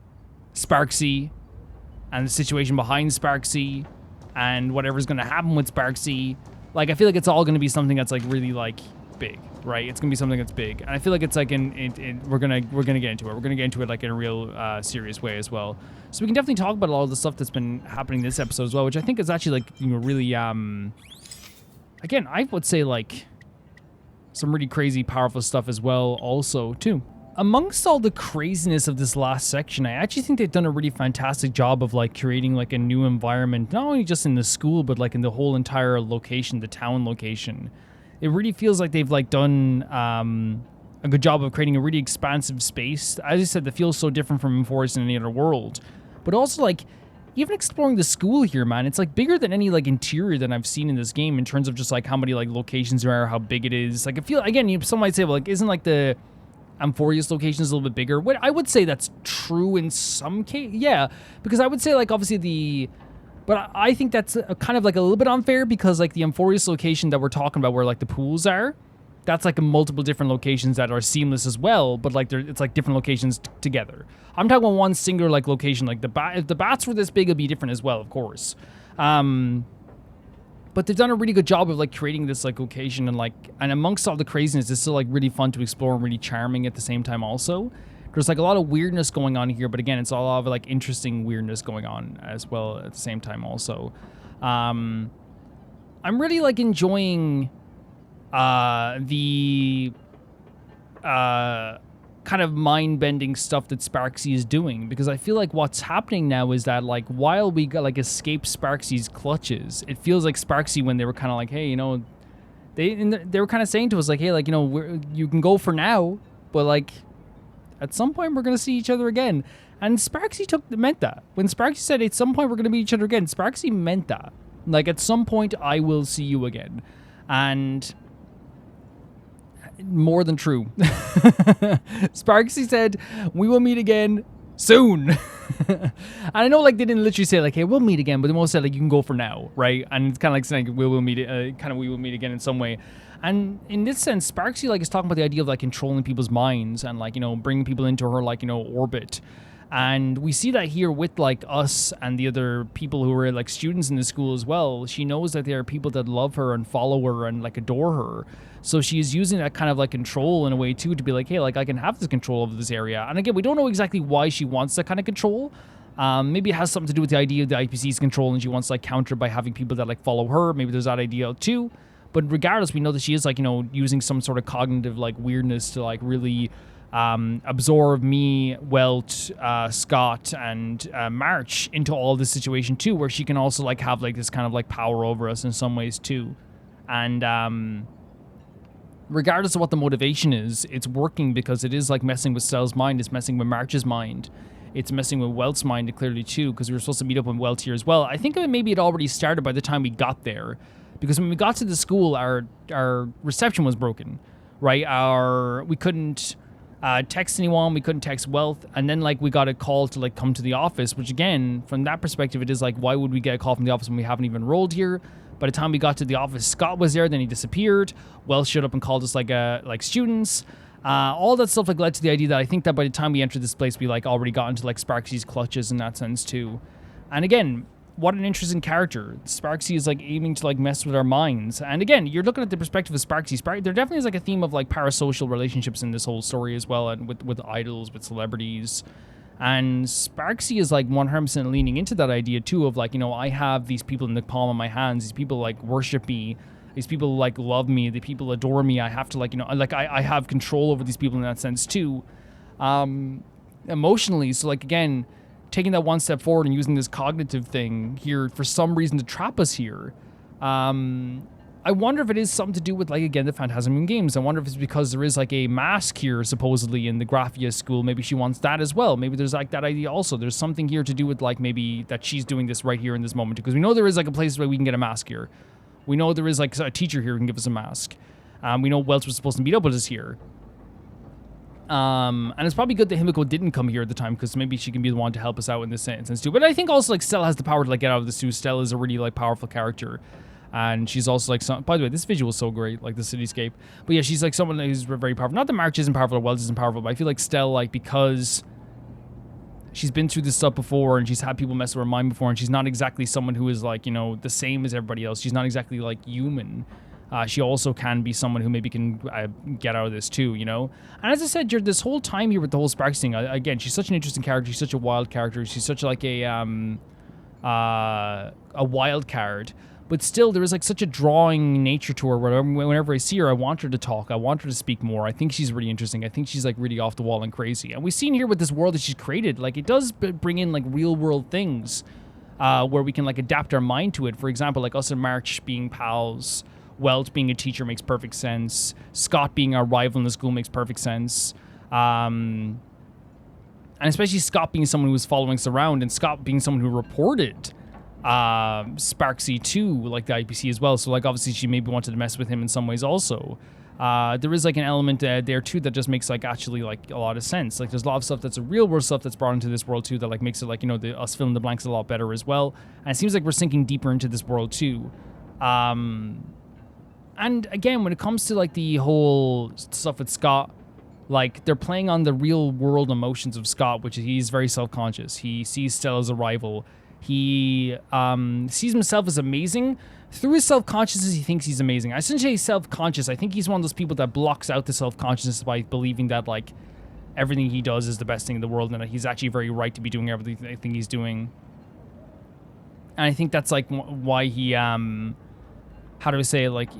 Sparksy and the situation behind Sparksy and whatever's going to happen with Sparksy. Like, I feel like it's all going to be something that's like really like big, right? It's going to be something that's big. And I feel like it's like we're going to get into it. We're going to get into it like in a real serious way as well. So we can definitely talk about all the stuff that's been happening this episode as well, which I think is actually like, really, again, I would say like some really crazy, powerful stuff as well also too. Amongst all the craziness of this last section, I actually think they've done a really fantastic job of like creating like a new environment, not only just in the school, but like in the whole entire location, the town location. It really feels like they've like done a good job of creating a really expansive space. As I said, that feels so different from Forest in any other world. But also like, even exploring the school here, man, it's like bigger than any like interior that I've seen in this game in terms of just like how many like locations there are, how big it is. Like I feel, again, some might say, well, like, isn't like the Amphorius locations a little bit bigger? What I would say that's true in some case, yeah, because I would say like obviously but I think that's kind of like a little bit unfair because like the Amphorius location that we're talking about where like the pools are, that's like multiple different locations that are seamless as well, but like it's like different locations together. I'm talking about one singular like location. Like if the bats were this big, it'd be different as well, of course. But they've done a really good job of like creating this like location and amongst all the craziness, it's still like really fun to explore and really charming at the same time. Also, there's like a lot of weirdness going on here, but again, it's a lot of like interesting weirdness going on as well at the same time. Also, I'm really like enjoying the kind of mind-bending stuff that Sparksy is doing, because I feel like what's happening now is that like while we got like escape Sparksy's clutches, it feels like Sparksy when they were kind of like, hey, you know, they were kind of saying to us like, hey, like, you know, you can go for now, but like at some point we're gonna see each other again. And Sparksy meant that. When Sparksy said at some point we're gonna meet each other again, Sparksy meant that. Like at some point I will see you again. And more than true. Sparksy said, we will meet again soon. And I know like they didn't literally say like, hey, we'll meet again, but they most said like, you can go for now, right? And it's kind of like saying we will meet again in some way. And in this sense, Sparksy like is talking about the idea of like controlling people's minds and like, you know, bringing people into her like, you know, orbit. And we see that here with like us and the other people who are like students in the school as well. She knows that there are people that love her and follow her and like adore her. So she is using that kind of like control in a way too to be like, hey, like I can have this control over this area. And again, we don't know exactly why she wants that kind of control. Maybe it has something to do with the idea of the IPC's control and she wants to like counter by having people that like follow her. Maybe there's that idea too. But regardless, we know that she is like, you know, using some sort of cognitive like weirdness to like really absorb me, Welt, Scott, and March into all this situation too, where she can also like have like this kind of like power over us in some ways too. And regardless of what the motivation is, it's working because it is like messing with Stell's mind, it's messing with March's mind, it's messing with Welt's mind clearly too, because we were supposed to meet up with Welt here as well. I think maybe it already started by the time we got there, because when we got to the school, our reception was broken, right? We couldn't text anyone, we couldn't text Wealth, and then like we got a call to like come to the office, which again, from that perspective, it is like, why would we get a call from the office when we haven't even rolled here? By the time we got to the office, Scott was there, then he disappeared. Wealth showed up and called us like students. All that stuff like led to the idea that I think that by the time we entered this place, we like already got into like Sparksy's clutches in that sense too. And again, what an interesting character. Sparksy is like aiming to like mess with our minds. And again, you're looking at the perspective of Sparksy. There definitely is like a theme of like parasocial relationships in this whole story as well, and with idols, with celebrities. And Sparksy is like 100% leaning into that idea too of like, you know, I have these people in the palm of my hands. These people like worship me. These people like love me. The people adore me. I have to like, you know, like I have control over these people in that sense too. Emotionally. So like, again, taking that one step forward and using this cognitive thing here for some reason to trap us here. I wonder if it is something to do with, like, again, the Phantasm Moon games. I wonder if it's because there is, like, a mask here, supposedly, in the Graphia school. Maybe she wants that as well. Maybe there's, like, that idea also. There's something here to do with, like, maybe that she's doing this right here in this moment. Because we know there is, like, a place where we can get a mask here. We know there is, like, a teacher here who can give us a mask. We know Welch was supposed to meet up with us here. And it's probably good that Himiko didn't come here at the time, because maybe she can be the one to help us out in this sense, too. But I think also, like, Stella has the power to, like, get out of this, too. Stella is a really, like, powerful character. And she's also like, by the way, this visual is so great, like the cityscape. But yeah, she's like someone who's very powerful. Not that March isn't powerful or Welch isn't powerful, but I feel like Stella, like, because she's been through this stuff before and she's had people mess with her mind before, and she's not exactly someone who is like, you know, the same as everybody else. She's not exactly like human. She also can be someone who maybe can get out of this too, you know? And as I said, this whole time here with the whole Sparks thing, again, she's such an interesting character. She's such a wild character. She's such like a wild card. But still, there is like such a drawing nature to her. Whenever I see her, I want her to talk. I want her to speak more. I think she's really interesting. I think she's like really off the wall and crazy. And we've seen here with this world that she's created, like it does bring in like real world things where we can like adapt our mind to it. For example, like us and March being pals, Welch being a teacher makes perfect sense. Scott being our rival in the school makes perfect sense. And especially Scott being someone who was following us around, and Scott being someone who reported Sparksy to like the IPC as well. So like obviously she maybe wanted to mess with him in some ways also. There is like an element there too that just makes like actually like a lot of sense. Like there's a lot of stuff that's a real world stuff that's brought into this world too that like makes it like, you know, us fill in the blanks a lot better as well. And it seems like we're sinking deeper into this world too. And again, when it comes to like the whole stuff with Scott, like they're playing on the real world emotions of Scott, which is he's very self-conscious. He sees Stella as a rival. He sees himself as amazing. Through his self-consciousness, he thinks he's amazing. I shouldn't say self-conscious. I think he's one of those people that blocks out the self-consciousness by believing that like everything he does is the best thing in the world and that he's actually very right to be doing everything he's doing. And I think that's like why he how do I say it? Like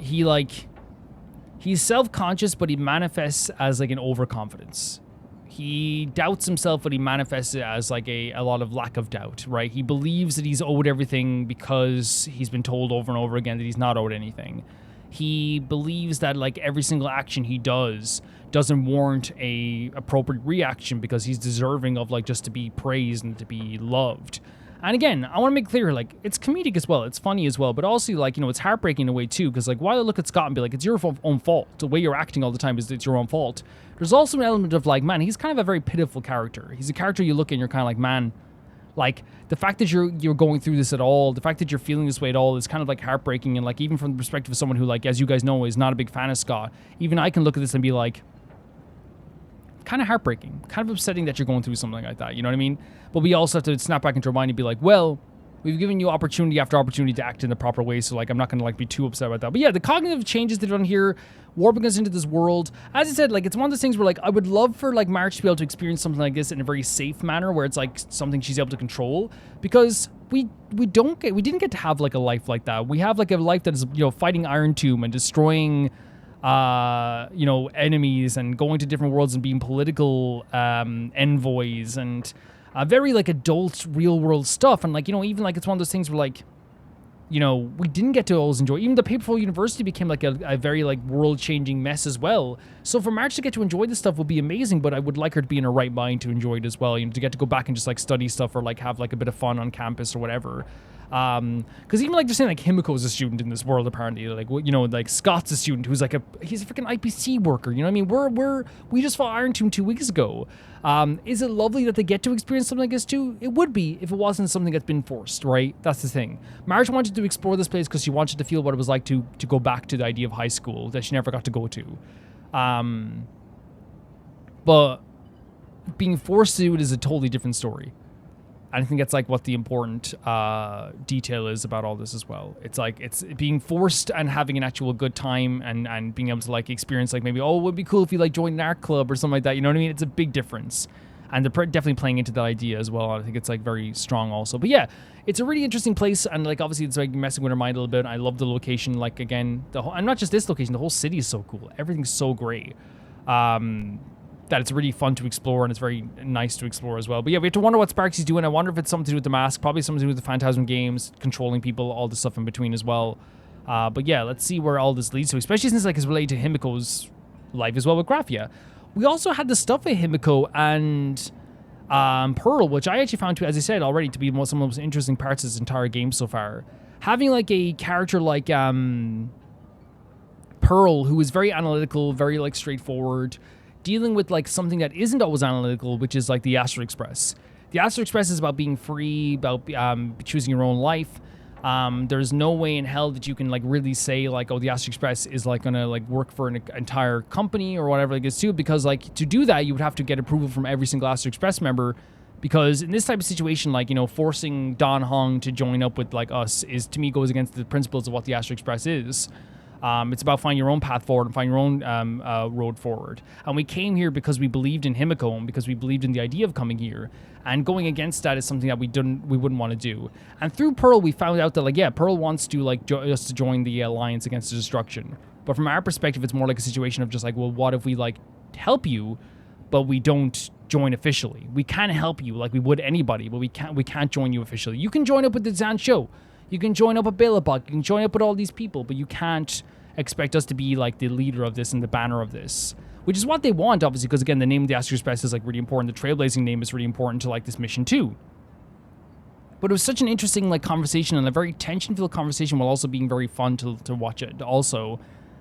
he's self-conscious, but he manifests as like an overconfidence. He doubts himself, but he manifests it as like a lot of lack of doubt, right? He believes that he's owed everything because he's been told over and over again that he's not owed anything. He believes that like every single action he does doesn't warrant a appropriate reaction because he's deserving of like just to be praised and to be loved. And again, I want to make clear, like, it's comedic as well. It's funny as well. But also, like, you know, it's heartbreaking in a way, too. Because, like, while I look at Scott and be like, it's your own fault. The way you're acting all the time is it's your own fault. There's also an element of, like, man, he's kind of a very pitiful character. He's a character you look at and you're kind of like, man, like, the fact that you're going through this at all, the fact that you're feeling this way at all is kind of, like, heartbreaking. And, like, even from the perspective of someone who, like, as you guys know, is not a big fan of Scott, even I can look at this and be like, kind of heartbreaking, kind of upsetting that you're going through something like that, you know what I mean? But we also have to snap back into our mind and be like, well, we've given you opportunity after opportunity to act in the proper way, so like I'm not going to like be too upset about that. But yeah, the cognitive changes they've done here, warping us into this world, as I said, like it's one of those things where like I would love for like March to be able to experience something like this in a very safe manner where it's like something she's able to control, because we didn't get to have like a life like that. We have like a life that is, you know, fighting Iron Tomb and destroying you know, enemies and going to different worlds and being political envoys and very like adult real world stuff. And like, you know, even like it's one of those things where like, you know, we didn't get to always enjoy. Even the Paperful University became like a very like world changing mess as well. So for March to get to enjoy this stuff would be amazing, but I would like her to be in her right mind to enjoy it as well, you know, to get to go back and just like study stuff or like have like a bit of fun on campus or whatever. Because even like they're saying like Himiko is a student in this world apparently, like, you know, like Scott's a student who's like he's a freaking IPC worker, you know what I mean? We just fought Iron Tomb 2 weeks ago. Is it lovely that they get to experience something like this too? It would be if it wasn't something that's been forced, right? That's the thing. Marge wanted to explore this place because she wanted to feel what it was like to go back to the idea of high school that she never got to go to. But being forced to do it is a totally different story. I think that's like what the important detail is about all this as well. It's like it's being forced and having an actual good time and being able to like experience like maybe, oh, it would be cool if you like joined an art club or something like that. You know what I mean? It's a big difference. And they're definitely playing into that idea as well. I think it's like very strong also. But yeah, it's a really interesting place. And like obviously it's like messing with her mind a little bit. I love the location. Like again, and not just this location, the whole city is so cool. Everything's so great. That it's really fun to explore and it's very nice to explore as well. But yeah, we have to wonder what Sparksy's doing. I wonder if it's something to do with the mask, probably something to do with the Phantasm games, controlling people, all the stuff in between as well. But yeah, let's see where all this leads to, especially since like it's related to Himiko's life as well with Graphia. We also had the stuff with Himiko and Pearl, which I actually found, as I said already, to be some of the most interesting parts of this entire game so far. Having like a character like Pearl, who is very analytical, very like straightforward, dealing with like something that isn't always analytical, which is like the Astral Express. The Astral Express is about being free, about choosing your own life. There's no way in hell that you can like really say like, oh, the Astral Express is like gonna like work for an entire company or whatever it is too, because like to do that you would have to get approval from every single Astral Express member, because in this type of situation, like, you know, forcing Don Hong to join up with like us is, to me, goes against the principles of what the Astral Express is. It's about finding your own path forward and finding your own road forward. And we came here because we believed in Himiko and because we believed in the idea of coming here. And going against that is something that we wouldn't want to do. And through Pearl, we found out that like, yeah, Pearl wants to like us to join the Alliance Against Destruction. But from our perspective, it's more like a situation of just like, well, what if we like help you, but we don't join officially? We can help you like we would anybody, but we can't join you officially. You can join up with the Zan Show. You can join up with Billabok. You can join up with all these people, but you can't expect us to be like the leader of this and the banner of this. which is what they want, obviously, because again, the name of the Astro Express is like really important. The Trailblazing name is really important to like this mission too. But it was such an interesting like conversation and a very tension-filled conversation while also being very fun to watch it. Also,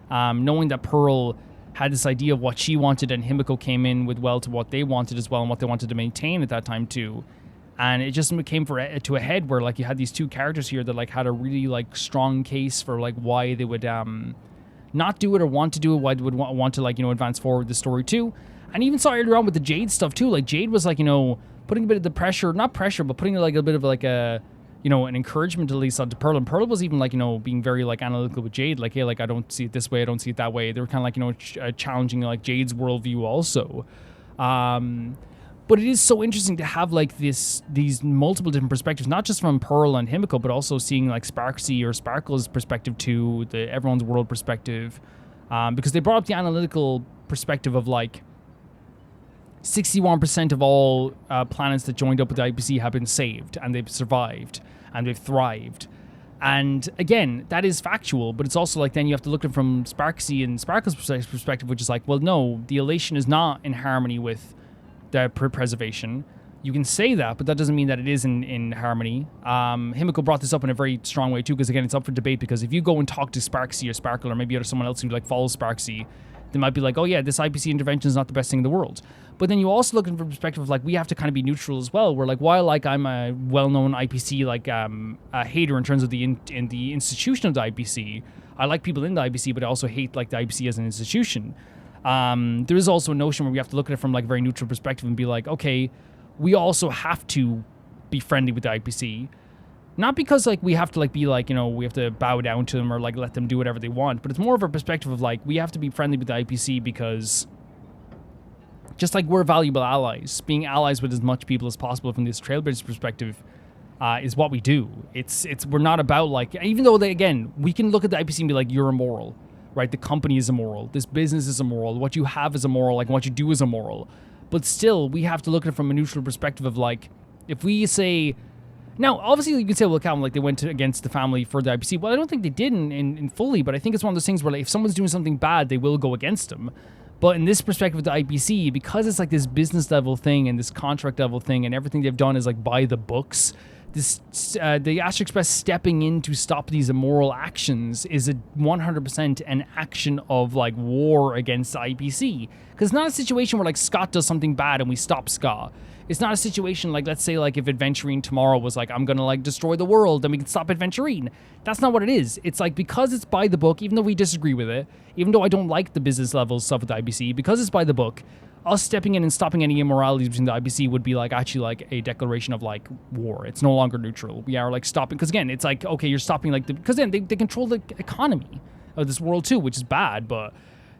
knowing that Pearl had this idea of what she wanted and Himiko came in with to what they wanted as well and what they wanted to maintain at that time too. And it just came to a head where like you had these two characters here that like had a really like strong case for like why they would not do it or want to do it, why they would want to like, advance forward the story too. And even saw earlier on with the Jade stuff too. Like Jade was like, putting a bit of the pressure, not pressure, but putting like a bit of like a, an encouragement at least onto Pearl. And Pearl was even like, being very like analytical with Jade. Like, hey, like I don't see it this way, I don't see it that way. They were kind of like, challenging like Jade's worldview also. But it is so interesting to have like these multiple different perspectives, not just from Pearl and Himiko, but also seeing like Sparksy or Sparkle's perspective too, the everyone's world perspective, because they brought up the analytical perspective of like 61% of all planets that joined up with the IPC have been saved and they've survived and they've thrived. And again, that is factual, but it's also like then you have to look at it from Sparksy and Sparkle's perspective, which is like, well, no, the elation is not in harmony with the preservation. You can say that, but that doesn't mean that it is in harmony. Himiko brought this up in a very strong way too, because again, it's up for debate, because if you go and talk to Sparksy or Sparkle or maybe someone else who like follows Sparksy, they might be like, oh yeah, this IPC intervention is not the best thing in the world. But then you also look at it from the perspective of like, we have to kind of be neutral as well, where like, while like I'm a well-known IPC like a hater in terms of the institution of the IPC, I like people in the IPC, but I also hate like the IPC as an institution. There is also a notion where we have to look at it from like a very neutral perspective and be like, okay, we also have to be friendly with the IPC, not because like we have to like be like, we have to bow down to them or like let them do whatever they want, but it's more of a perspective of like, we have to be friendly with the IPC because just like we're valuable allies, being allies with as much people as possible from this Trailblazers perspective is what we do. We're not about like, even though again, we can look at the IPC and be like, you're immoral. Right, the company is immoral. This business is immoral. What you have is immoral. Like what you do is immoral. But still, we have to look at it from a neutral perspective of like, if we say, now obviously you can say, well, Calvin, like they went against the family for the IPC. Well, I don't think they did in fully, but I think it's one of those things where like, if someone's doing something bad, they will go against them. But in this perspective of the IPC, because it's like this business level thing and this contract level thing, and everything they've done is like by the books. The Astro Express stepping in to stop these immoral actions is 100% an action of like war against the IPC. Because it's not a situation where like Scott does something bad and we stop Scott. It's not a situation like, let's say like if Adventurine tomorrow was like, I'm gonna like destroy the world, then we can stop Adventurine. That's not what it is. It's like, because it's by the book, even though we disagree with it, even though I don't like the business level stuff with the IPC, because it's by the book, us stepping in and stopping any immoralities between the IPC would be like actually like a declaration of like war. It's no longer neutral. We are like stopping, because again, it's like, okay, you're stopping like because then they control the economy of this world too, which is bad, but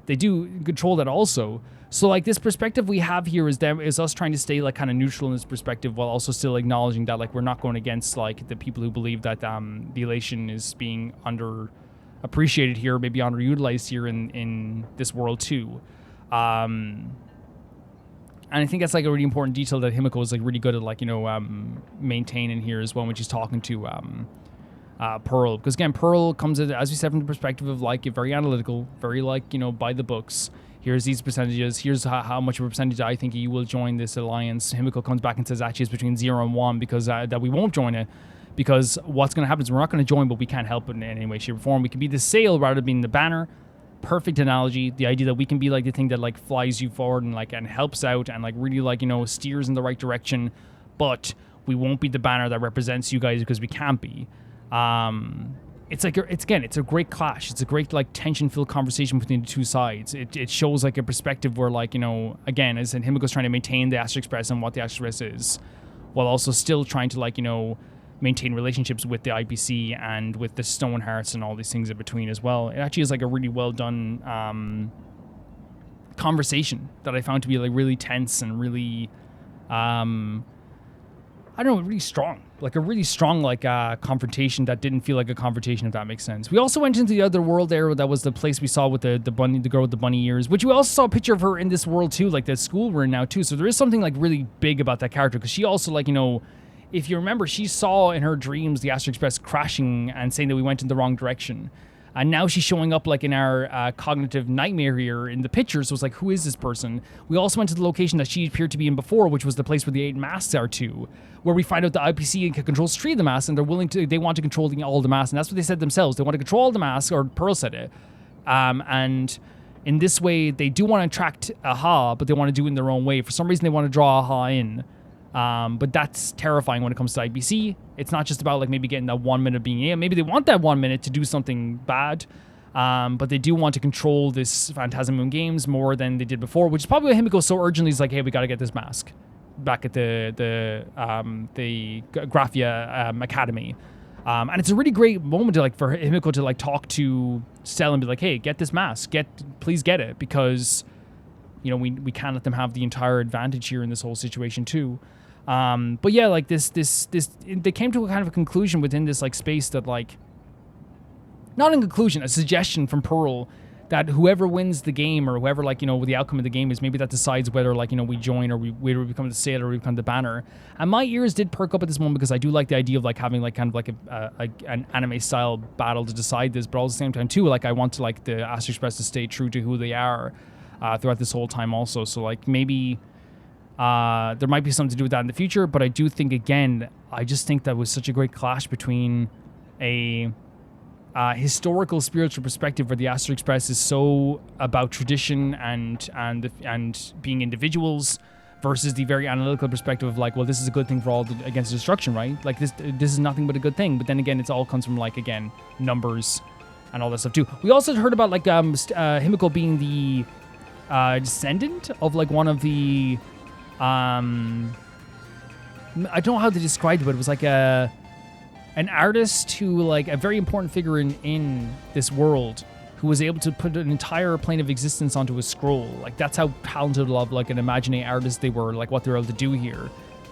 they do control that also. So like this perspective we have here is us trying to stay like kind of neutral in this perspective while also still acknowledging that like we're not going against like the people who believe that the elation is being underappreciated here, maybe underutilized here in this world too. And I think that's like a really important detail that Himiko is like really good at like, maintaining here as well when she's talking to Pearl. Because again, Pearl comes in, as we said, from the perspective of like very analytical, very like, by the books. Here's these percentages. Here's how much of a percentage I think you will join this alliance. Himiko comes back and says actually it's between 0 and 1 because that we won't join it. Because what's going to happen is we're not going to join, but we can't help it in any way, shape, or form. We can be the sail rather than being the banner. Perfect analogy. The idea that we can be like the thing that like flies you forward and like and helps out and like really like steers in the right direction, but we won't be the banner that represents you guys because we can't be. It's like it's a great clash. It's a great like tension-filled conversation between the two sides. It shows like a perspective where like again, as in Himiko's trying to maintain the Astro Express and what the Astro Express is, while also still trying to like maintain relationships with the IPC and with the Stonehearts and all these things in between as well. It actually is like a really well done conversation that I found to be like really tense and really really strong. Like a really strong like confrontation that didn't feel like a confrontation, if that makes sense. We also went into the other world there. That was the place we saw with the bunny, the girl with the bunny ears, which we also saw a picture of her in this world too, like the school we're in now too. So there is something like really big about that character, because she also like if you remember, she saw in her dreams the Astro Express crashing and saying that we went in the wrong direction. And now she's showing up like in our cognitive nightmare here in the picture. So it's like, who is this person? We also went to the location that she appeared to be in before, which was the place where the 8 masks are too, where we find out the IPC controls 3 of the masks, and they want to control all the masks. And that's what they said themselves. They want to control all the masks, or Pearl said it. And in this way, they do want to attract Aha, but they want to do it in their own way. For some reason, they want to draw Aha in. But that's terrifying when it comes to IPC. It's not just about like maybe getting that 1 minute of being in. Maybe they want that 1 minute to do something bad. But they do want to control this Phantasm Moon Games more than they did before, which is probably why Himiko so urgently is like, hey, we got to get this mask back at the Graphia Academy. And it's a really great moment to like for Himiko to like talk to Cell and be like, hey, get this mask, please get it, because you know we can't let them have the entire advantage here in this whole situation too. But yeah, like this they came to a kind of a conclusion within this like space that like, not a conclusion, a suggestion from Pearl that whoever wins the game, or whoever like, you know, the outcome of the game is, maybe that decides whether like, you know, we join, or we become the sailor, or we become the banner. And my ears did perk up at this moment, because I do like the idea of like having like kind of like an anime style battle to decide this, but all at the same time too, like I want to like the Astro Express to stay true to who they are throughout this whole time also. So like maybe there might be something to do with that in the future, but I do think, again, I just think that was such a great clash between a historical spiritual perspective where the Astro Express is so about tradition and being individuals, versus the very analytical perspective of like, well, this is a good thing for all against destruction, right? Like this is nothing but a good thing. But then again, it's all comes from like, again, numbers and all that stuff too. We also heard about like Himiko being the descendant of like one of the I don't know how to describe it, but it was like an artist who, like, a very important figure in this world, who was able to put an entire plane of existence onto a scroll. Like, that's how talented of like an imaginary artist they were, like what they were able to do here.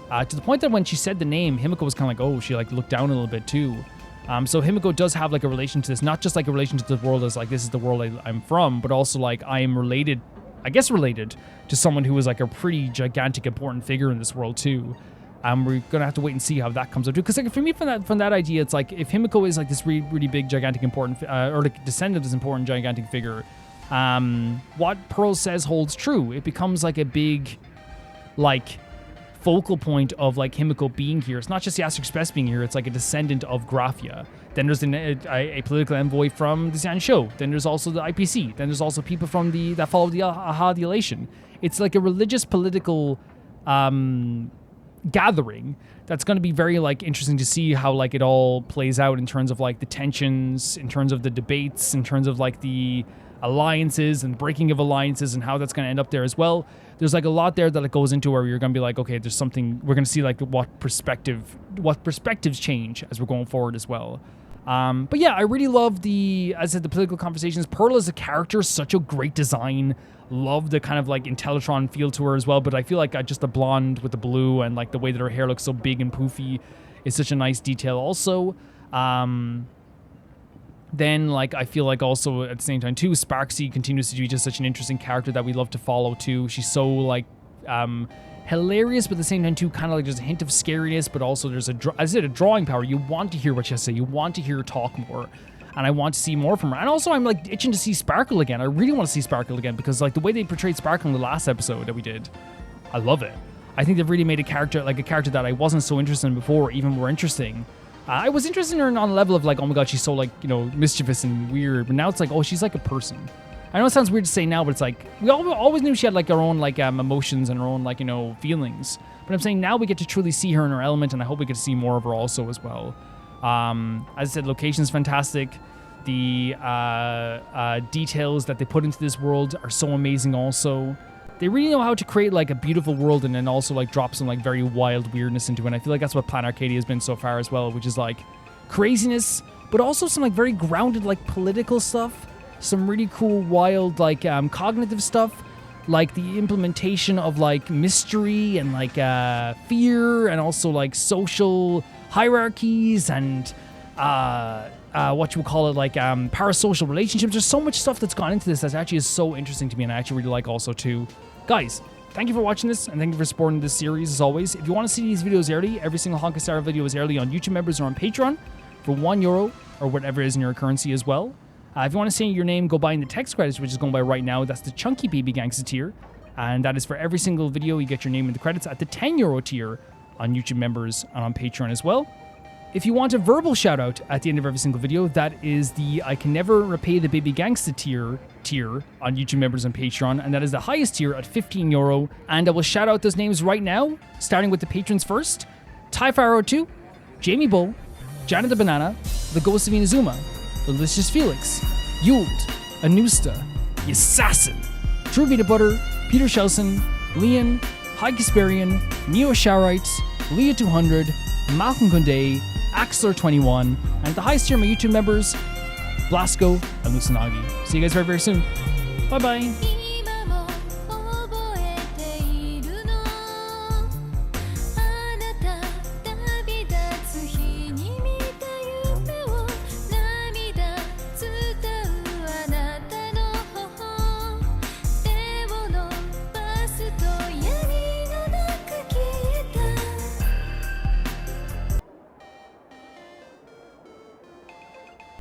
To the point that when she said the name, Himiko was kind of like, oh, she like looked down a little bit too. So Himiko does have like a relation to this, not just like a relation to the world as like, this is the world I'm from, but also like I am related, I guess related to someone who was like a pretty gigantic, important figure in this world too. We're gonna have to wait and see how that comes up too. Because like for me, from that idea, it's like if Himiko is like this really, really big, gigantic, important, or like descendant of this important, gigantic figure, what Pearl says holds true. It becomes like a big, like, focal point of like Himiko being here. It's not just the Astro Express being here. It's like a descendant of Graphia. Then there's a political envoy from the Xian Show. Then there's also the IPC. Then there's also people from that follow the Aha the Elation. It's like a religious political gathering that's going to be very like interesting to see how like it all plays out in terms of like the tensions, in terms of the debates, in terms of like the alliances and breaking of alliances, and how that's going to end up there as well. There's like a lot there that it goes into where you're going to be like, okay, there's something, we're going to see like what perspectives change as we're going forward as well. But yeah, I really love as I said, the political conversations. Pearl as a character, such a great design. Love the kind of like Intellitron feel to her as well, but I feel like just the blonde with the blue and like the way that her hair looks so big and poofy is such a nice detail also. Then like I feel like also at the same time too, Sparksy continues to be just such an interesting character that we love to follow too. She's so like hilarious, but at the same time too, kind of like there's a hint of scariness, but also there's a drawing power. You want to hear what she has to say. You want to hear her talk more. And I want to see more from her. And also, I'm like itching to see Sparkle again. I really want to see Sparkle again, because like the way they portrayed Sparkle in the last episode that we did, I love it. I think they've really made a character that I wasn't so interested in before even more interesting. I was interested in her on a level of like, oh my god, she's so like, you know, mischievous and weird. But now it's like, oh, she's like a person. I know it sounds weird to say now, but it's like we always knew she had like her own like emotions and her own like, you know, feelings. But I'm saying now we get to truly see her in her element, and I hope we get to see more of her also as well. As I said, location's fantastic. The details that they put into this world are so amazing also. They really know how to create like a beautiful world and then also like drop some like very wild weirdness into it. And I feel like that's what Plan Arcadia has been so far as well, which is like craziness, but also some like very grounded like political stuff. Some really cool, wild like cognitive stuff, like the implementation of like mystery and like fear, and also like social hierarchies and what you would call it, like parasocial relationships. There's so much stuff that's gone into this that actually is so interesting to me, and I actually really like also too. Guys, thank you for watching this, and thank you for supporting this series as always. If you want to see these videos early, every single Honkai Star Rail video is early on YouTube members or on Patreon for €1 or whatever is in your currency as well. If you want to say your name, go by in the text credits, which is going by right now. That's the Chunky Baby Gangsta tier. And that is for every single video. You get your name in the credits at the €10 tier on YouTube members and on Patreon as well. If you want a verbal shout out at the end of every single video, that is the I Can Never Repay the Baby Gangsta tier on YouTube members and Patreon. And that is the highest tier at €15. And I will shout out those names right now, starting with the patrons first. Typharo2, Jamie Bull, Janet the Banana, The Ghost of Inazuma, Delicious Felix, Yuld, Anusta, Yassassin, True Peanut Butter, Peter Shelson, Leon, High Kasparian, Neo Sharite, Leah 200, Malcolm Kunde, Axler21, and the highest tier of my YouTube members, Blasco and Lucinagi. See you guys very, very soon. Bye-bye.